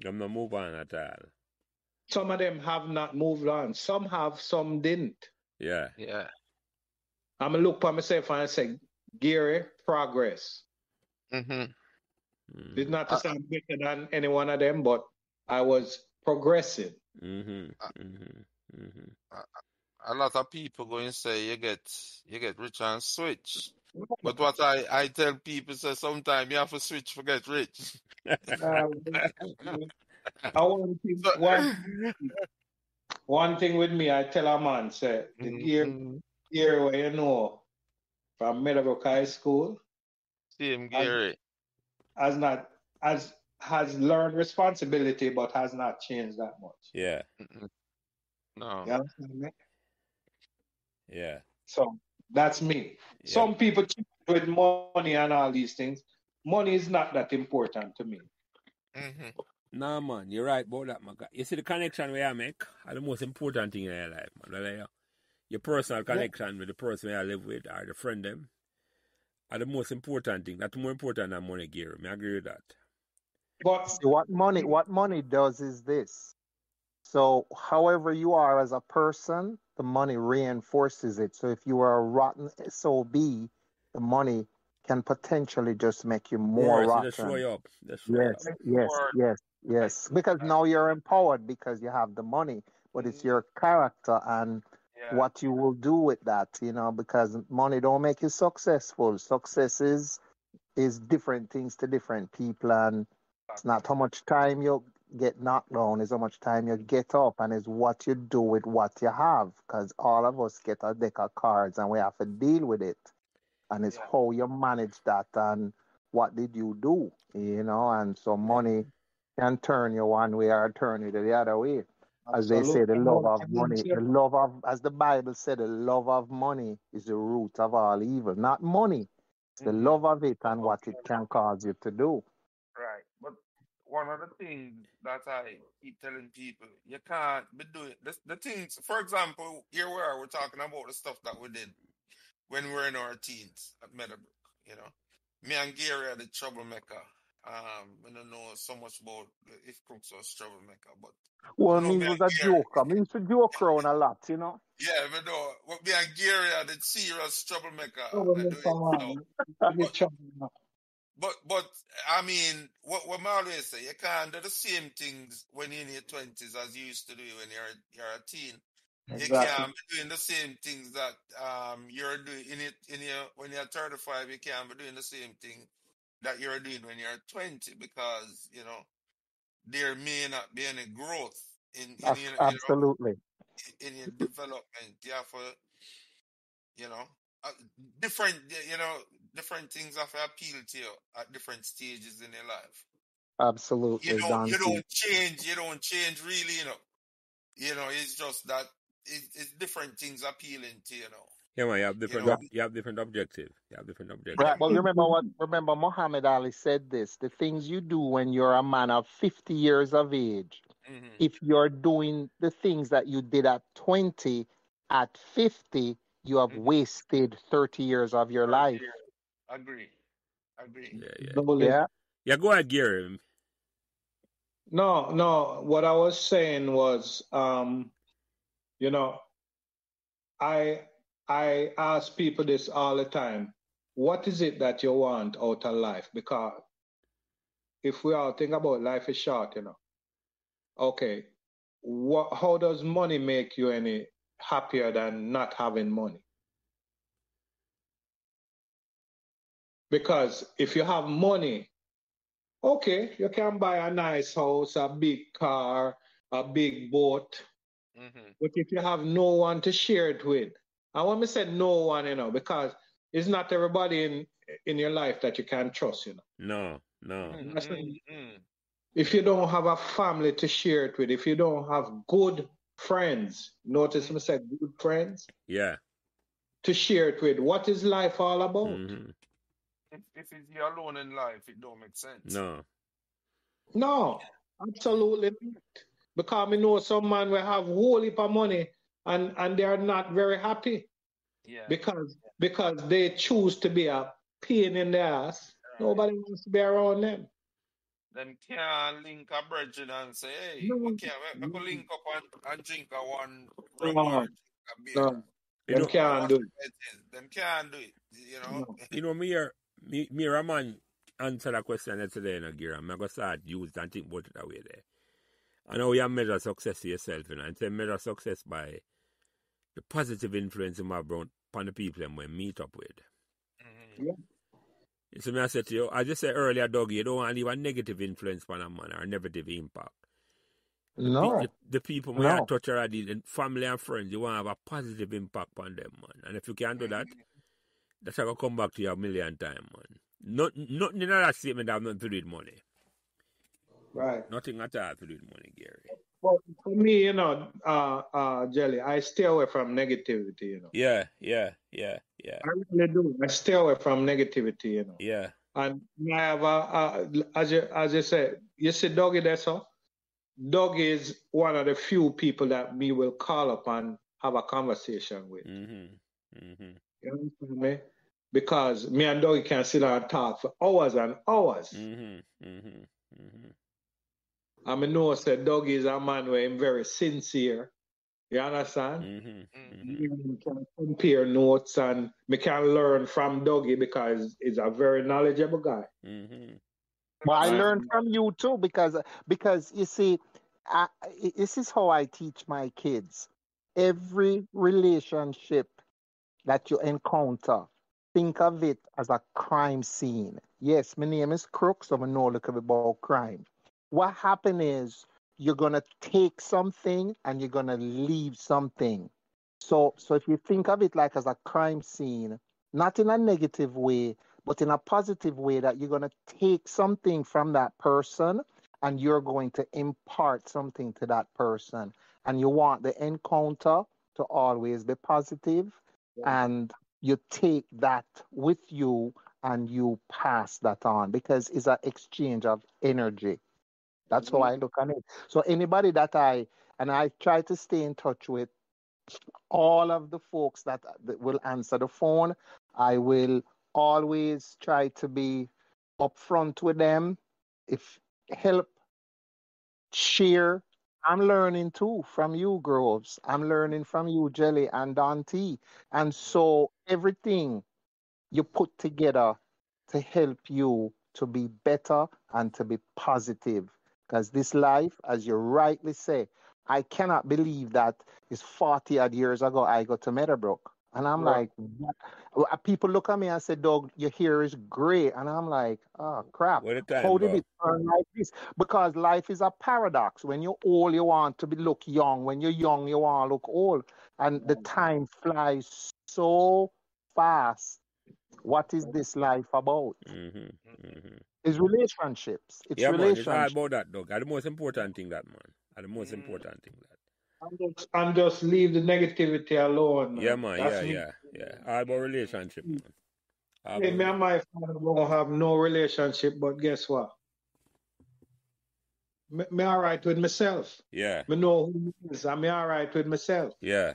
I'm not move on at all. Some of them have not moved on. Some have, some didn't. Yeah. Yeah. I'm going to look for myself and I say, Gary, progress. Mm-hmm. It's not to say I'm better than any one of them, but I was progressing. Mm-hmm. A lot of people going to say you get rich and switch. But what I tell people say sometimes you have to switch to get rich. One thing with me, I tell a man, say, the gear where you know from Meadowbrook High School, Same Gary. has learned responsibility, but has not changed that much. Yeah. No. You understand me? Yeah. So that's me. Yeah. Some people cheat with money and all these things. Money is not that important to me. Mm-hmm. Nah, man, you're right about that, man. You see, the connection we make are the most important thing in your life, man. Your personal connection with the person you live with or the friend them are the most important thing. That's more important than money, Gary. I agree with that. But see, what money does is this. So however you are as a person, the money reinforces it. So if you are a rotten SOB, the money can potentially just make you more Worse, rotten. just show you up. Yes. Because now you're empowered because you have the money, but it's your character and what you will do with that, you know, because money don't make you successful. Success is different things to different people, and it's not how much time you get knocked down, it's how much time you get up, and it's what you do with what you have, because all of us get a deck of cards and we have to deal with it, and it's how you manage that and what did you do, you know. And so money can turn you one way or turn you the other way. As they say, the love of money, as the Bible said, the love of money is the root of all evil. Not money, it's the love of it and what it can cause you to do. Right. But one of the things that I keep telling people, you can't be doing the things. For example, here we are, we're talking about the stuff that we did when we were in our teens at Meadowbrook. You know, me and Gary are the troublemaker. I don't know so much about if Crooks was troublemaker, but well, no, me me was and a Gary. joker. Me used to joke around a lot, you know. Yeah, but no, what me and Gary are the serious troublemaker. But I mean, what I always say, you can't do the same things when you're in your 20s as you used to do when you're a teen. Exactly. You can't be doing the same things that you're doing when you're 35. You can't be doing the same thing that you're doing when you're 20 because you know there may not be any growth in Absolutely. in your development. You have to, you know, different different things have to appeal to you at different stages in your life. Absolutely. You don't change really, you know, it's just that it's different things appealing to, you know. Yeah, man, you have different objectives. Right. But remember Muhammad Ali said this: the things you do when you're a man of 50 years of age, if you're doing the things that you did at 20, at 50, you have wasted 30 years of your life. Agree. Yeah. Yeah, go ahead, Gary. No. What I was saying was, you know, I ask people this all the time. What is it that you want out of life? Because if we all think about life is short, Okay, how does money make you any happier than not having money? Because if you have money, okay, you can buy a nice house, a big car, a big boat. Mm-hmm. But if you have no one to share it with, I want to say no one, because it's not everybody in your life that you can trust, No. Mm-hmm. If you don't have a family to share it with, if you don't have good friends, notice me say good friends, Yeah. to share it with, what is life all about? Mm-hmm. If you're alone in life, it don't make sense. No, absolutely not. Because we know some man will have whole heap of money and they are not very happy. Yeah. Because they choose to be a pain in the ass. Nobody wants to be around them. Them can't link a brethren and say, hey, No. we could link up and drink a one rum No. or drink a beer. No. Them can't do it. Them can't do it, No. Me a man answer that question yesterday in a gear. I'm going to start use and think about it that way there. I know you measure success to yourself, and say measure success by the positive influence you have upon the people and we meet up with. Mm-hmm. Yeah. So me I said to you, I just said earlier, Dougie, you don't want to leave a negative influence on a man or a negative impact. The people when you touch already, the family and friends, you want to have a positive impact on them, man. And if you can't do that, that's going to come back to you a million times, man. Nothing in that statement have nothing to do with money. Right. Nothing at all to do with money, Gary. Well, for me, Jelly, I stay away from negativity, Yeah. I really do. I stay away from negativity, Yeah. And I have as you said, you see Dougie there, so Dougie is one of the few people that me will call up and have a conversation with. Mm-hmm. You understand me? Because me and Dougie can sit down and talk for hours and hours. I know said Dougie is a man where I'm very sincere. You understand? We can compare notes and we can learn from Dougie because he's a very knowledgeable guy. Well, I learned from you too because you see, this is how I teach my kids. Every relationship that you encounter, think of it as a crime scene. Yes, my name is Crook, so I know a little bit about crime. What happened is you're gonna take something and you're gonna leave something. So if you think of it like as a crime scene, not in a negative way, but in a positive way, that you're gonna take something from that person and you're going to impart something to that person. And you want the encounter to always be positive, and you take that with you and you pass that on because it's an exchange of energy. That's how I look at it. So anybody that I try to stay in touch with all of the folks that will answer the phone. I will always try to be upfront with them. If help, share. I'm learning too from you, Groves. I'm learning from you, Jelly and Dante. And so everything you put together to help you to be better and to be positive. Because this life, as you rightly say, I cannot believe that it's 40 odd years ago I got to Meadowbrook. And I'm like, what? People look at me and say, Doug, your hair is gray. And I'm like, oh, crap. How did it turn like this? Because life is a paradox. When you're old, you want to look young. When you're young, you want to look old. And the time flies so fast. What is this life about? It's relationships. It's relationships. Man, it's all about that, Doug. That's the most important thing, that, man. That's the most important thing, that. And just leave the negativity alone, man. Yeah, man. Yeah. All about relationship, man. Me and my father won't have no relationship, but guess what? Me all right with myself. Yeah. Me know who he is. I'm all right with myself. Yeah.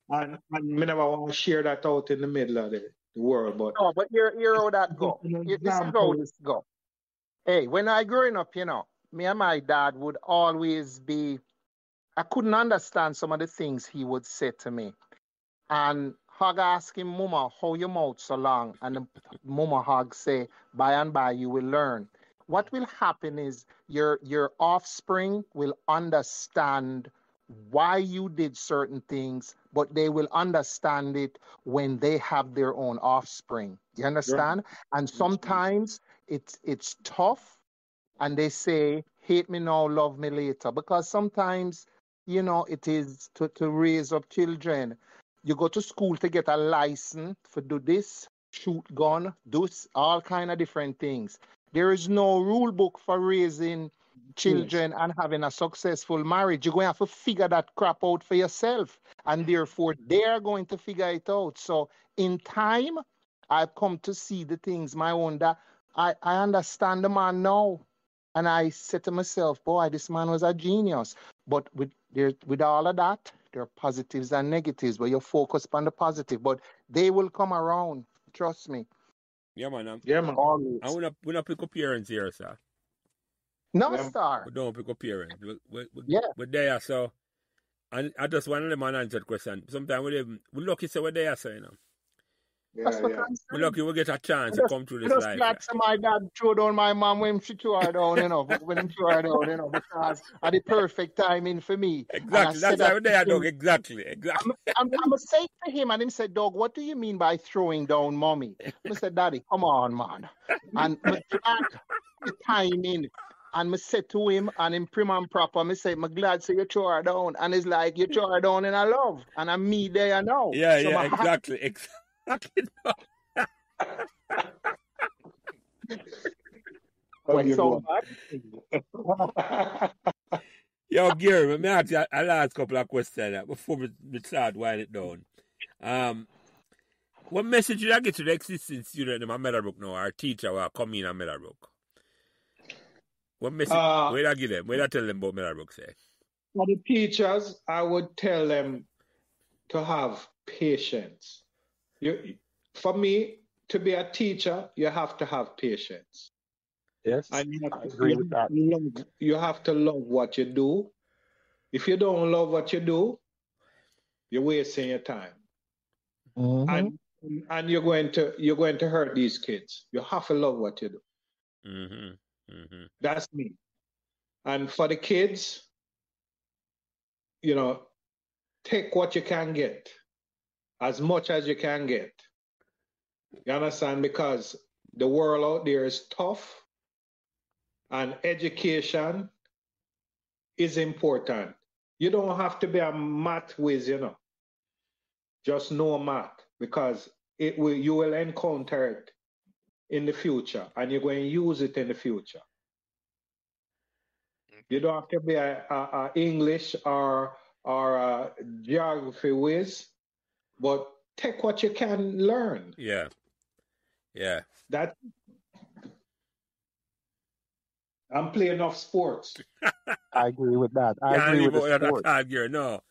And me never want to share that out in the middle of the world. But no, but hear how that go. This is how this go. Hey, when I growing up, me and my dad would always be, I couldn't understand some of the things he would say to me. And Hog ask him, Mama, how your mouth so long? And the Mama Hog say, by and by you will learn. What will happen is your offspring will understand why you did certain things, but they will understand it when they have their own offspring. You understand? And sometimes it's tough, and they say, hate me now, love me later. Because sometimes, it is to raise up children. You go to school to get a license for do this, shoot gun, do all kind of different things. There is no rule book for raising children and having a successful marriage. You're going to have to figure that crap out for yourself. And therefore, they're going to figure it out. So in time, I've come to see the things my own that I understand the man now. And I said to myself, boy, this man was a genius. But with all of that, there are positives and negatives, but you focus on the positive. But they will come around. Trust me. Yeah, man. Always. I want to pick up parents here, sir. No, star. We don't pick up parents. We're there, so. And I just want to let man answer the question. Sometimes we lucky say we're there, so, That's what I'm saying. We're lucky we get a chance to come through this life. That's my dad threw down my mom when she threw her down, when he threw her down, because at the perfect timing for me. Exactly. That's why we're there, dog. Exactly. I'm going to say to him, and he said, dog, what do you mean by throwing down mommy? I said, daddy, come on, man. And the timing. And I said to him, and in prim and proper, I said, I'm glad so you throw her down. And it's like, you throw her down in a love. And I'm me there now. Yeah, so exactly. Yo, Gary, let me ask you a last couple of questions before we start winding it down. What message did I get to the existing student in Meadowbrook now, our teacher who are coming in Meadowbrook? What message? Where did I give them? Where did I tell them about Meadowbrook, say? For the teachers, I would tell them to have patience. For me, to be a teacher, you have to have patience. Yes, and I agree with that. You have to love what you do. If you don't love what you do, you're wasting your time. Mm-hmm. And you're going to hurt these kids. You have to love what you do. Mm-hmm. Mm-hmm. That's me. And for the kids, take what you can get, as much as you can get. You understand? Because the world out there is tough, and education is important. You don't have to be a math whiz, Just know math, because you will encounter it in the future, and you're going to use it in the future. You don't have to be a English or a geography whiz, but take what you can learn. Yeah. I'm playing enough sports. I agree with that. I agree with the sport. No.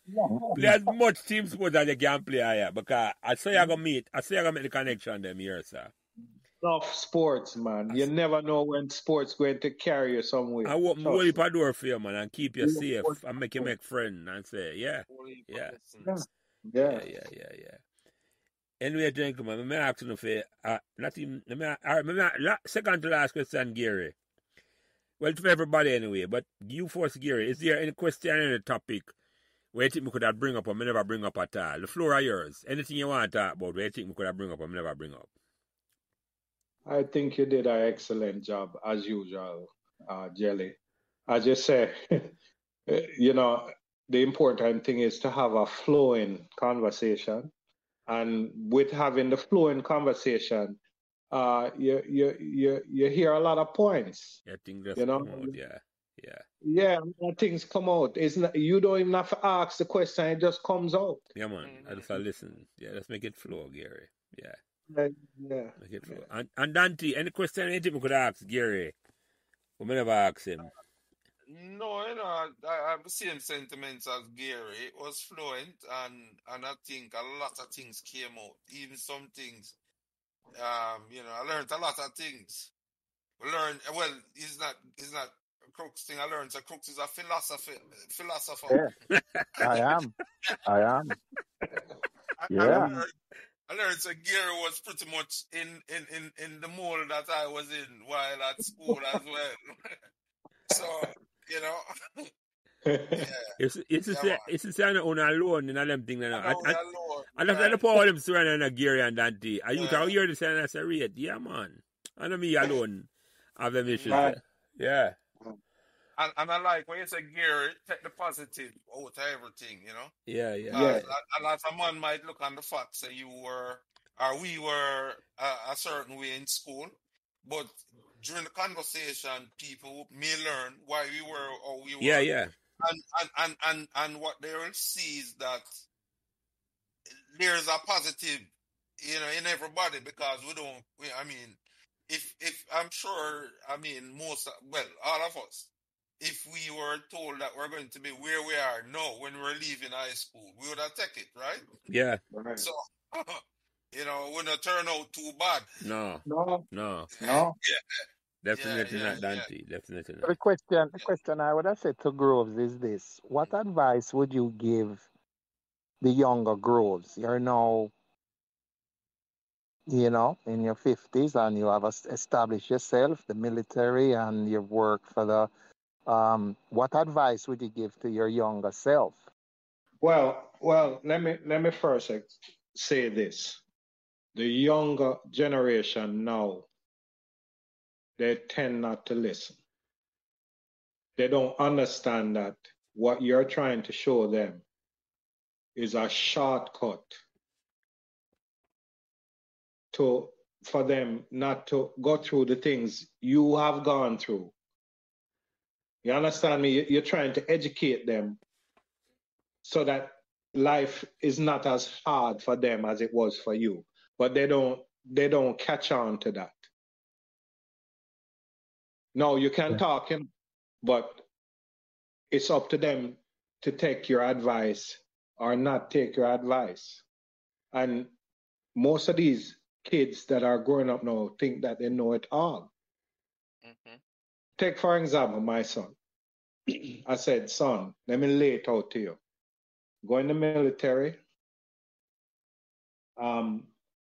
Play as much team sports as you can play here, because I say you're going to make the connection them here, sir. Enough sports, man. You never know when sports going to carry you somewhere. I open the whole door for you, man, and keep you safe and make you make friends and say, yeah. Anyway, gentlemen, let me ask you for second to last question, Gary. Well, to everybody anyway, but you first, Gary, is there any question on the topic where you think we could have bring up or we never bring up at all? The floor is yours. Anything you want to talk about where you think we could have bring up or we never bring up? I think you did an excellent job, as usual, Jelly. As you say, the important thing is to have a flowing conversation. And with having the flowing conversation, you hear a lot of points. Yeah, things just come out, Yeah, things come out. You don't even have to ask the question; it just comes out. Yeah, man. I just listen. Yeah, let's make it flow, Gary. Yeah. Make it flow. And Dante, any question anything we could ask Gary? We may never ask him. No, I have the same sentiments as Gary. It was fluent, and I think a lot of things came out. Even some things, I learned a lot of things. It's not a Crooks thing I learned. So Crooks is a philosopher. Yeah, I am. Yeah. I learned that Gary was pretty much in the mold that I was in while at school as well. So, you know, yeah, It's yeah, man. it's the same on alone in them thing. I know we are low, And that's right? the power of them surrounding a Gary and Dante. Are you Yeah. hear the same as a rate? Yeah, man. I know me alone have them issues. Right. Yeah. And I like when you say Gary, take the positive out of everything, you know? Yeah. Yeah. A lot of man might look on the fact say you were, or we were a certain way in school, but during the conversation, people may learn why we were or we were. Yeah. And what they will see is that there's a positive, you know, in everybody because I mean, if I'm sure, I mean, all of us, if we were told that we're going to be where we are now when we're leaving high school, we would have taken it, right? Yeah. Right. So, you know, it wouldn't turn out too bad. No. Yeah. Definitely Yeah. not Dante. Definitely The not. question I would have said to Groves is this: what advice would you give the younger Groves? You're now, in your 50s, and you have established yourself, the military, and you've worked for the. What advice would you give to your younger self? Well, let me first say this. The younger generation now, they tend not to listen. They don't understand that what you're trying to show them is a shortcut for them not to go through the things you have gone through. You understand me? You're trying to educate them so that life is not as hard for them as it was for you. But they don't catch on to that. No, you can talk, but it's up to them to take your advice or not take your advice. And most of these kids that are growing up now think that they know it all. Mm-hmm. Take, for example, my son. I said, son, let me lay it out to you. Go in the military,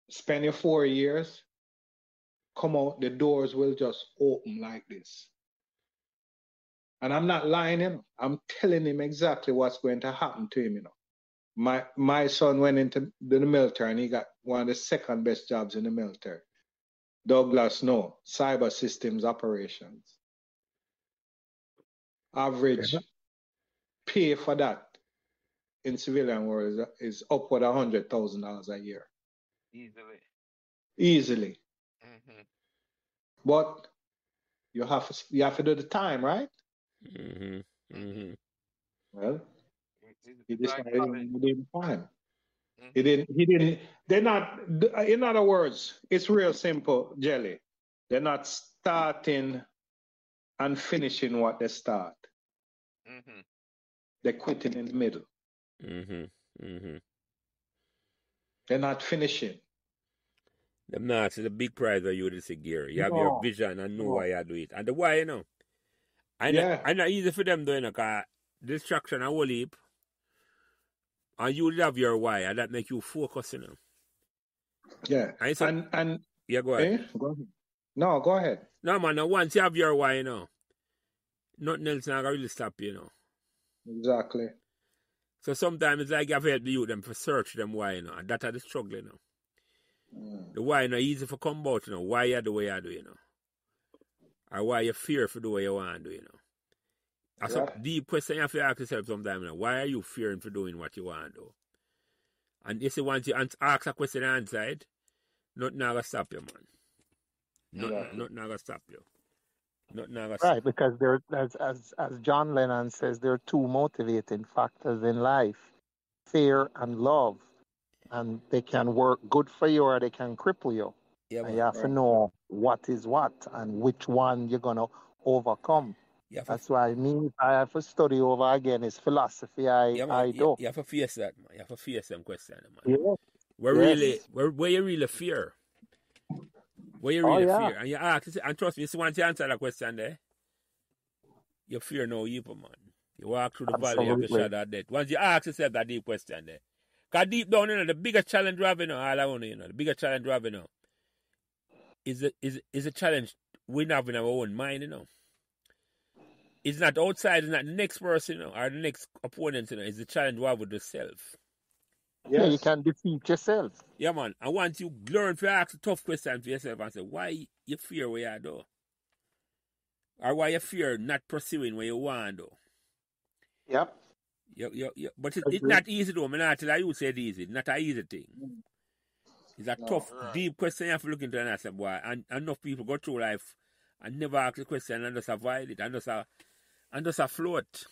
spend your 4 years, come out, the doors will just open like this. And I'm not lying him. I'm telling him exactly what's going to happen to him, My son went into the military and he got one of the second best jobs in the military. Douglas No, cyber systems operations. Average pay for that in civilian world is upward of $100,000 a year. Easily. Mm-hmm. But you have to do the time, right? Well, he decided he didn't time. He didn't. They're not. In other words, it's real simple, Jelly. They're not starting and finishing what they start. Mm-hmm. They're quitting in the middle. They're not finishing. Them not the big prize that you would say, Gary. You have your vision and know why you do it. And the why, I not easy for them doing because distraction a whole heap. And you love your why, and that make you focus, Yeah. And yeah, go ahead. Go ahead. No, go ahead. No, man, once you have your why, nothing else not really stop you, Exactly. So sometimes it's like you have to help the youth them to search them why, and that's the struggle, The why not easy for come out, why you do what you do, or why you fear for the way you want to do, That's a deep question you have to ask yourself sometimes, why are you fearing for doing what you want to do? And if you want to ask a question and answer it, nothing going to stop you, man. Nothing going to stop you. Right, because there, as John Lennon says, there are two motivating factors in life: fear and love, and they can work good for you or they can cripple you. Yeah, and you have to know what is what and which one you're gonna overcome. That's why I have to study over again. It's philosophy. I do. You have to face that, man. You have to face them questions, man. Yeah. Where you really fear. Where you really fear. And you ask, and trust me, once you answer that question there, you fear no evil, man. You walk through the valley of the shadow of death. Once you ask yourself that deep question there, Because deep down, the biggest challenge we have, all around, the biggest challenge we have, is a challenge we have in our own mind, It's not outside, it's not the next person, or the next opponent, It's the challenge we have with yourself. Yeah, you can defeat yourself. Yeah, man. And once you learn to ask a tough question to yourself and say, why you fear what you do? Or why you fear not pursuing what you want, though? Yep. But it's not easy, though. I'm not telling you say it's easy. It's not an easy thing. It's a tough, deep question you have to look into and ask, boy. And enough people go through life and never ask the question and just avoid it and just afloat.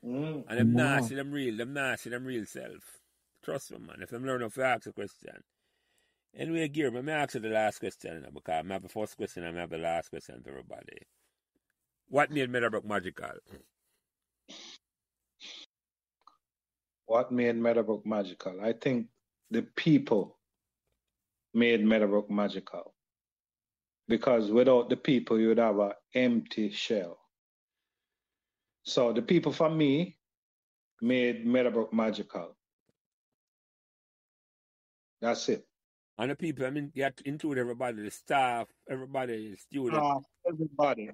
And them not see them real self. Trust me, man. If them learn enough to ask a question. Anyway, Gear, let me ask you the last question, because I have the first question and I have the last question to everybody. What made Meadowbrook magical? What made Meadowbrook magical? I think the people made Meadowbrook magical. Because without the people, you would have an empty shell. So the people, for me, made Meadowbrook magical. That's it. And the people, you have to include everybody, the staff, everybody, the students.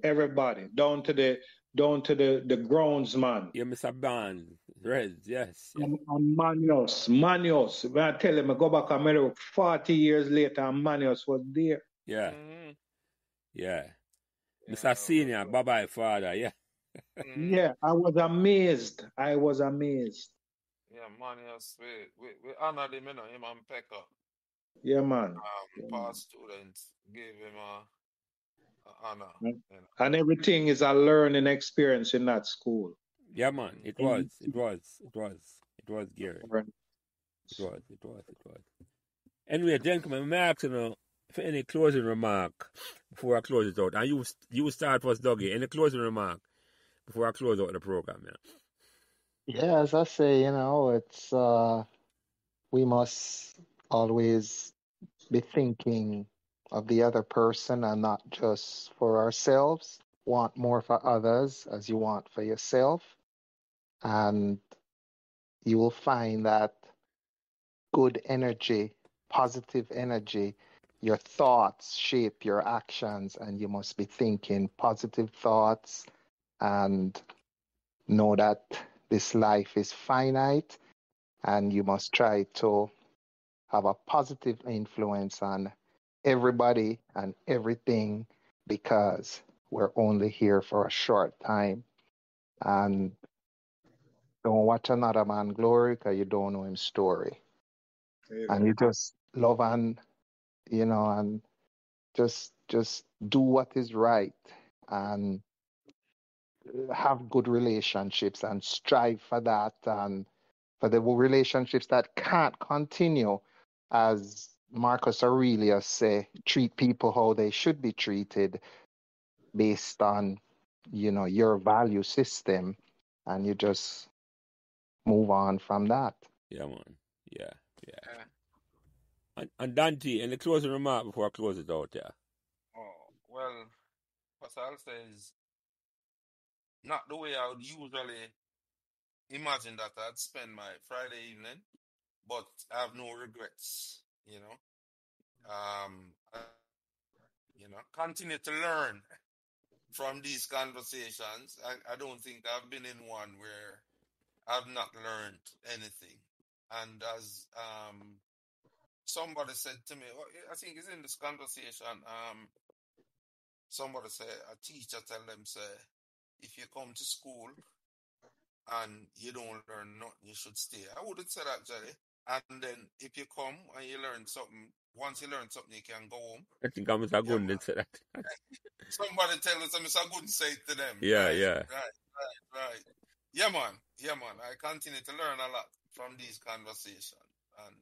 Everybody. Down to the groundsman. Yeah, Mr. Barnes, Reds, yes. And Manios. When I tell him, I go back to Meadowbrook 40 years later, and Manios was there. Yeah. Yeah. Mr. Senior, bye-bye, father, yeah. Yeah, I was amazed. Yeah, Manios, we honor him, him and Pekka. Yeah, man. Past students gave him a honor. And everything is a learning experience in that school. Yeah, man. It was, Gary. It was. Anyway, gentlemen, I'm asking for any closing remark before I close it out. And you start first, Dougie. Any closing remark before I close out the program, Yeah, as I say, it's we must always be thinking of the other person and not just for ourselves. Want more for others as you want for yourself. And you will find that good energy, positive energy, your thoughts shape your actions, and you must be thinking positive thoughts and know that this life is finite, and you must try to have a positive influence on everybody and everything, because we're only here for a short time. And don't watch another man glory, because you don't know his story. Amen. And you just love and just do what is right and have good relationships and strive for that, and for the relationships that can't continue, as Marcus Aurelius say, treat people how they should be treated based on your value system, and you just move on from that. Yeah, man. Yeah. And Dante, any closing remark before I close it out, yeah? Oh, well, what I'll say is not the way I would usually imagine that I'd spend my Friday evening, but I have no regrets, continue to learn from these conversations. I don't think I've been in one where I've not learned anything. And as somebody said to me, I think it's in this conversation, somebody said, a teacher tell them, say, if you come to school and you don't learn nothing, you should stay. I wouldn't say that, Jerry. And then if you come and you learn something, once you learn something, you can go home. I think I'm Mr. Good didn't say that. Somebody tell us Mr. Good say it to them. Right. Yeah, man. I continue to learn a lot from these conversations. And,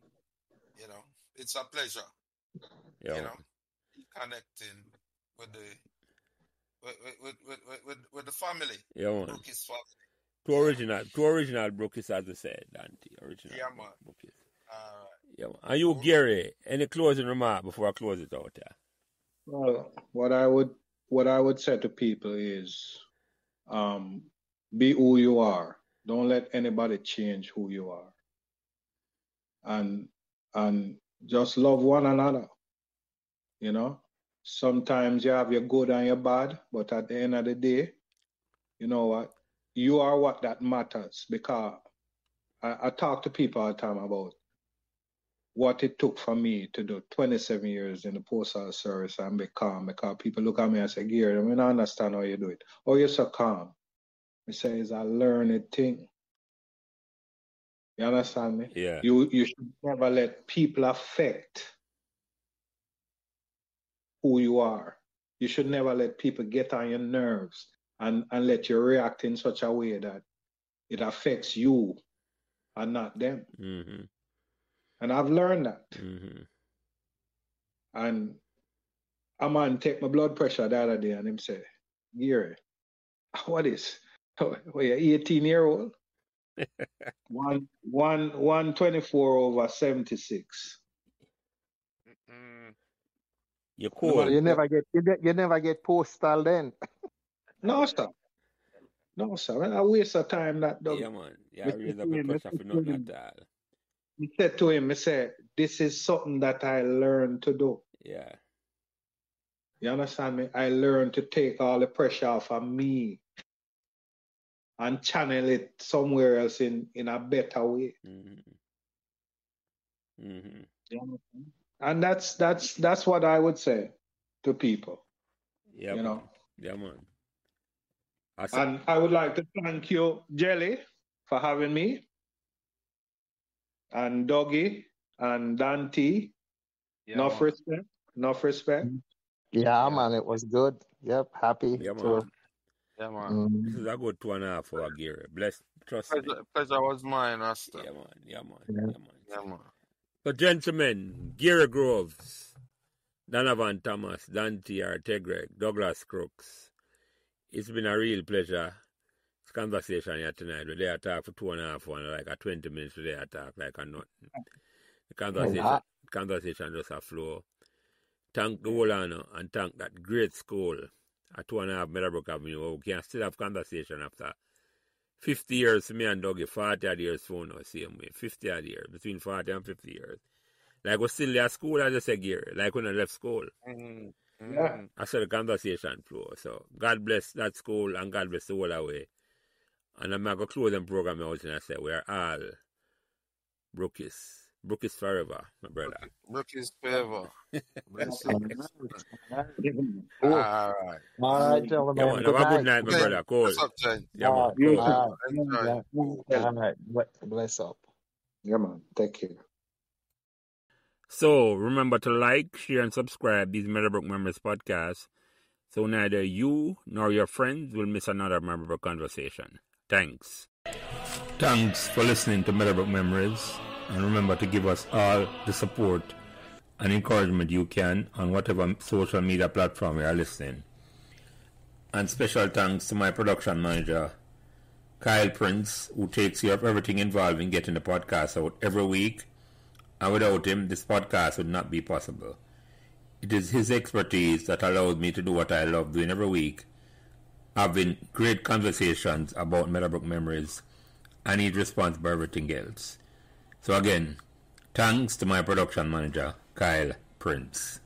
it's a pleasure. Connecting with the family. Yeah, man. Brookis family. Two original Brookis, as I said, Dante. Original. Yeah, man. Brookis. Yeah, man. And you, Gary, any closing remark before I close it out there? Well, what I would say to people is, be who you are. Don't let anybody change who you are. and just love one another. You know, sometimes you have your good and your bad, but at the end of the day, you know what? You are what that matters, because I talk to people all the time about what it took for me to do 27 years in the postal service and be calm, because people look at me and say, Gary, I don't understand how you do it. Oh, you're so calm. I say, it's a learned thing. You understand me? Yeah. You should never let people affect who you are. You should never let people get on your nerves and let you react in such a way that it affects you and not them. Mm-hmm. And I've learned that. Mm-hmm. And a man take my blood pressure the other day and him say, Gary, what is? Well, you're 18-year-old? 124/76. You're cool. You never get postal then. No, sir. No, sir. I waste of time that dog. Yeah, man. Yeah, raise up the pressure for nothing at all. He said to him, this is something that I learned to do. Yeah. You understand me? I learned to take all the pressure off of me and channel it somewhere else in a better way. Mm-hmm. Mm-hmm. And that's what I would say to people. Yeah, you man. know. Yeah, man. And I would like to thank you, Jelly, for having me, and Doggy and Dante. Yeah, Enough respect. Yeah, man, it was good. Yep, happy. Yeah, man. To, Yeah, man. This is a good 2.5 hour, Gary. Bless, trust me. Pleasure was mine, Asta. Yeah, man. Yeah, man. Yeah. Yeah, man. Yeah, man. So, gentlemen, Gary Groves, Donovan Thomas, Dante Artegreg, Douglas Crooks, it's been a real pleasure. This conversation here tonight. We there talk for 2.5 hours, like a 20 minutes. We there talk like a nothing. The conversation just a flow. Thank the whole honor and thank that great school at 2.5 Meadowbrook Avenue. We can still have conversation after 50 years for me and Dougie, 40 odd years for now, same way. 50 odd years, between 40 and 50 years. Like we're still at school, as I said, Gary, like when I left school. Mm-hmm. Yeah. I saw the conversation flow. So God bless that school and God bless the whole away. And I'm going to close the program out and I say, we're all Brookies. Brookies forever, my brother. Brookies forever. Cool. All right. All right, gentlemen. Yeah, man, have a good night, my brother. Cool. What's up, Jen? Yeah, man. You Cool. All right. Bless up. Yeah, man. Take care. So remember to like, share, and subscribe these Meadowbrook Memories podcasts so neither you nor your friends will miss another Meadowbrook conversation. Thanks. Thanks for listening to Meadowbrook Memories. And remember to give us all the support and encouragement you can on whatever social media platform you are listening. And special thanks to my production manager, Kyle Prince, who takes care of everything involved in getting the podcast out every week. And without him, this podcast would not be possible. It is his expertise that allows me to do what I love doing every week, having great conversations about Meadowbrook Memories, and he's responsible for everything else. So again, thanks to my production manager, Kyle Prince.